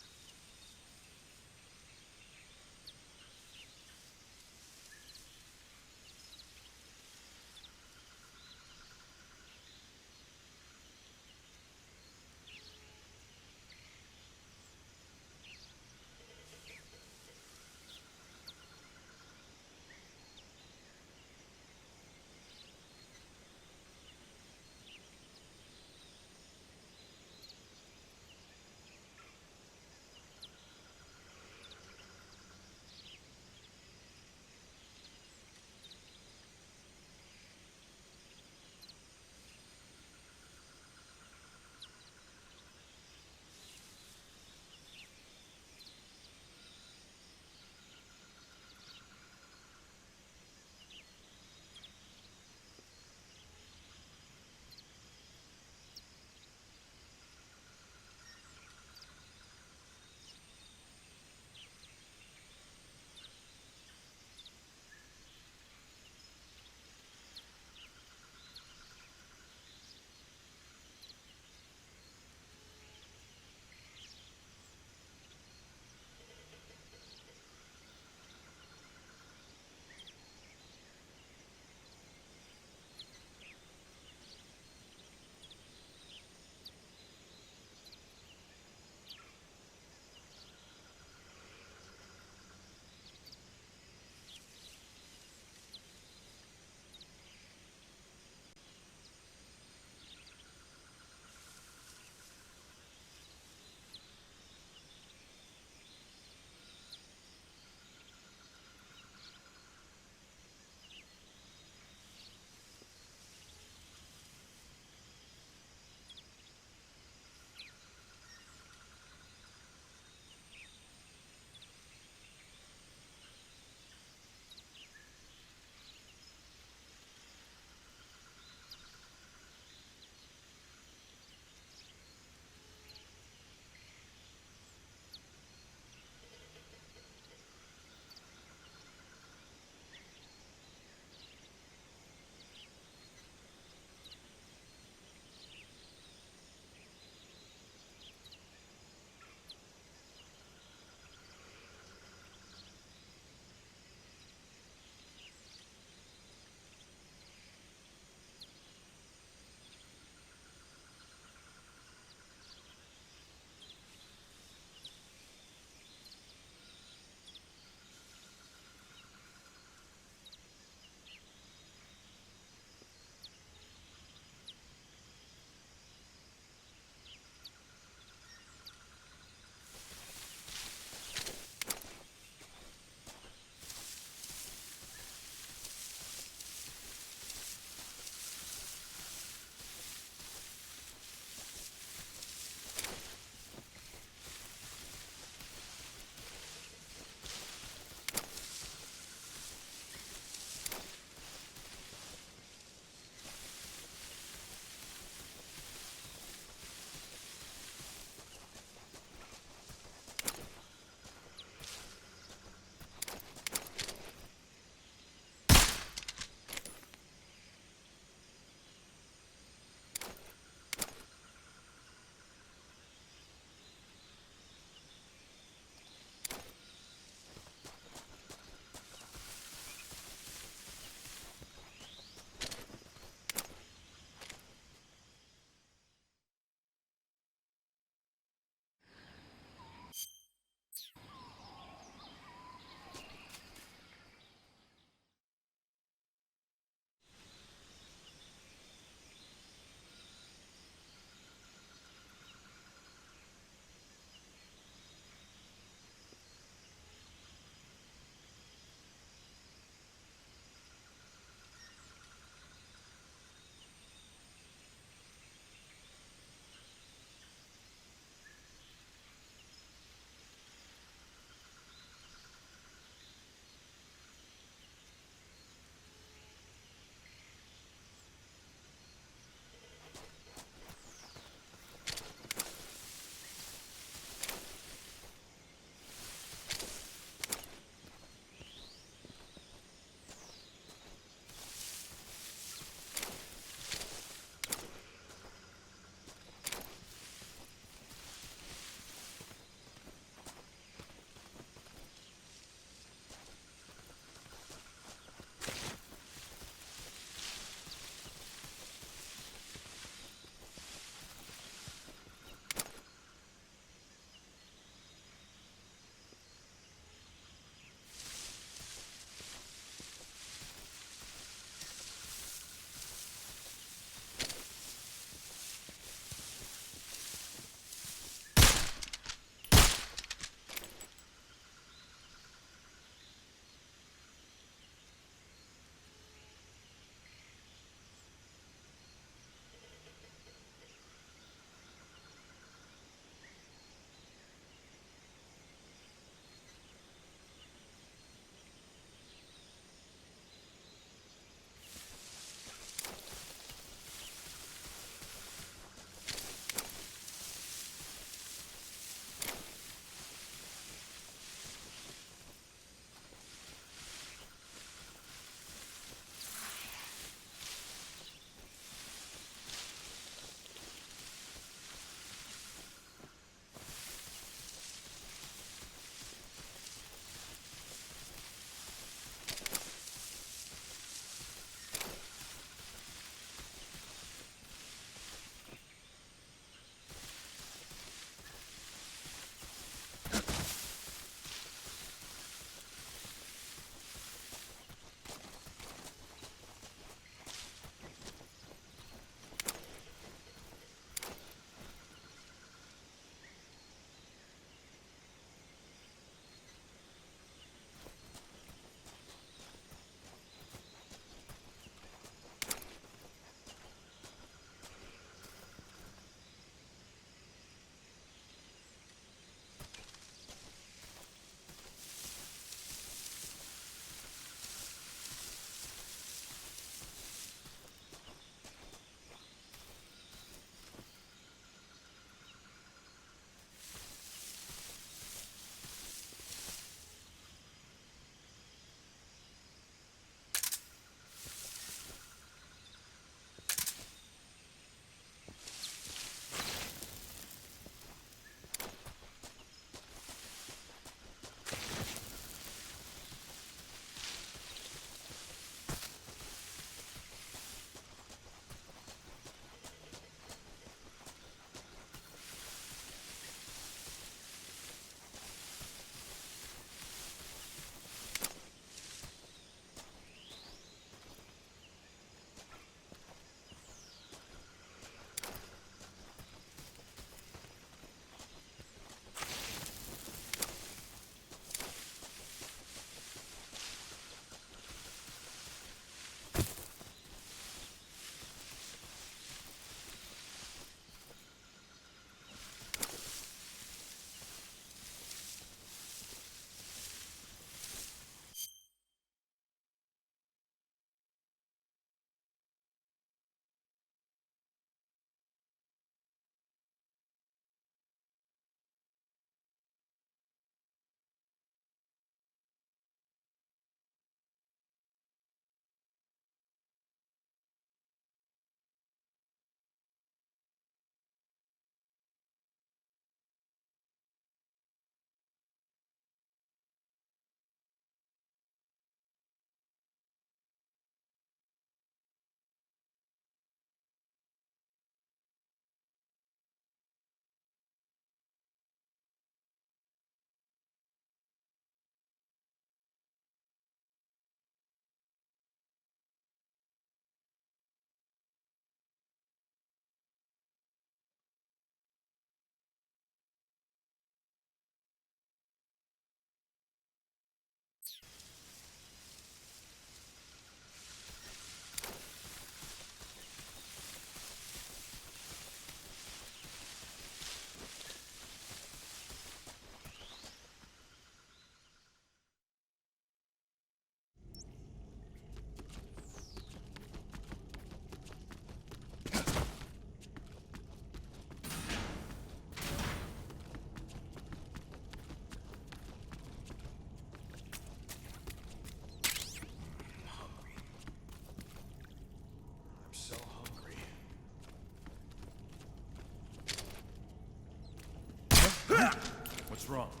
wrong?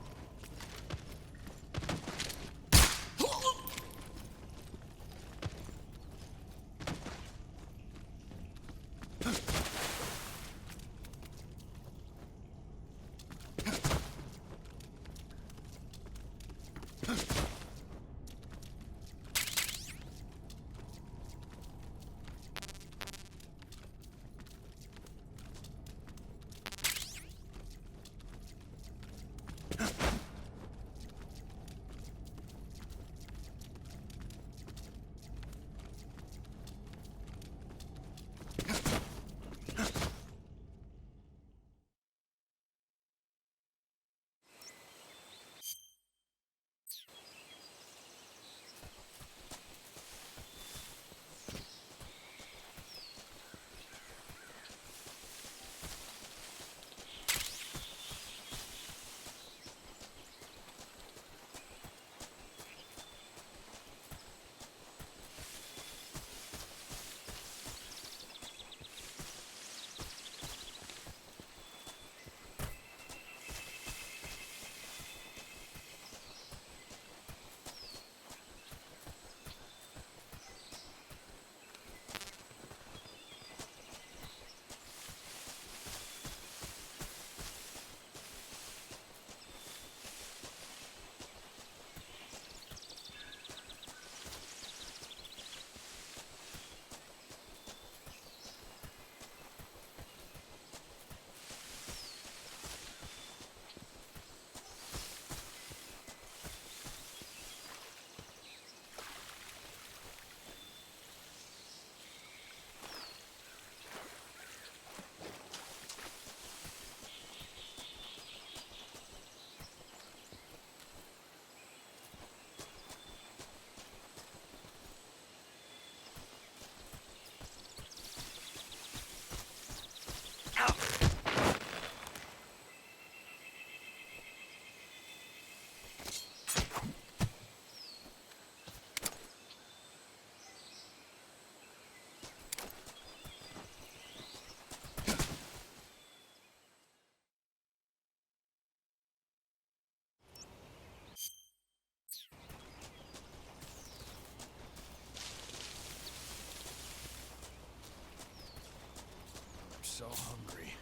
So hungry.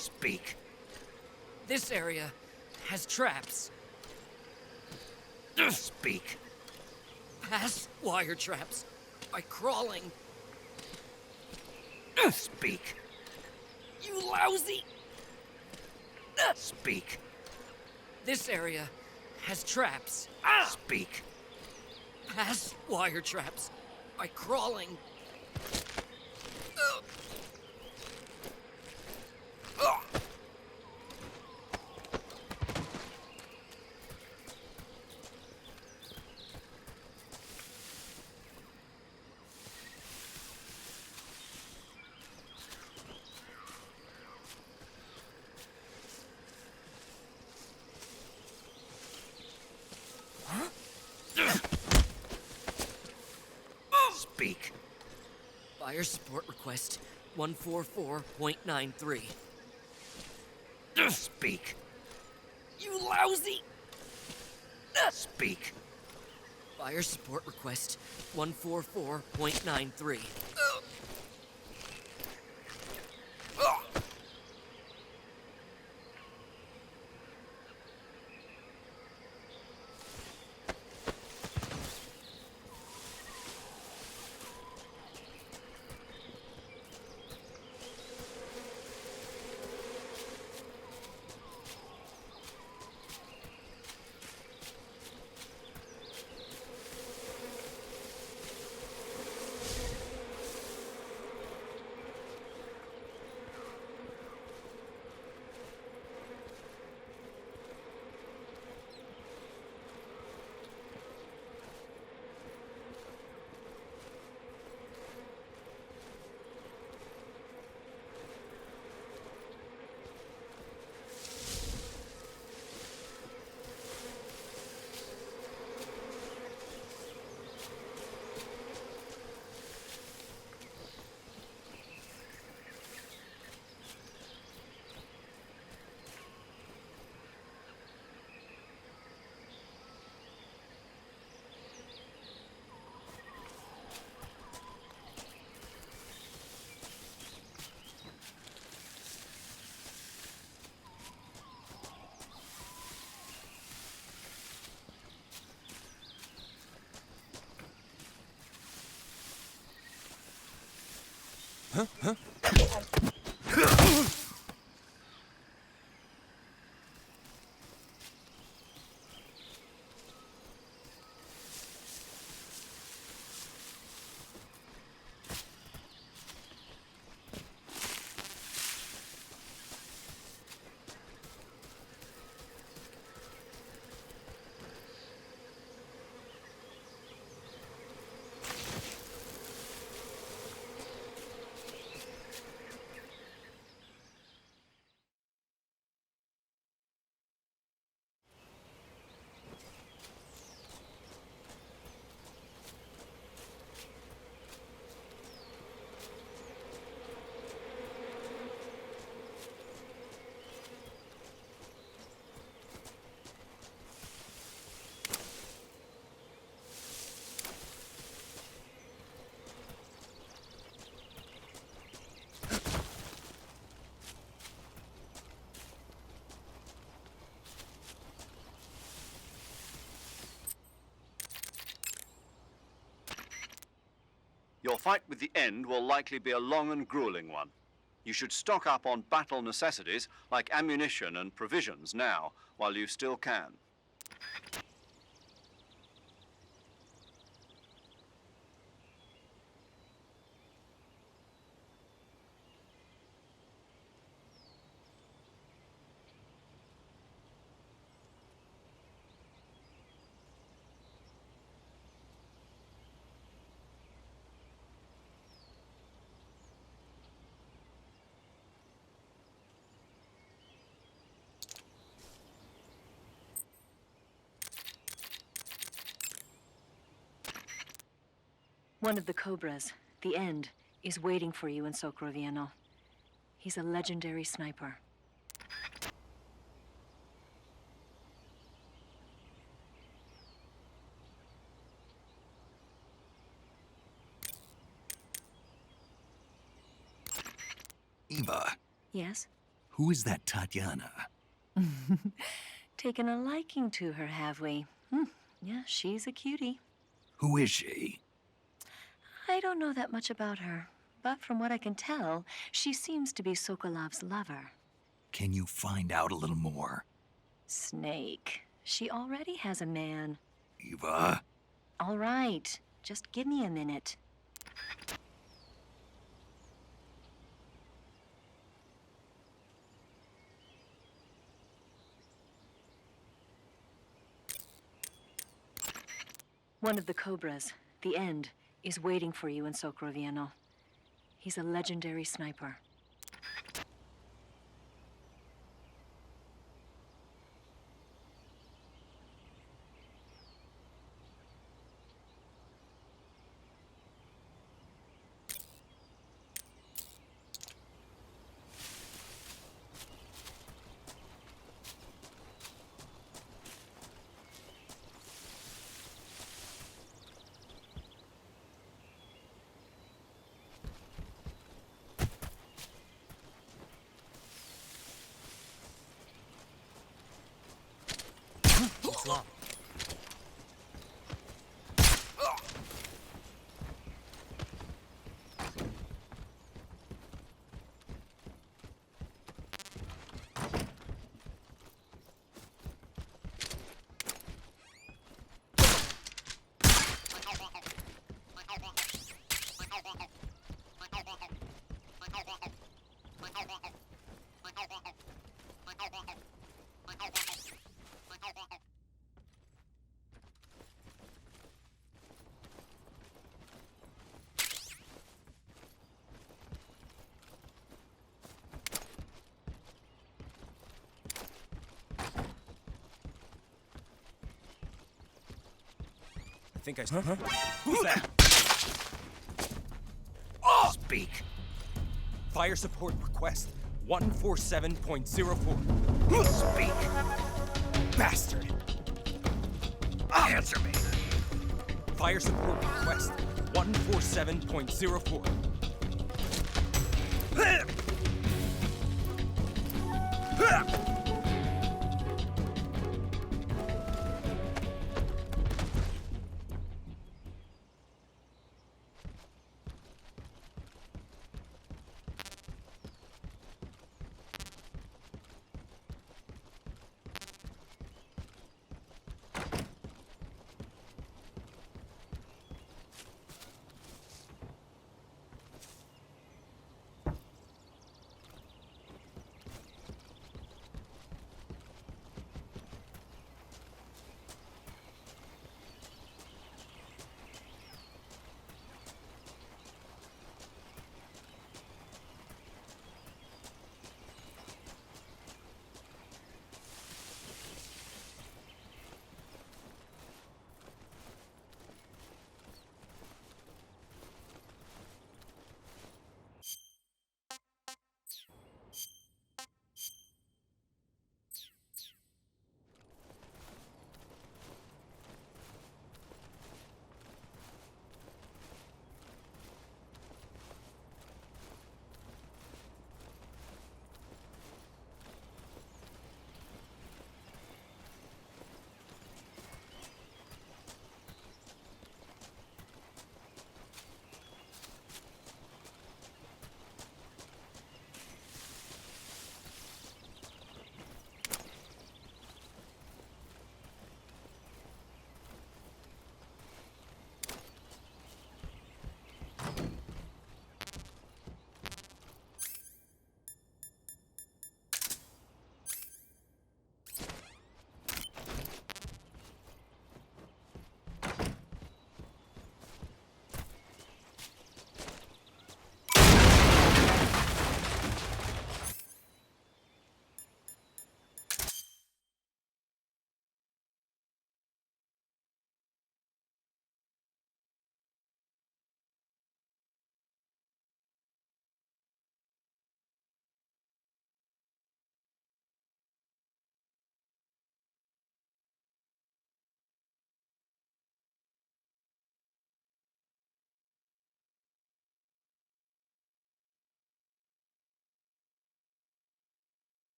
Speak. This area has traps. Speak. Past wire traps by crawling. Speak. You lousy! Speak. This area has traps. Speak. Past wire traps by crawling. Speak. Fire support request 144.93. Speak. You lousy! Speak. Fire support request 144.93. Your fight with the End will likely be a long and grueling one. You should stock up on battle necessities like ammunition and provisions now, while you still can. One of the Cobras, the End, is waiting for you in Socroviano. He's a legendary sniper. Eva, Yes? Who is that Tatiana? Taken a liking to her, have we? Yeah, she's a cutie. Who is she? I don't know that much about her, but from what I can tell, she seems to be Sokolov's lover. Can you find out a little more? Snake. She already has a man. Eva? All right, just give me a minute. One of the Cobras, the End, is waiting for you in Sokrovieno. He's a legendary sniper. What's wrong? I think I... Huh? Who's that? Speak. Fire support request 147.04. Speak. Bastard! Answer me. Fire support request 147.04.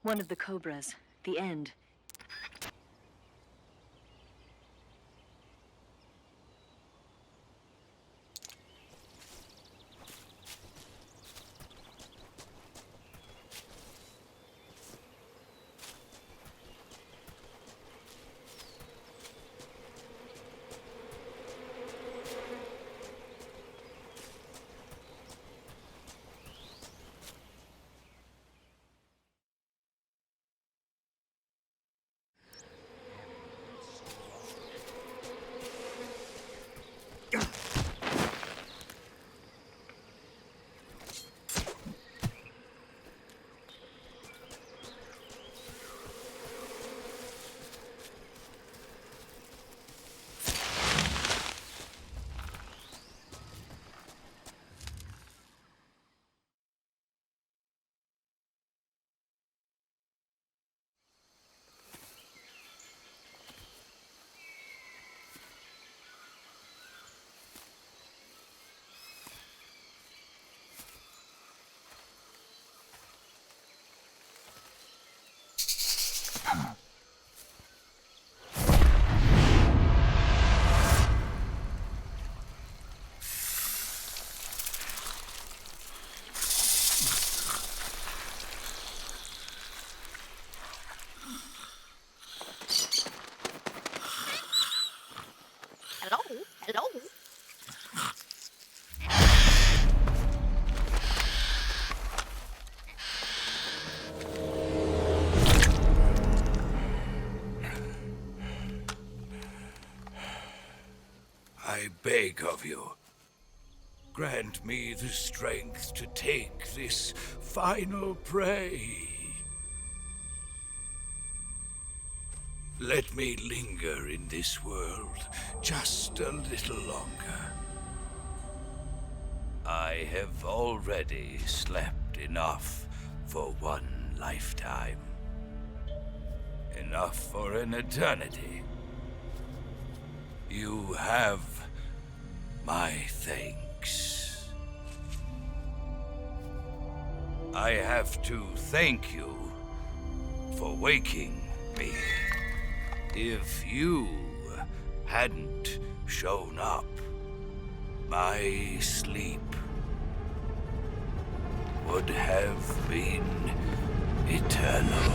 One of the cobras, the end. Hello? I beg of you, grant me the strength to take this final prey. Let me linger in this world just a little longer. I have already slept enough for one lifetime. Enough for an eternity. You have my thanks. I have to thank you for waking me. If you hadn't shown up, my sleep would have been eternal.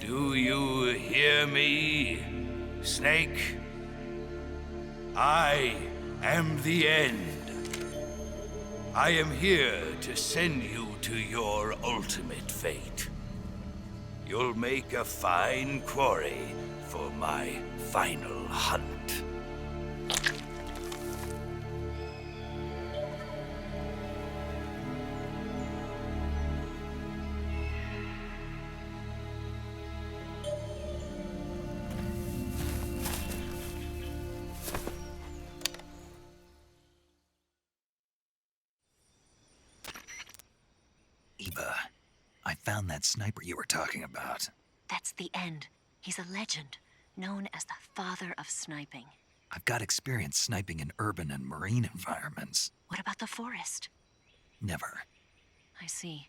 Do you hear me, Snake? I am the end. I am here to send you to your ultimate fate. You'll make a fine quarry for my final hunt. Eva, I found that sniper you were talking about. That's the end. He's a legend, known as the father of sniping. I've got experience sniping in urban and marine environments. What about the forest? Never. I see.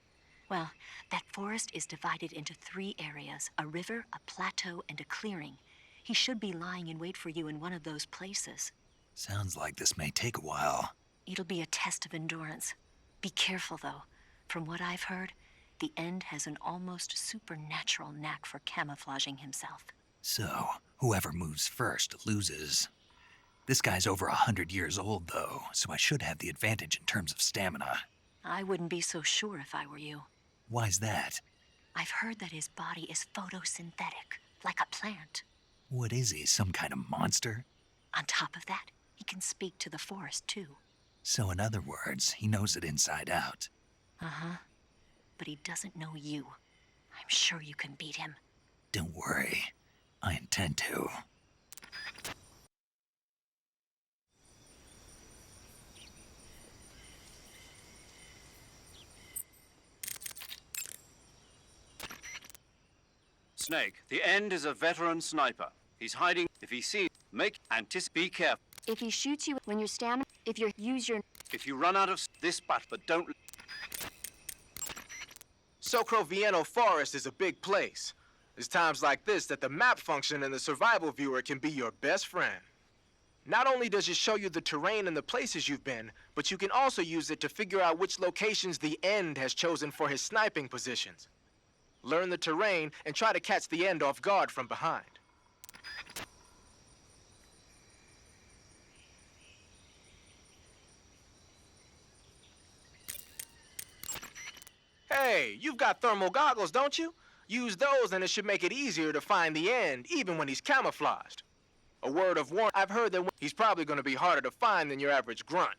Well, that forest is divided into 3 areas, a river, a plateau, and a clearing. He should be lying in wait for you in one of those places. Sounds like this may take a while. It'll be a test of endurance. Be careful, though. From what I've heard, the End has an almost supernatural knack for camouflaging himself. So, whoever moves first loses. This guy's over 100 years old, though, so I should have the advantage in terms of stamina. I wouldn't be so sure if I were you. Why's that? I've heard that his body is photosynthetic, like a plant. What is he, some kind of monster? On top of that, he can speak to the forest, too. So in other words, he knows it inside out. Uh-huh. But he doesn't know you. I'm sure you can beat him. Don't worry. I intend to. Snake, the End is a veteran sniper. He's hiding. If he sees, be careful. If he shoots you when you're stamina, if you run out of this but don't. Socrovieno Forest is a big place. It's times like this that the map function in the survival viewer can be your best friend. Not only does it show you the terrain and the places you've been, but you can also use it to figure out which locations the End has chosen for his sniping positions. Learn the terrain and try to catch the End off guard from behind. Hey, you've got thermal goggles, don't you? Use those and it should make it easier to find the End, even when he's camouflaged. A word of warning, I've heard that he's probably going to be harder to find than your average grunt.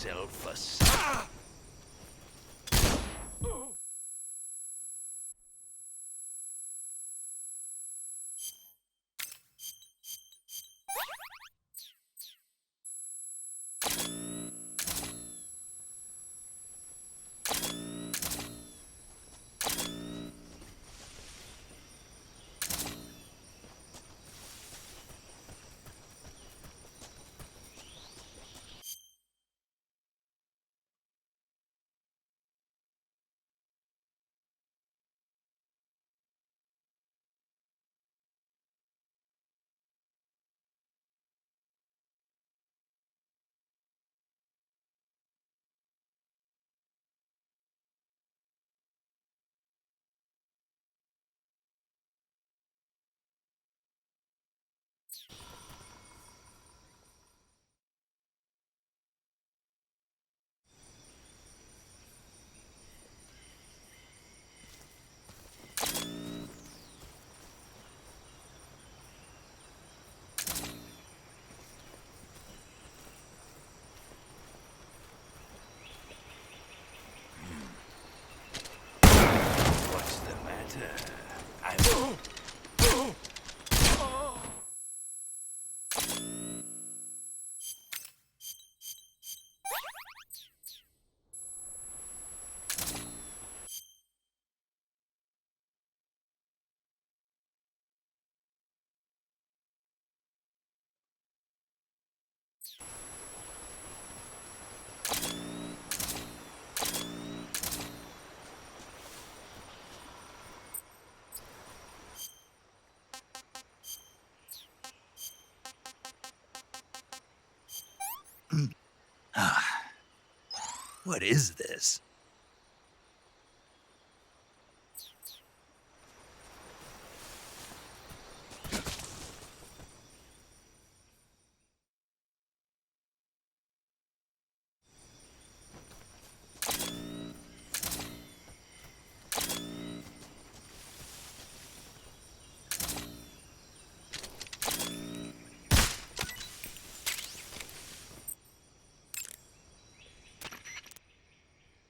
yourself a son. What's the matter? What is this?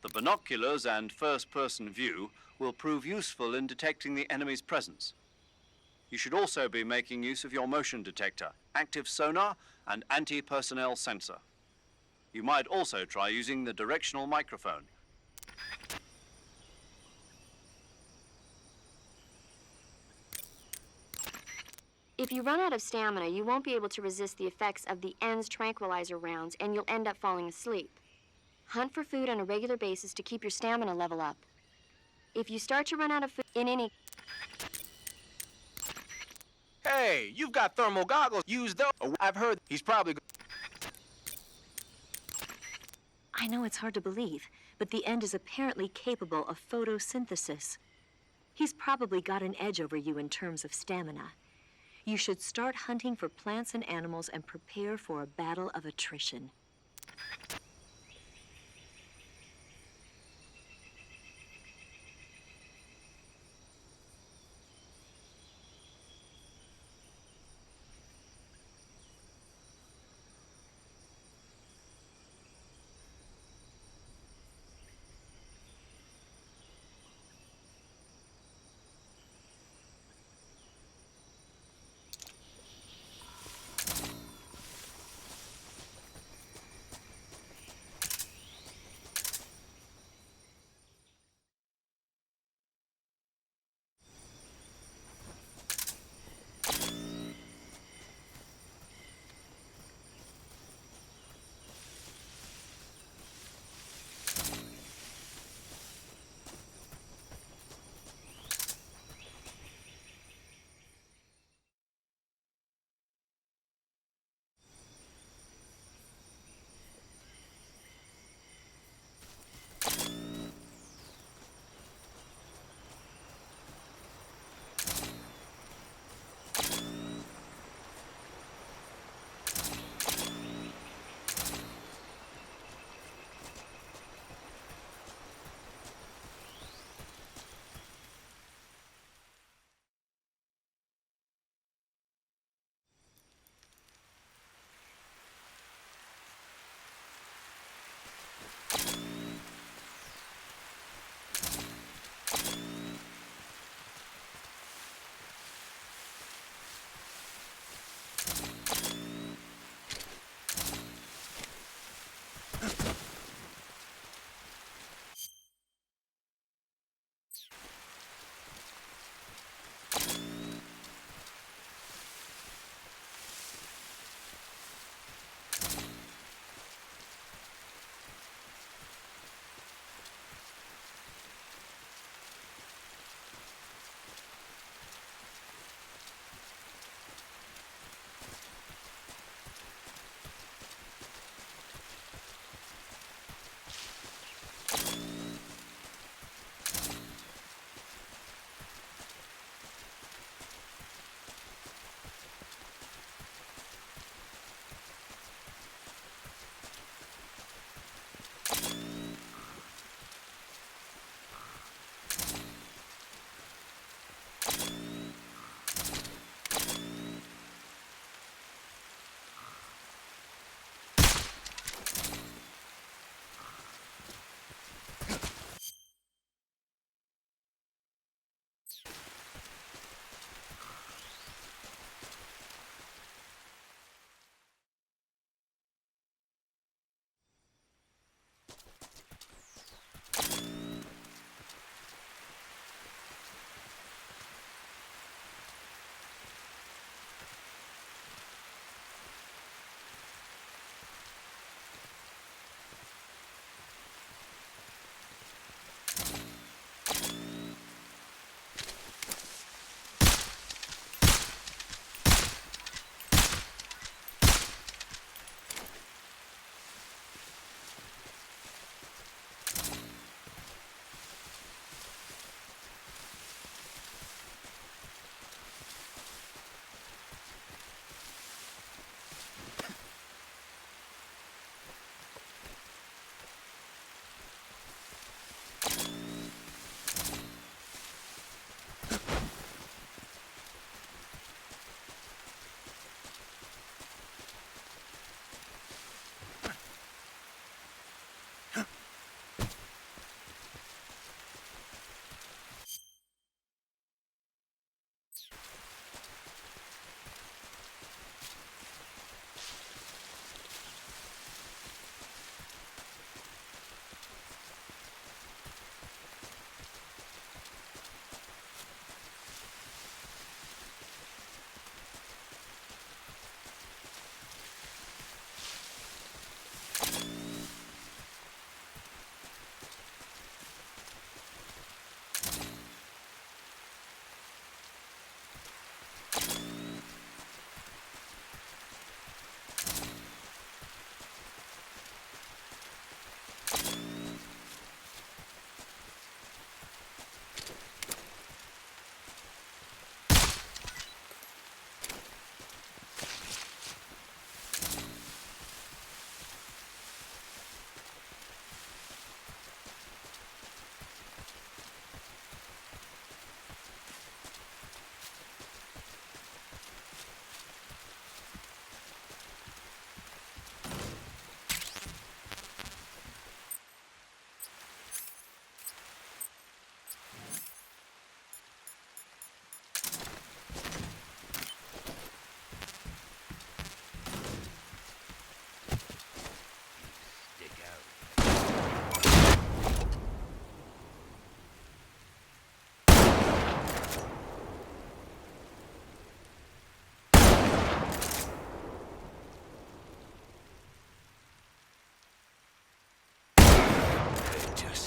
The binoculars and first-person view will prove useful in detecting the enemy's presence. You should also be making use of your motion detector, active sonar, and anti-personnel sensor. You might also try using the directional microphone. If you run out of stamina, you won't be able to resist the effects of the End's tranquilizer rounds, and you'll end up falling asleep. Hunt for food on a regular basis to keep your stamina level up. If you start to run out of food in any... Hey, you've got thermal goggles. Use those. I've heard he's probably... I know it's hard to believe, but the End is apparently capable of photosynthesis. He's probably got an edge over you in terms of stamina. You should start hunting for plants and animals and prepare for a battle of attrition.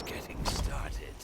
just getting started.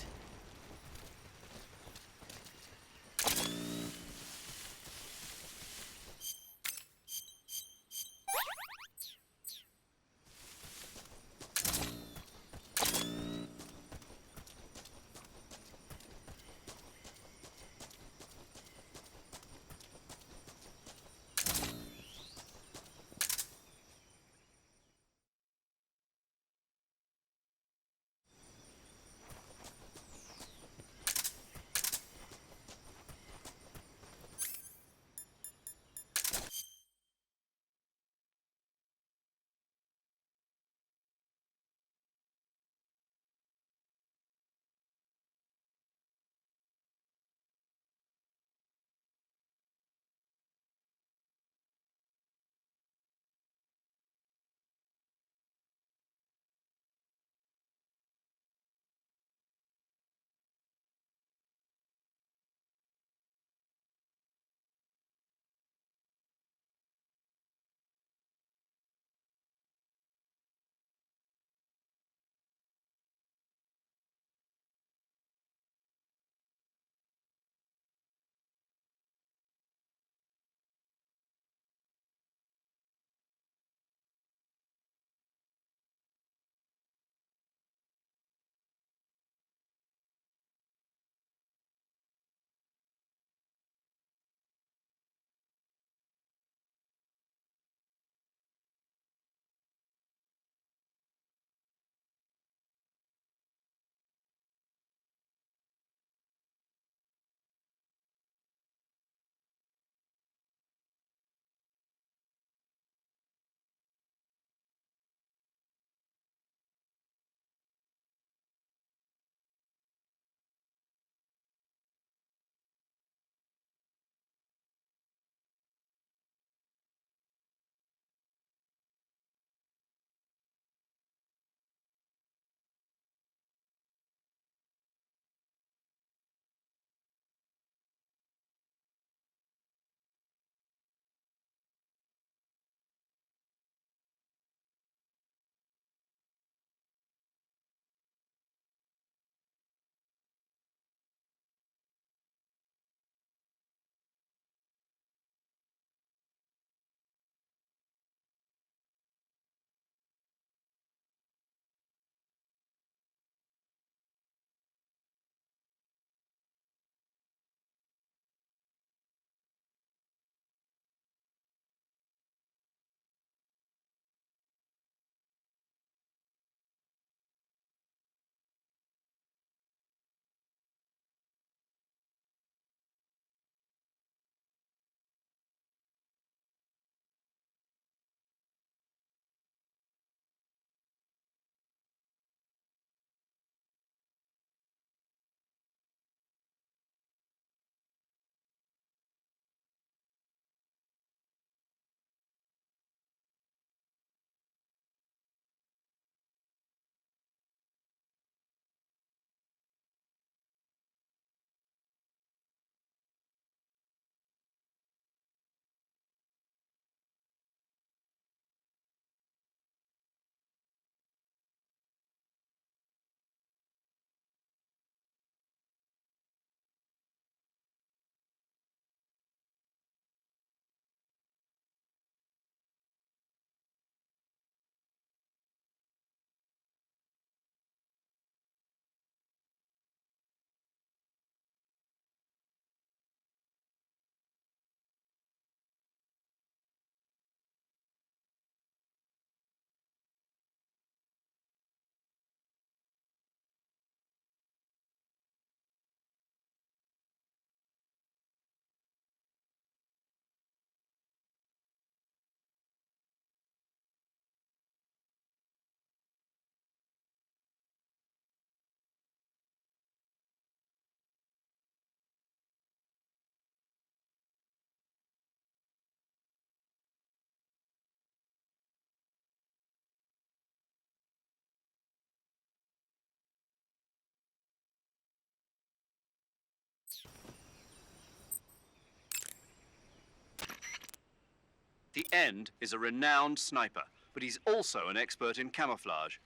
The End is a renowned sniper, but he's also an expert in camouflage.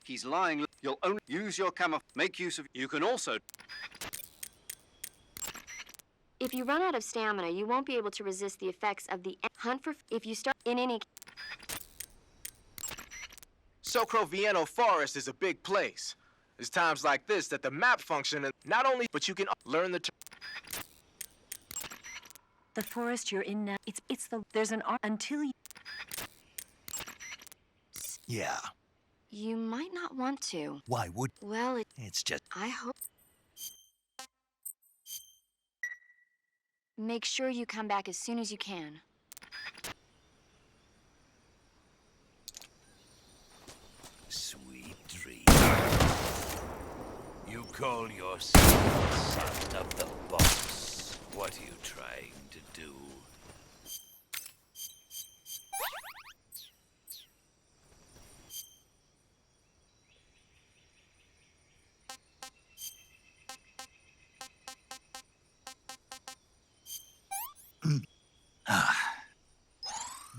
He's lying. You'll only use your camera. Make use of. You can also. If you run out of stamina, you won't be able to resist the effects of the hunt for. If you start in any. Socroviano Forest is a big place. It's times like this that the map function, and not only, but you can learn the. The forest you're in now, there's an art until you. Yeah. You might not want to. Why would? Well, It's just. I hope. Make sure you come back as soon as you can. Sweet dreams. You call yourself son of the boss. What are you trying to do?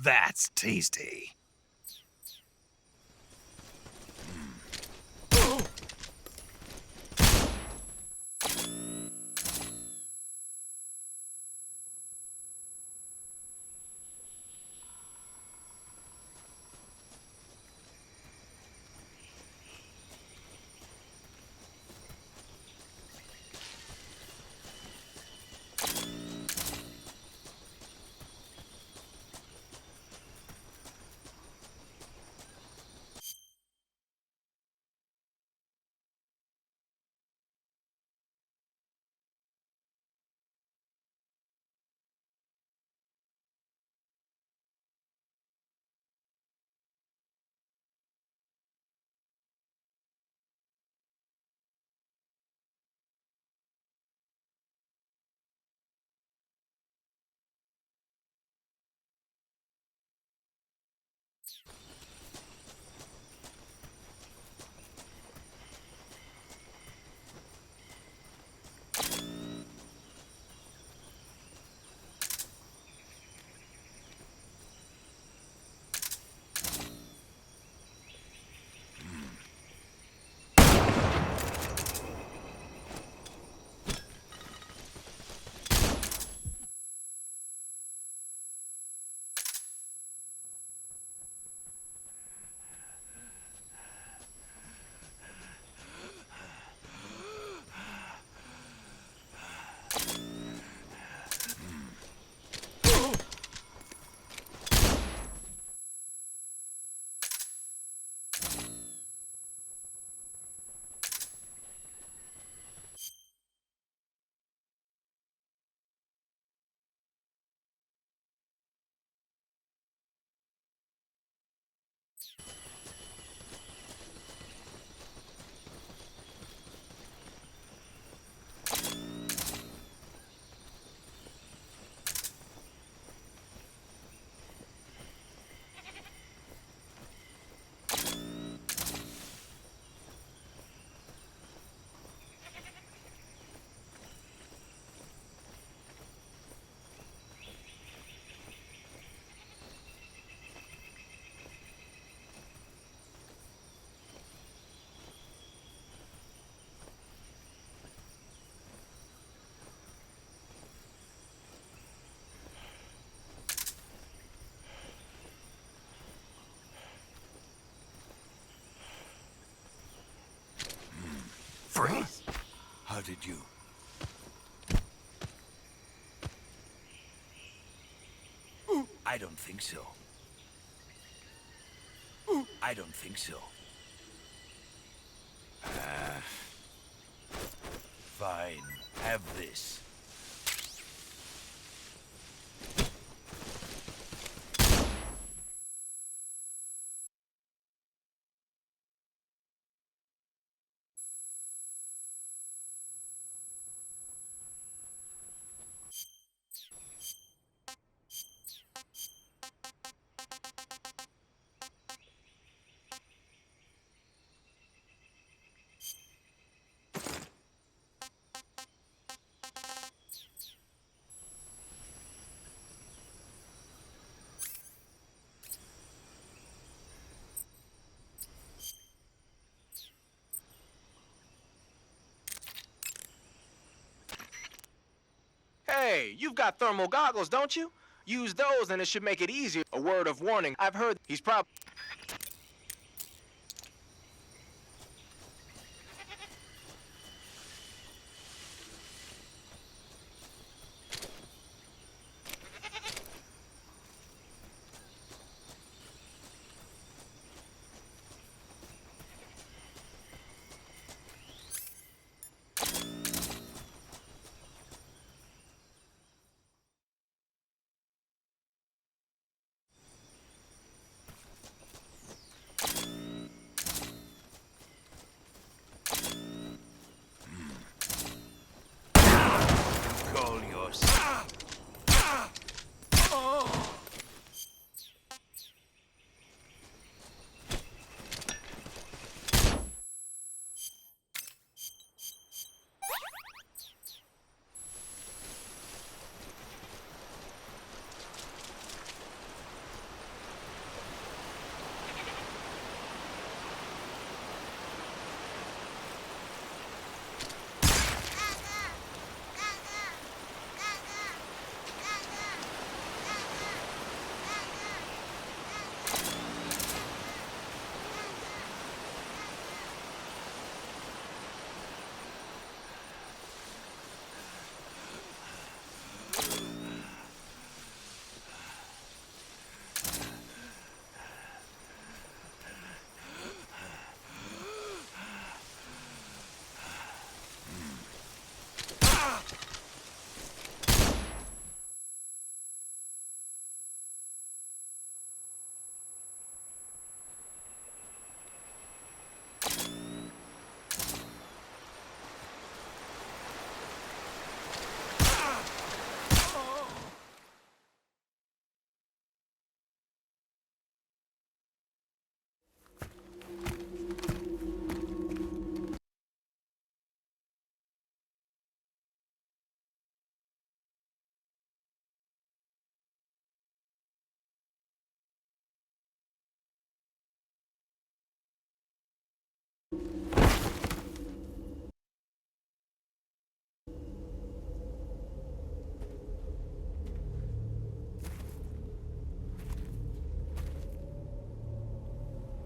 That's tasty. Freeze! How did you? I don't think so. I don't think so. Fine. Have this. Hey, you've got thermal goggles, don't you? Use those and it should make it easier. A word of warning, I've heard he's probably... Call yourself.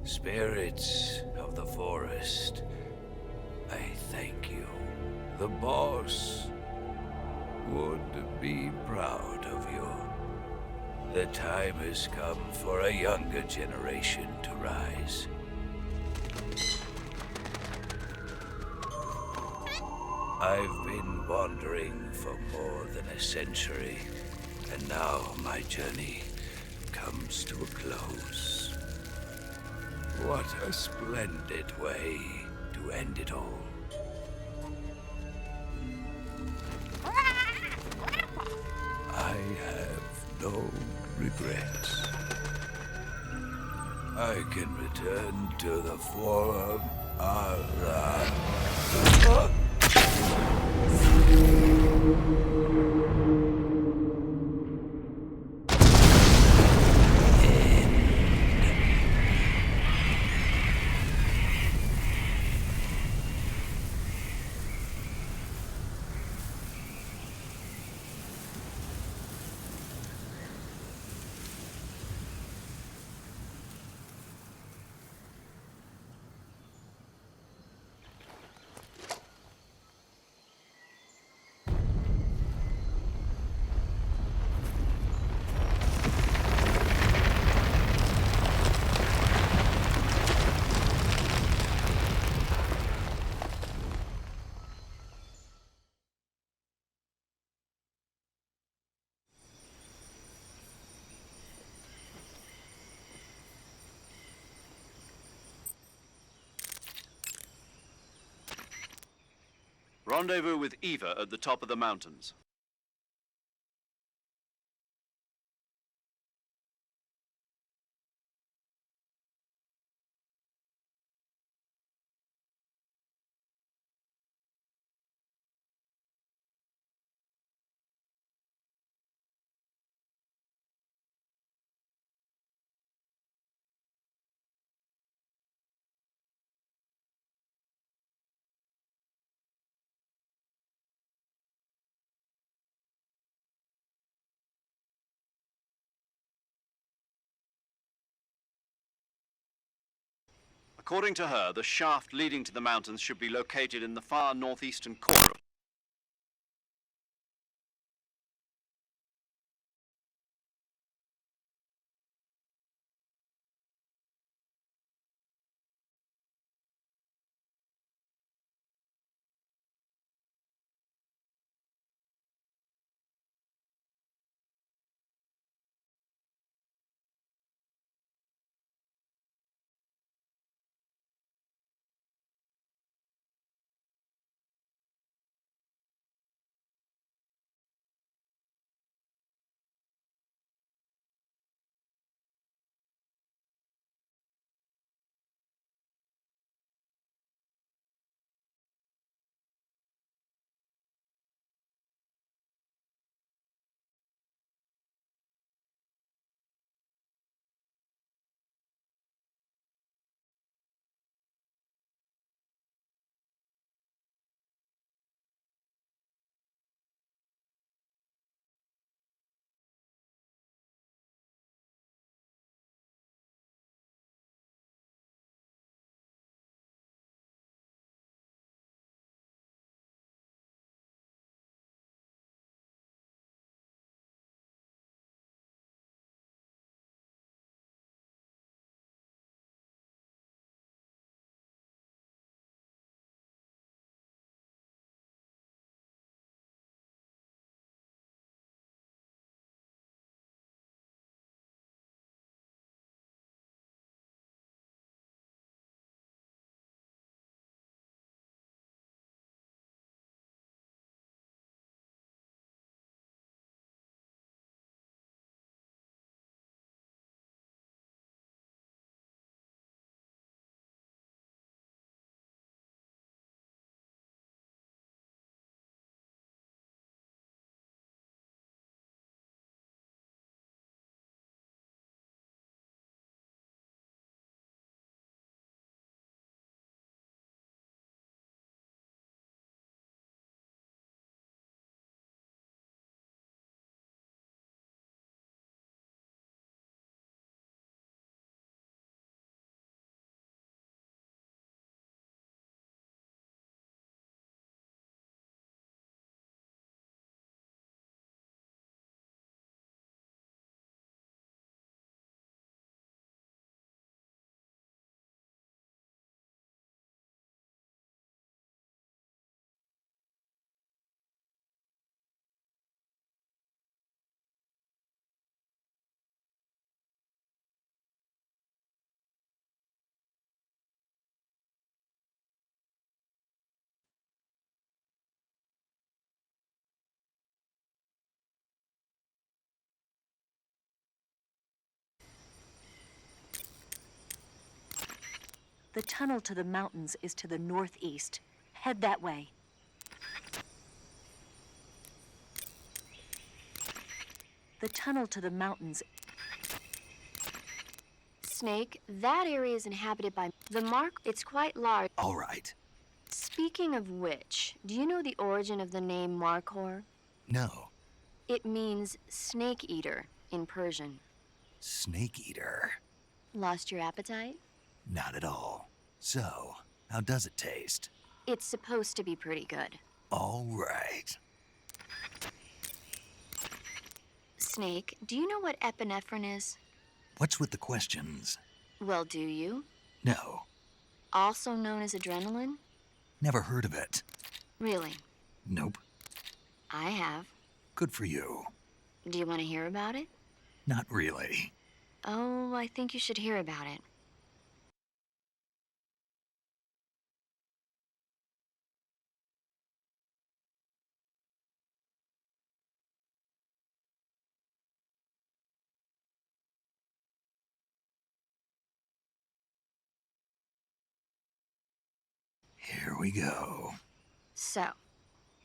Spirits of the forest, I thank you. The boss would be proud of you. The time has come for a younger generation to rise. I've been wandering for more than a century, and now my journey comes to a close. What a splendid way to end it all. I have no regrets. I can return to the Forum Rendezvous with Eva at the top of the mountains. According to her, the shaft leading to the mountains should be located in the far northeastern corner. The tunnel to the mountains is to the northeast. Head that way. The tunnel to the mountains. Snake, that area is inhabited by the mark. It's quite large. All right. Speaking of which, do you know the origin of the name Markhor? No. It means snake eater in Persian. Snake eater? Lost your appetite? Not at all. So, how does it taste? It's supposed to be pretty good. All right. Snake, do you know what epinephrine is? What's with the questions? Well, do you? No. Also known as adrenaline? Never heard of it. Really? Nope. I have. Good for you. Do you want to hear about it? Not really. Oh, I think you should hear about it. Here we go. So,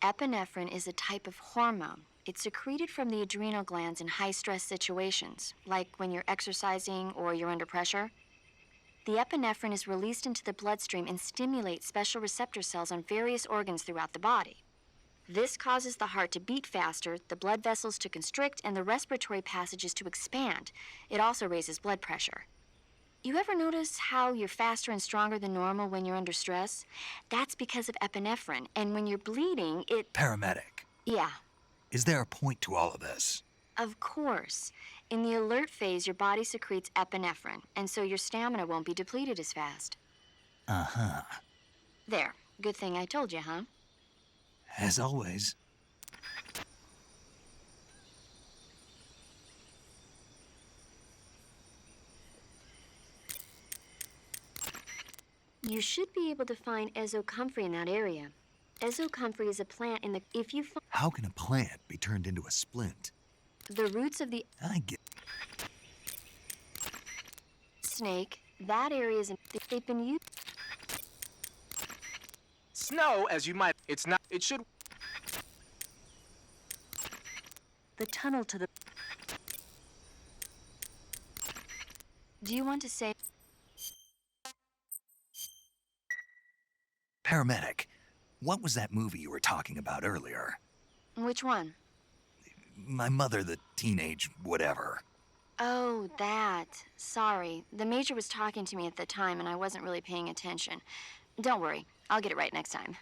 epinephrine is a type of hormone. It's secreted from the adrenal glands in high-stress situations, like when you're exercising or you're under pressure. The epinephrine is released into the bloodstream and stimulates special receptor cells on various organs throughout the body. This causes the heart to beat faster, the blood vessels to constrict, and the respiratory passages to expand. It also raises blood pressure. You ever notice how you're faster and stronger than normal when you're under stress? That's because of epinephrine, and when you're bleeding, it... Paramedic, Yeah, is there a point to all of this? of course. In the alert phase, your body secretes epinephrine, and so your stamina won't be depleted as fast. Uh-huh. There. Good thing I told you, huh? As always. You should be able to find ezocomfrey in that area. Ezocomfrey is a plant in the... If you find... How can a plant be turned into a splint? The roots of the... I get... Snake, that area is... They've been used... Snow, as you might, it's not, it should... The tunnel to the... Do you want to say... Paramedic, what was that movie you were talking about earlier? Which one? My mother, the teenage whatever. Oh, that. Sorry. The major was talking to me at the time, and I wasn't really paying attention. Don't worry. I'll get it right next time.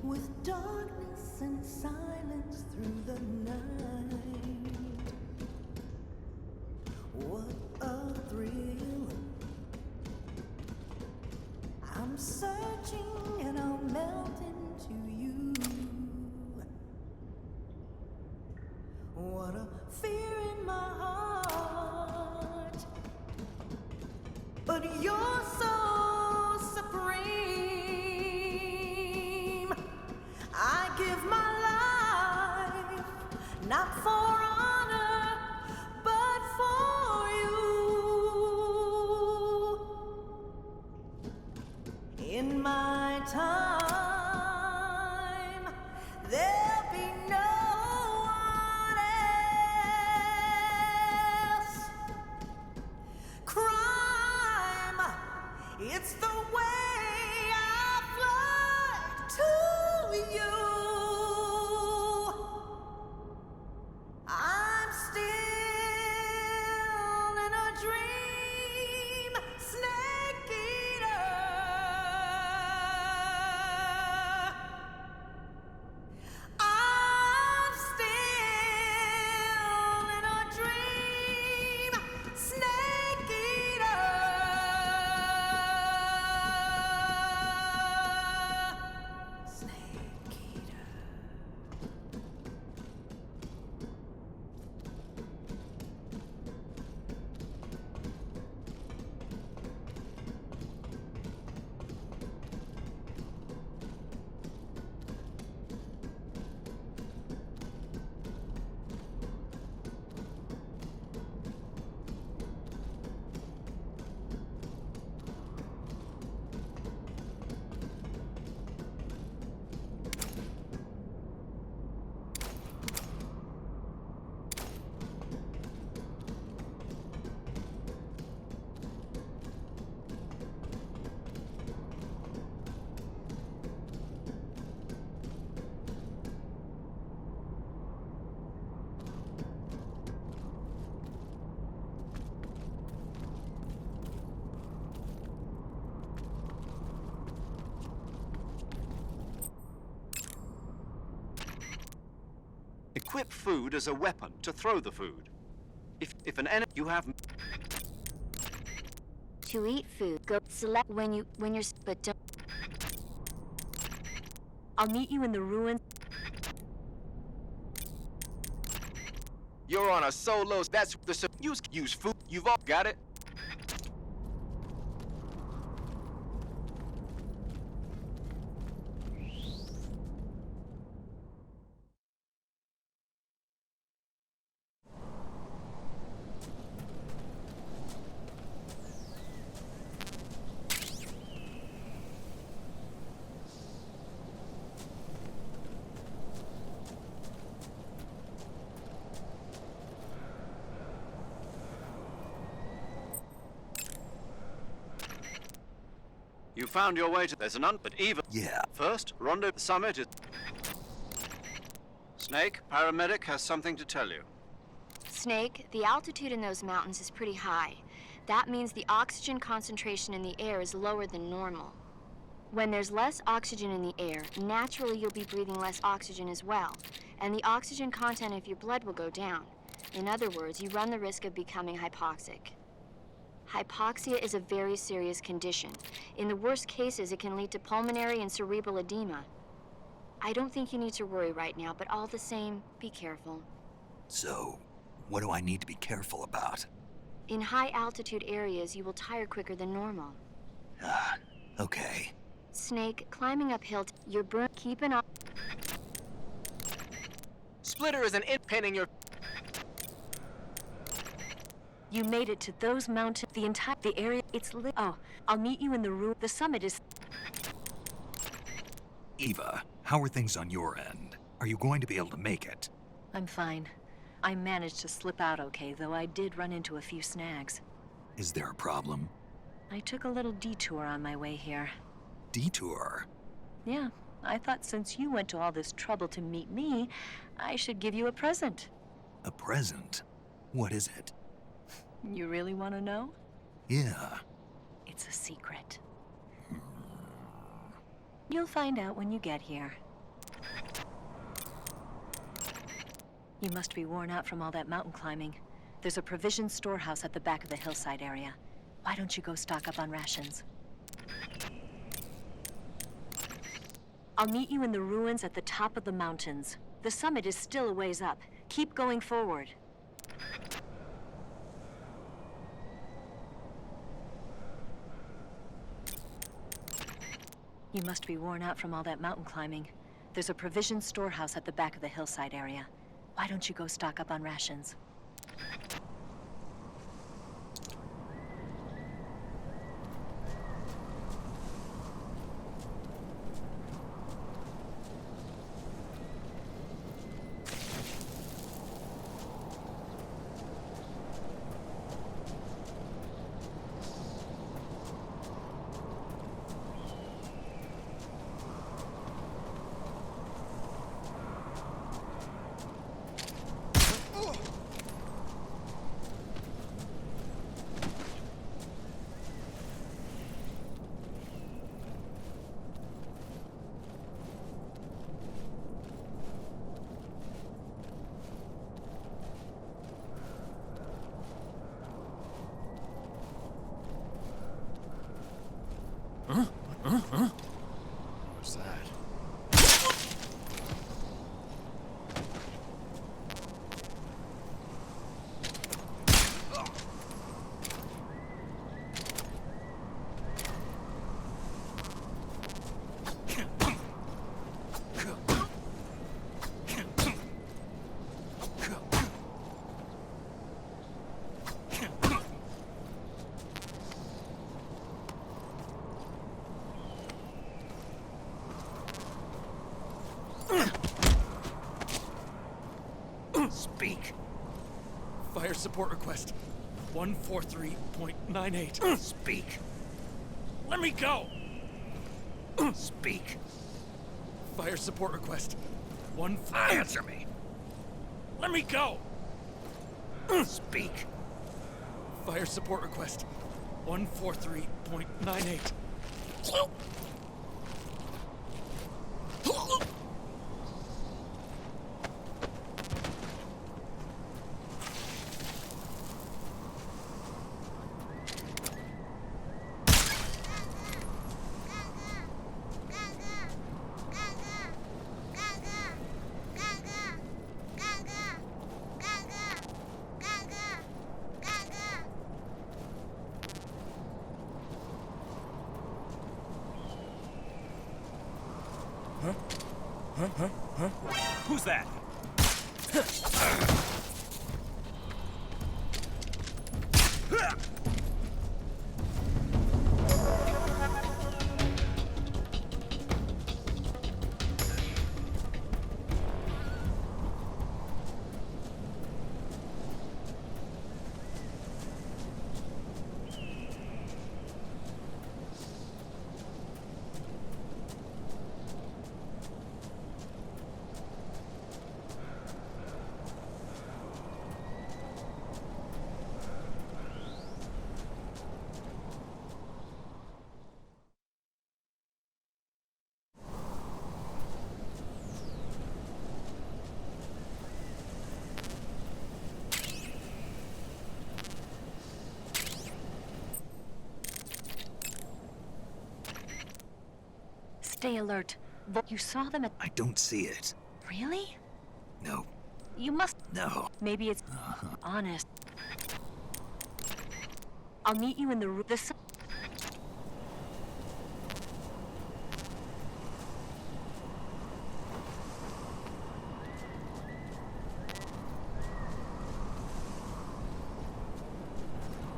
With darkness and silence through the night, what a thrill. I'm searching and I'll melt into you. What a fear in my heart, but you're so supreme. I give my life, not for honor, but for you. In my time, there'll be no one else. Crime, it's the way I fly to you. I'm still in a dream, snake eater. Equip food as a weapon to throw the food. If an enemy you have... To eat food, go select when you're... But don't... I'll meet you in the ruins. You're on a solo. That's the use food. You've all got it. You found your way to... There's an but even... Yeah. First, rendezvous the summit is... Snake, paramedic has something to tell you. Snake, the altitude in those mountains is pretty high. That means the oxygen concentration in the air is lower than normal. When there's less oxygen in the air, naturally you'll be breathing less oxygen as well, and the oxygen content of your blood will go down. In other words, you run the risk of becoming hypoxic. Hypoxia is a very serious condition. In the worst cases, it can lead to pulmonary and cerebral edema. I don't think you need to worry right now, but all the same, be careful. So, what do I need to be careful about? In high-altitude areas, you will tire quicker than normal. Okay. Snake, climbing uphill, you're keep an eye... Splitter is an pin in your... You made it to those mountains. The area, it's lit. Oh, I'll meet you in the room. The summit is... Eva, how are things on your end? Are you going to be able to make it? I'm fine. I managed to slip out okay, though I did run into a few snags. Is there a problem? I took a little detour on my way here. Detour? Yeah, I thought since you went to all this trouble to meet me, I should give you a present. A present? What is it? You really want to know? Yeah. It's a secret. You'll find out when you get here. You must be worn out from all that mountain climbing. There's a provision storehouse at the back of the hillside area. Why don't you go stock up on rations? I'll meet you in the ruins at the top of the mountains. The summit is still a ways up. Keep going forward. You must be worn out from all that mountain climbing. There's a provision storehouse at the back of the hillside area. Why don't you go stock up on rations? What's that? Speak. Fire support request. 143.98. Speak. Let me go! Speak. Fire support request. Answer me. Let me go! Speak. Fire support request. 143.98. Who's that? Stay alert. You saw them at... I don't see it. Really? No. You must... No. Maybe it's... honest. I'll meet you in the room.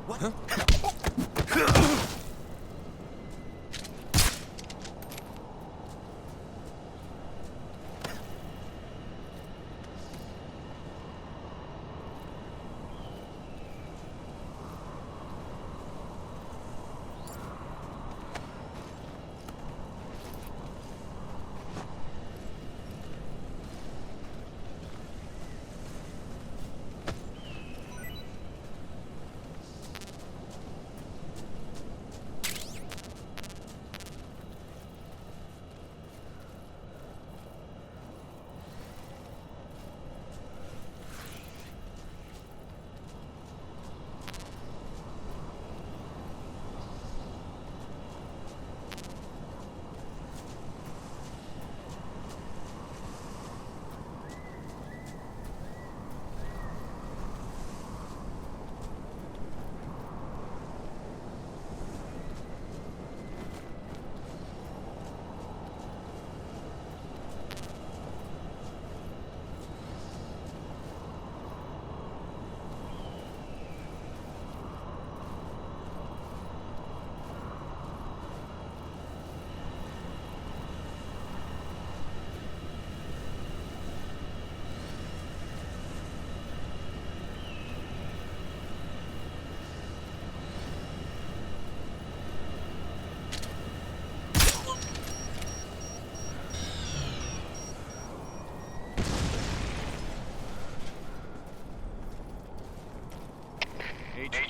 What?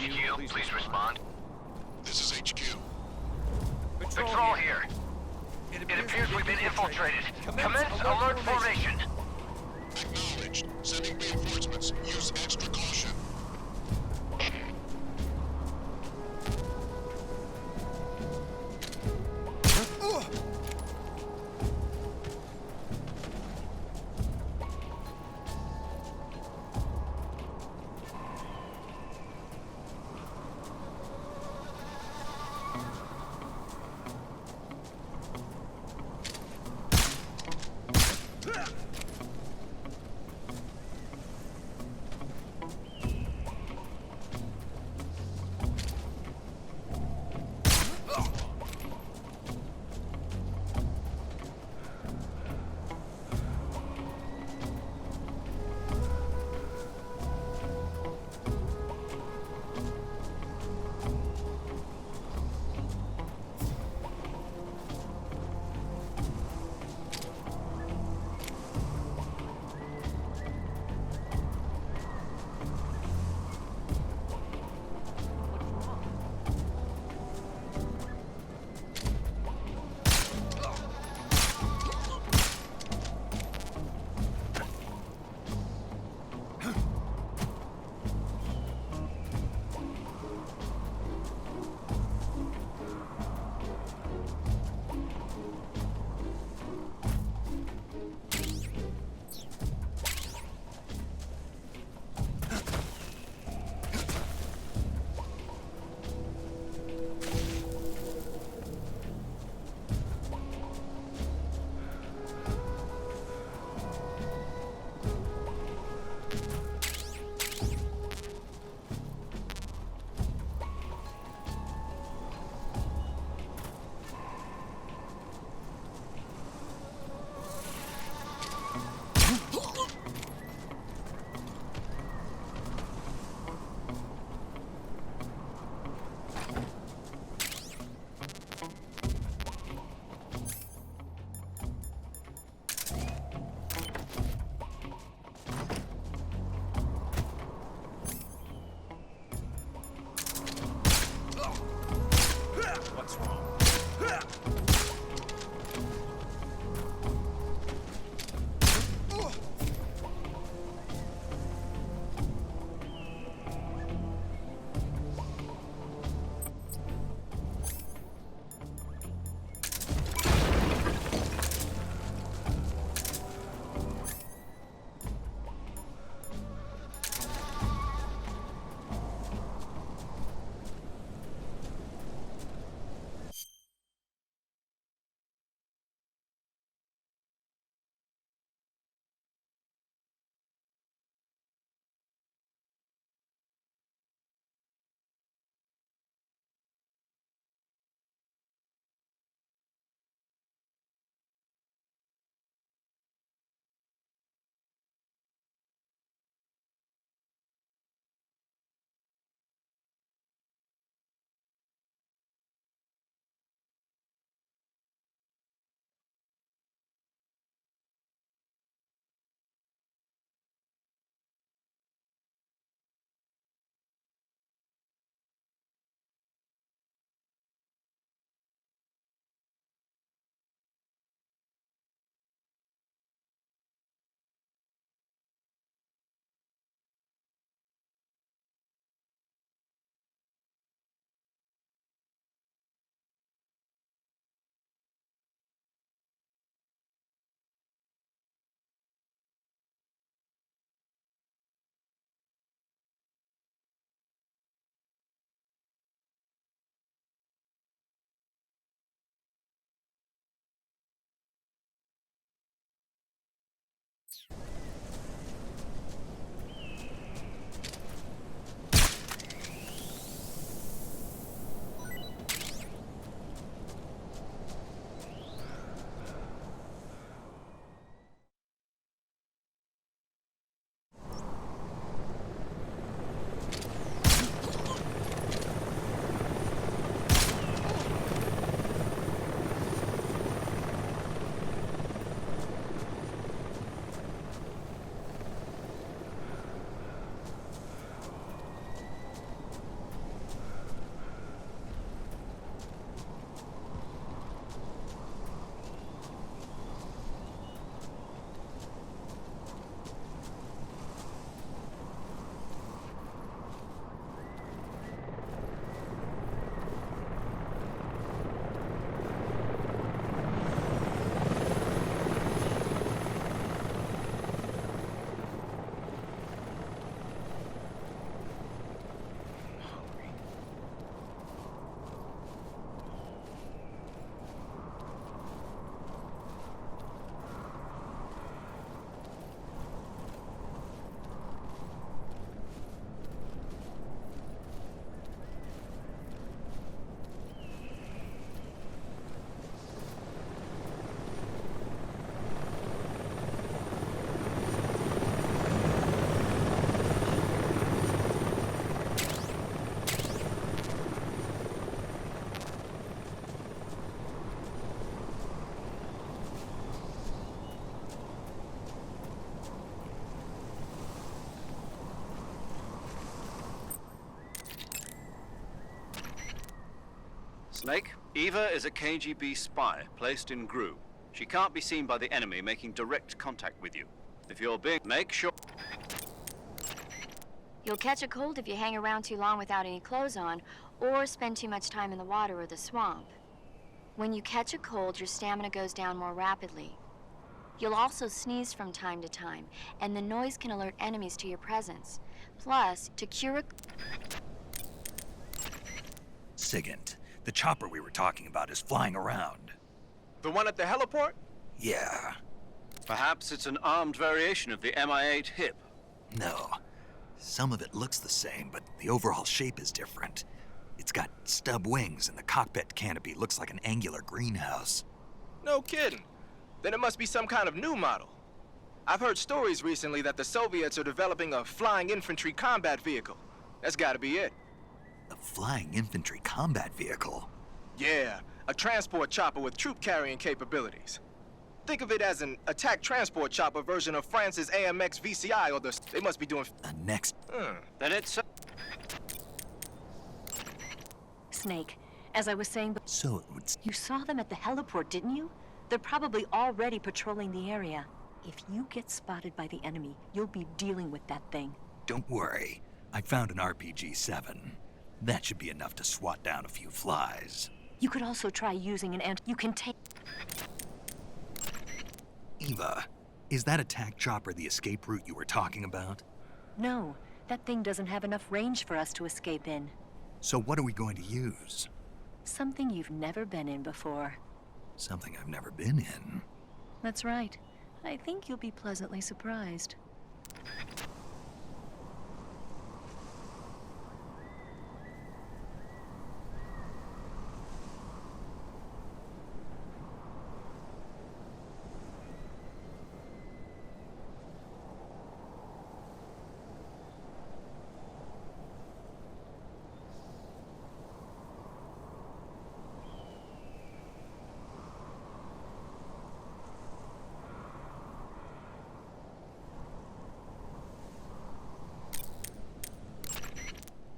HQ, please respond. This is HQ. Patrol here. It appears we've been infiltrated. Commence alert formation. Acknowledged. Sending reinforcements. Use extra caution. Snake, Eva is a KGB spy placed in GRU. She can't be seen by the enemy making direct contact with you. If you're being... Make sure... You'll catch a cold if you hang around too long without any clothes on, or spend too much time in the water or the swamp. When you catch a cold, your stamina goes down more rapidly. You'll also sneeze from time to time, and the noise can alert enemies to your presence. Plus, to cure a... Sigint, the chopper we were talking about is flying around. The one at the heliport? Yeah. Perhaps it's an armed variation of the Mi-8 HIP. No. Some of it looks the same, but the overall shape is different. It's got stub wings, and the cockpit canopy looks like an angular greenhouse. No kidding. Then it must be some kind of new model. I've heard stories recently that the Soviets are developing a flying infantry combat vehicle. That's gotta be it. A flying infantry combat vehicle? Yeah, a transport chopper with troop-carrying capabilities. Think of it as an attack transport chopper version of France's AMX VCI, or the... They must be doing... A next... Then it's... Snake, as I was saying... So it would... You saw them at the heliport, didn't you? They're probably already patrolling the area. If you get spotted by the enemy, you'll be dealing with that thing. Don't worry. I found an RPG-7. That should be enough to swat down a few flies. You could also try using an You can take... Eva, is that attack chopper the escape route you were talking about? No, that thing doesn't have enough range for us to escape in. So what are we going to use? Something you've never been in before. Something I've never been in. That's right. I think you'll be pleasantly surprised.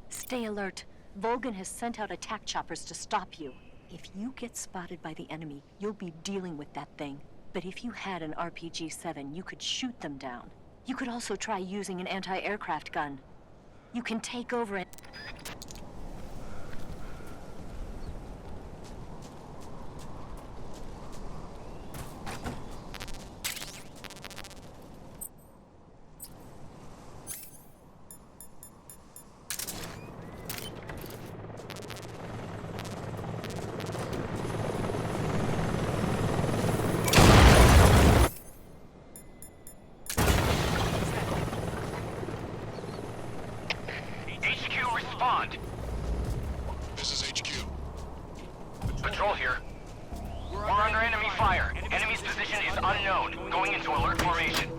Stay alert. Volgan has sent out attack choppers to stop you. If you get spotted by the enemy, you'll be dealing with that thing. But if you had an RPG-7, you could shoot them down. You could also try using an anti-aircraft gun. You can take over it. This is HQ. Patrol here. We're under enemy fire. Enemy's position is unknown. Going into alert formation.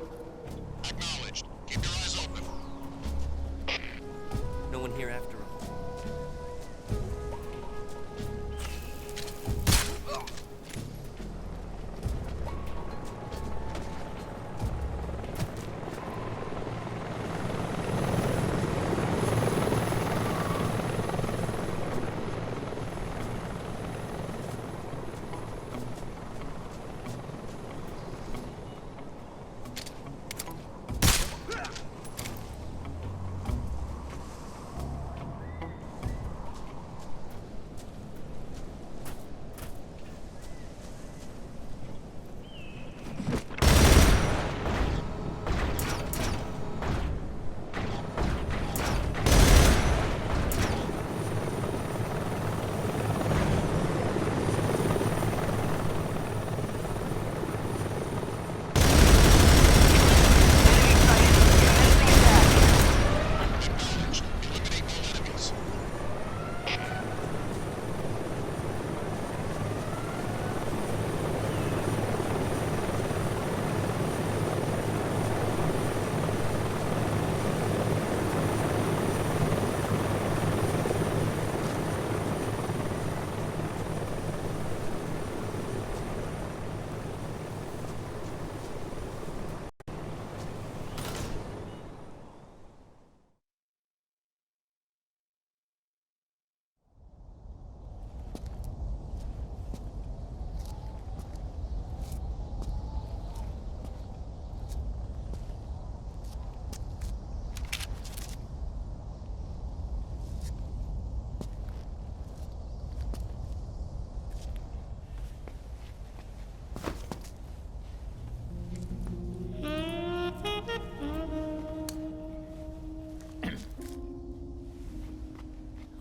Acknowledged. Keep your eyes open. No one here after all.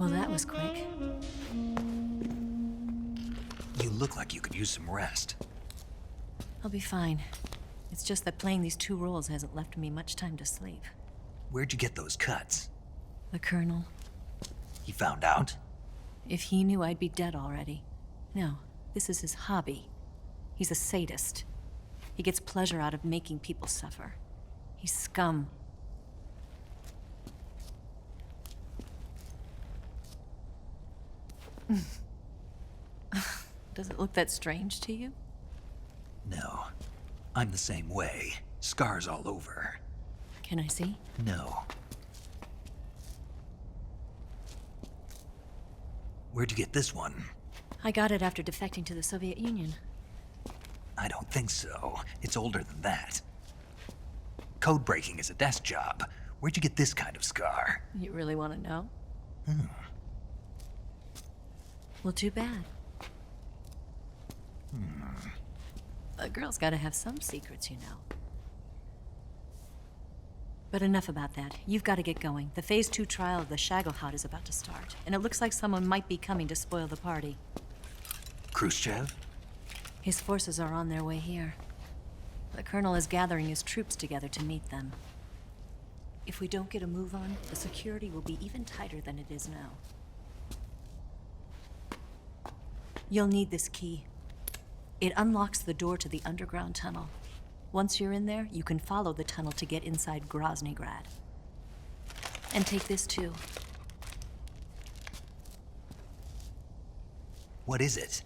Well, that was quick. You look like you could use some rest. I'll be fine. It's just that playing these 2 roles hasn't left me much time to sleep. Where'd you get those cuts? The Colonel. He found out? If he knew, I'd be dead already. No, this is his hobby. He's a sadist. He gets pleasure out of making people suffer. He's scum. Does it look that strange to you? No. I'm the same way. Scars all over. Can I see? No. Where'd you get this one? I got it after defecting to the Soviet Union. I don't think so. It's older than that. Code breaking is a desk job. Where'd you get this kind of scar? You really want to know? Hmm. Well, too bad. A girl's gotta have some secrets, you know. But enough about that. You've got to get going. The Phase 2 trial of the Shagohod is about to start, and it looks like someone might be coming to spoil the party. Khrushchev? His forces are on their way here. The Colonel is gathering his troops together to meet them. If we don't get a move on, the security will be even tighter than it is now. You'll need this key. It unlocks the door to the underground tunnel. Once you're in there, you can follow the tunnel to get inside Groznygrad. And take this too. What is it?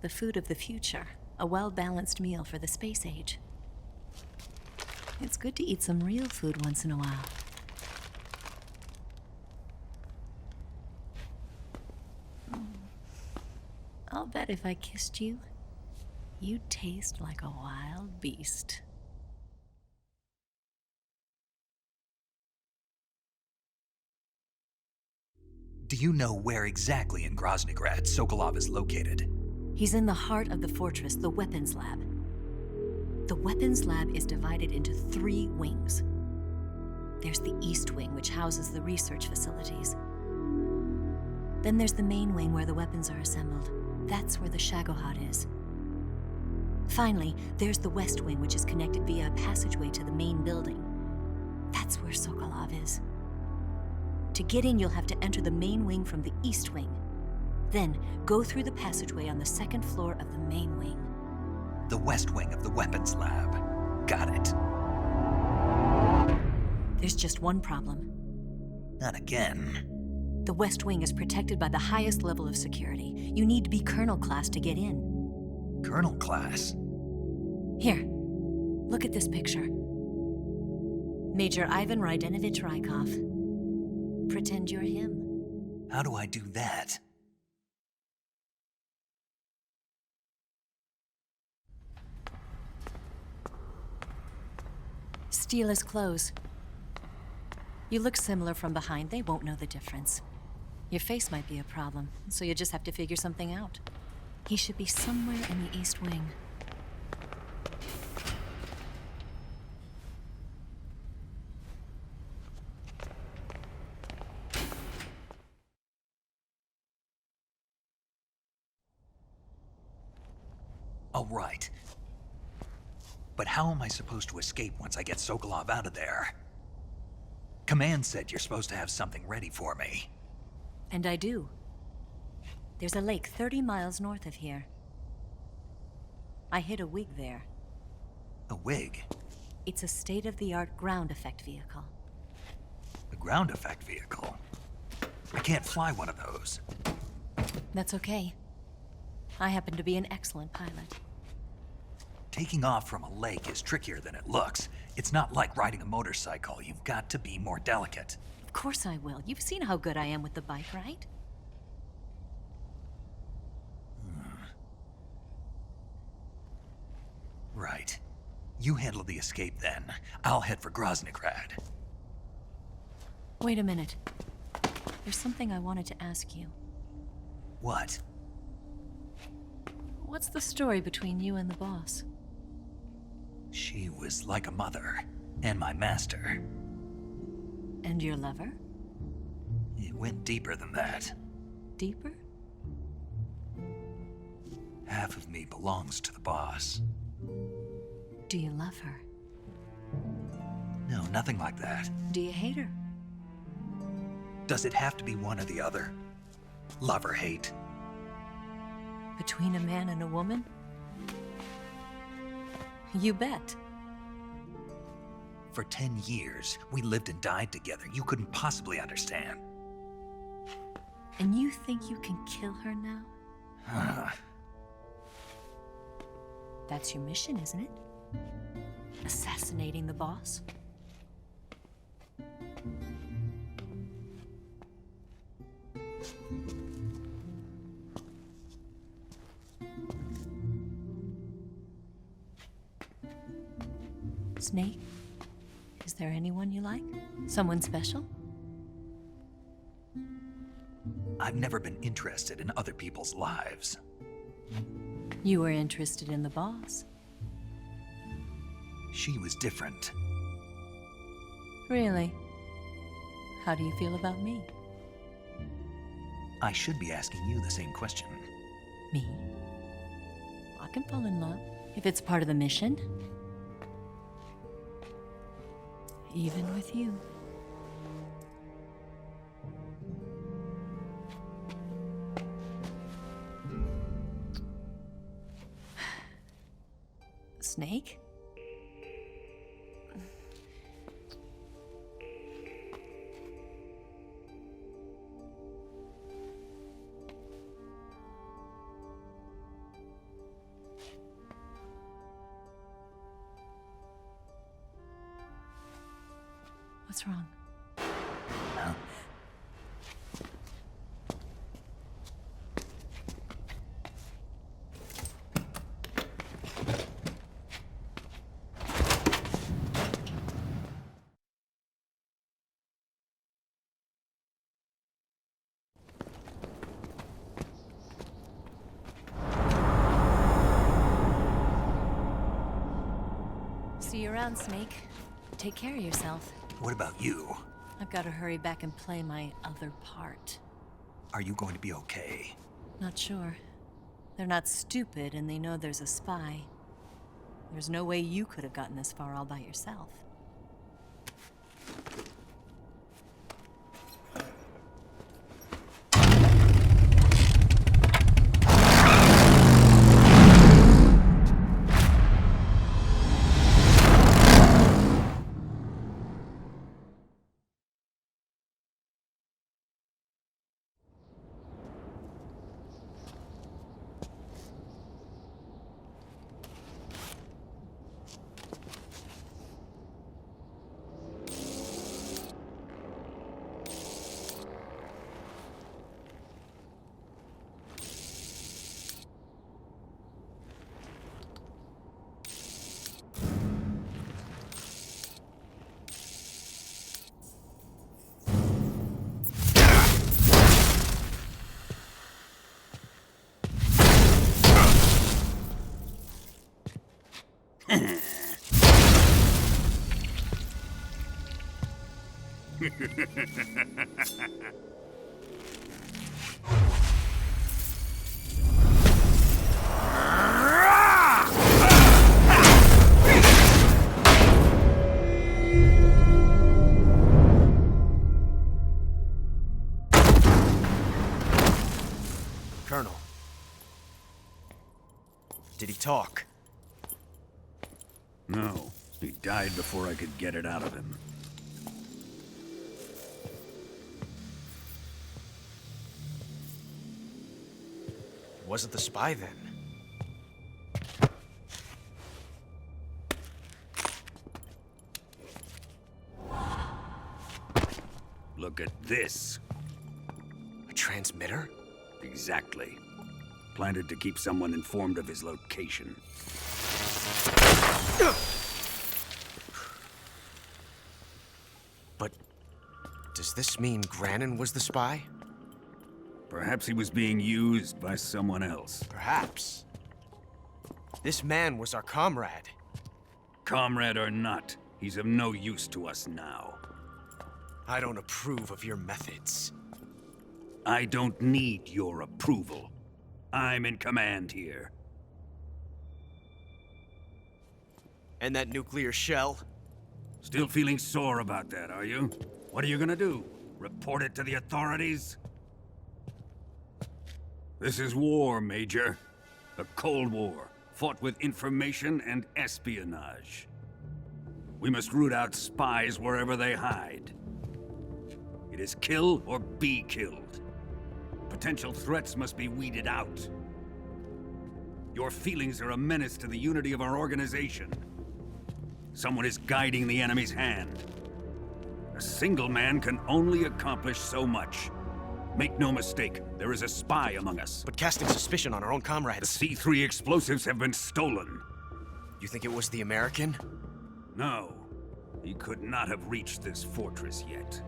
The food of the future. A well-balanced meal for the space age. It's good to eat some real food once in a while. I'll bet if I kissed you, you'd taste like a wild beast. Do you know where exactly in Groznygrad Sokolov is located? He's in the heart of the fortress, the weapons lab. The weapons lab is divided into 3 wings. There's the East Wing, which houses the research facilities. Then there's the main wing where the weapons are assembled. That's where the Shagohod is. Finally, there's the West Wing, which is connected via a passageway to the main building. That's where Sokolov is. To get in, you'll have to enter the main wing from the East Wing. Then, go through the passageway on the 2nd floor of the main wing. The West Wing of the weapons lab. Got it. There's just one problem. Not again. The West Wing is protected by the highest level of security. You need to be Colonel class to get in. Colonel class? Here, look at this picture. Major Ivan Rydenovich Rykov. Pretend you're him. How do I do that? Steal his clothes. You look similar from behind. They won't know the difference. Your face might be a problem, so you just have to figure something out. He should be somewhere in the East Wing. All right. But how am I supposed to escape once I get Sokolov out of there? Command said you're supposed to have something ready for me. And I do. There's a lake 30 miles north of here. I hid a wig there. A wig? It's a state-of-the-art ground effect vehicle. A ground effect vehicle? I can't fly one of those. That's okay. I happen to be an excellent pilot. Taking off from a lake is trickier than it looks. It's not like riding a motorcycle. You've got to be more delicate. Of course I will. You've seen how good I am with the bike, right? Right. You handle the escape then. I'll head for Groznygrad. Wait a minute. There's something I wanted to ask you. What? What's the story between you and the boss? She was like a mother, and my master. And your lover? It went deeper than that. Deeper? Half of me belongs to the boss. Do you love her? No, nothing like that. Do you hate her? Does it have to be one or the other? Love or hate? Between a man and a woman? You bet. For 10 years, we lived and died together. You couldn't possibly understand. And you think you can kill her now? That's your mission, isn't it? Assassinating the boss? Snake, is there anyone you like? Someone special? I've never been interested in other people's lives. You were interested in the boss. She was different. Really? How do you feel about me? I should be asking you the same question. Me? I can fall in love if it's part of the mission. Even with you. Snake? What's wrong? Huh? See you around, Snake. Take care of yourself. What about you? I've got to hurry back and play my other part. Are you going to be okay? Not sure. They're not stupid, and they know there's a spy. There's no way you could have gotten this far all by yourself. Colonel. Did he talk? No. He died before I could get it out of him. Wasn't the spy then? Look at this. A transmitter? Exactly. Planted to keep someone informed of his location. But does this mean Grannon was the spy? Perhaps he was being used by someone else. Perhaps. This man was our comrade. Comrade or not, he's of no use to us now. I don't approve of your methods. I don't need your approval. I'm in command here. And that nuclear shell? Still feeling sore about that, are you? What are you gonna do? Report it to the authorities? This is war, Major. A Cold War, fought with information and espionage. We must root out spies wherever they hide. It is kill or be killed. Potential threats must be weeded out. Your feelings are a menace to the unity of our organization. Someone is guiding the enemy's hand. A single man can only accomplish so much. Make no mistake, there is a spy among us. But casting suspicion on our own comrades. The C3 explosives have been stolen. You think it was the American? No. He could not have reached this fortress yet.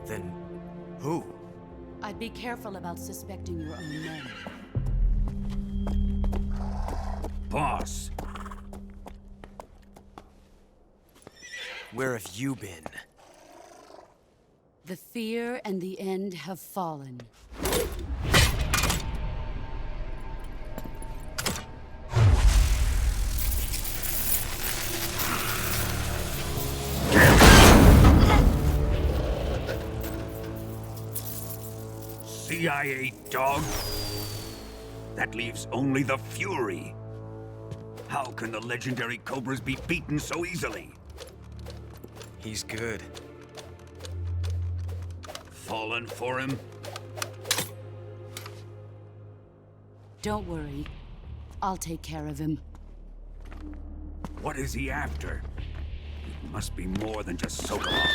Then, who? I'd be careful about suspecting your own men. Boss. Where have you been? The fear and the end have fallen. CIA dog? That leaves only the Fury. How can the legendary Cobras be beaten so easily? He's good. Fallen for him? Don't worry. I'll take care of him. What is he after? It must be more than just Sokolov.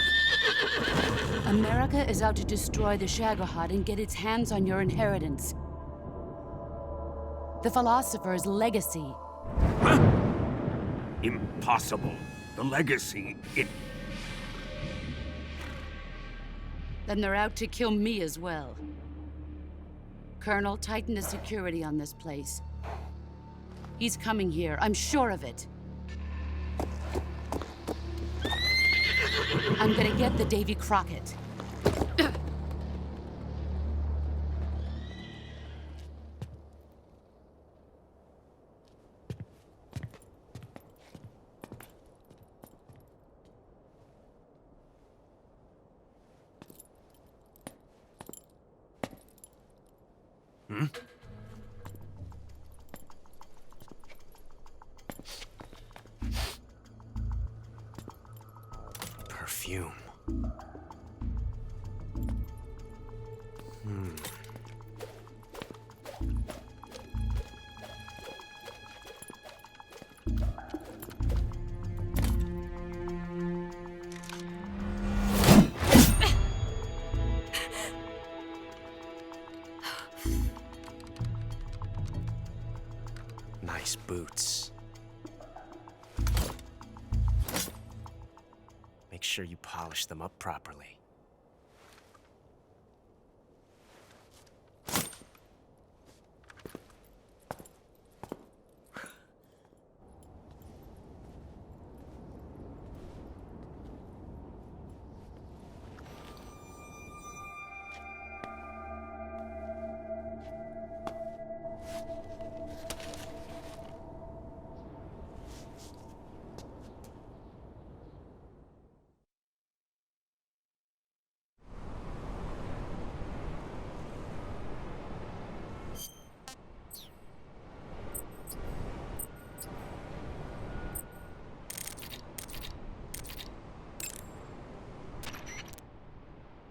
America is out to destroy the Shagohod and get its hands on your inheritance. The philosopher's legacy. Huh? Impossible. The legacy, Then they're out to kill me as well. Colonel, tighten the security on this place. He's coming here, I'm sure of it. I'm gonna get the Davy Crockett. Perfume. Nice boots. Make sure you polish them up properly.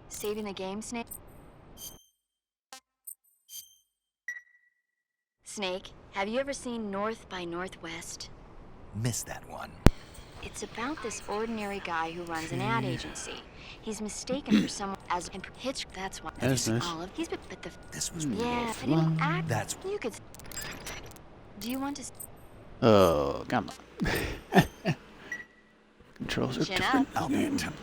Saving the game, Snake? Snake, have you ever seen North by Northwest? Missed that one. It's about this ordinary guy who runs an ad agency. He's mistaken for someone as a hitch. That's why. That's nice. Olive. He's but the. This was Yeah, but he didn't act. That's. You could. Do you want to? Oh, come on. Controls are Chin different. up. I'll be in time.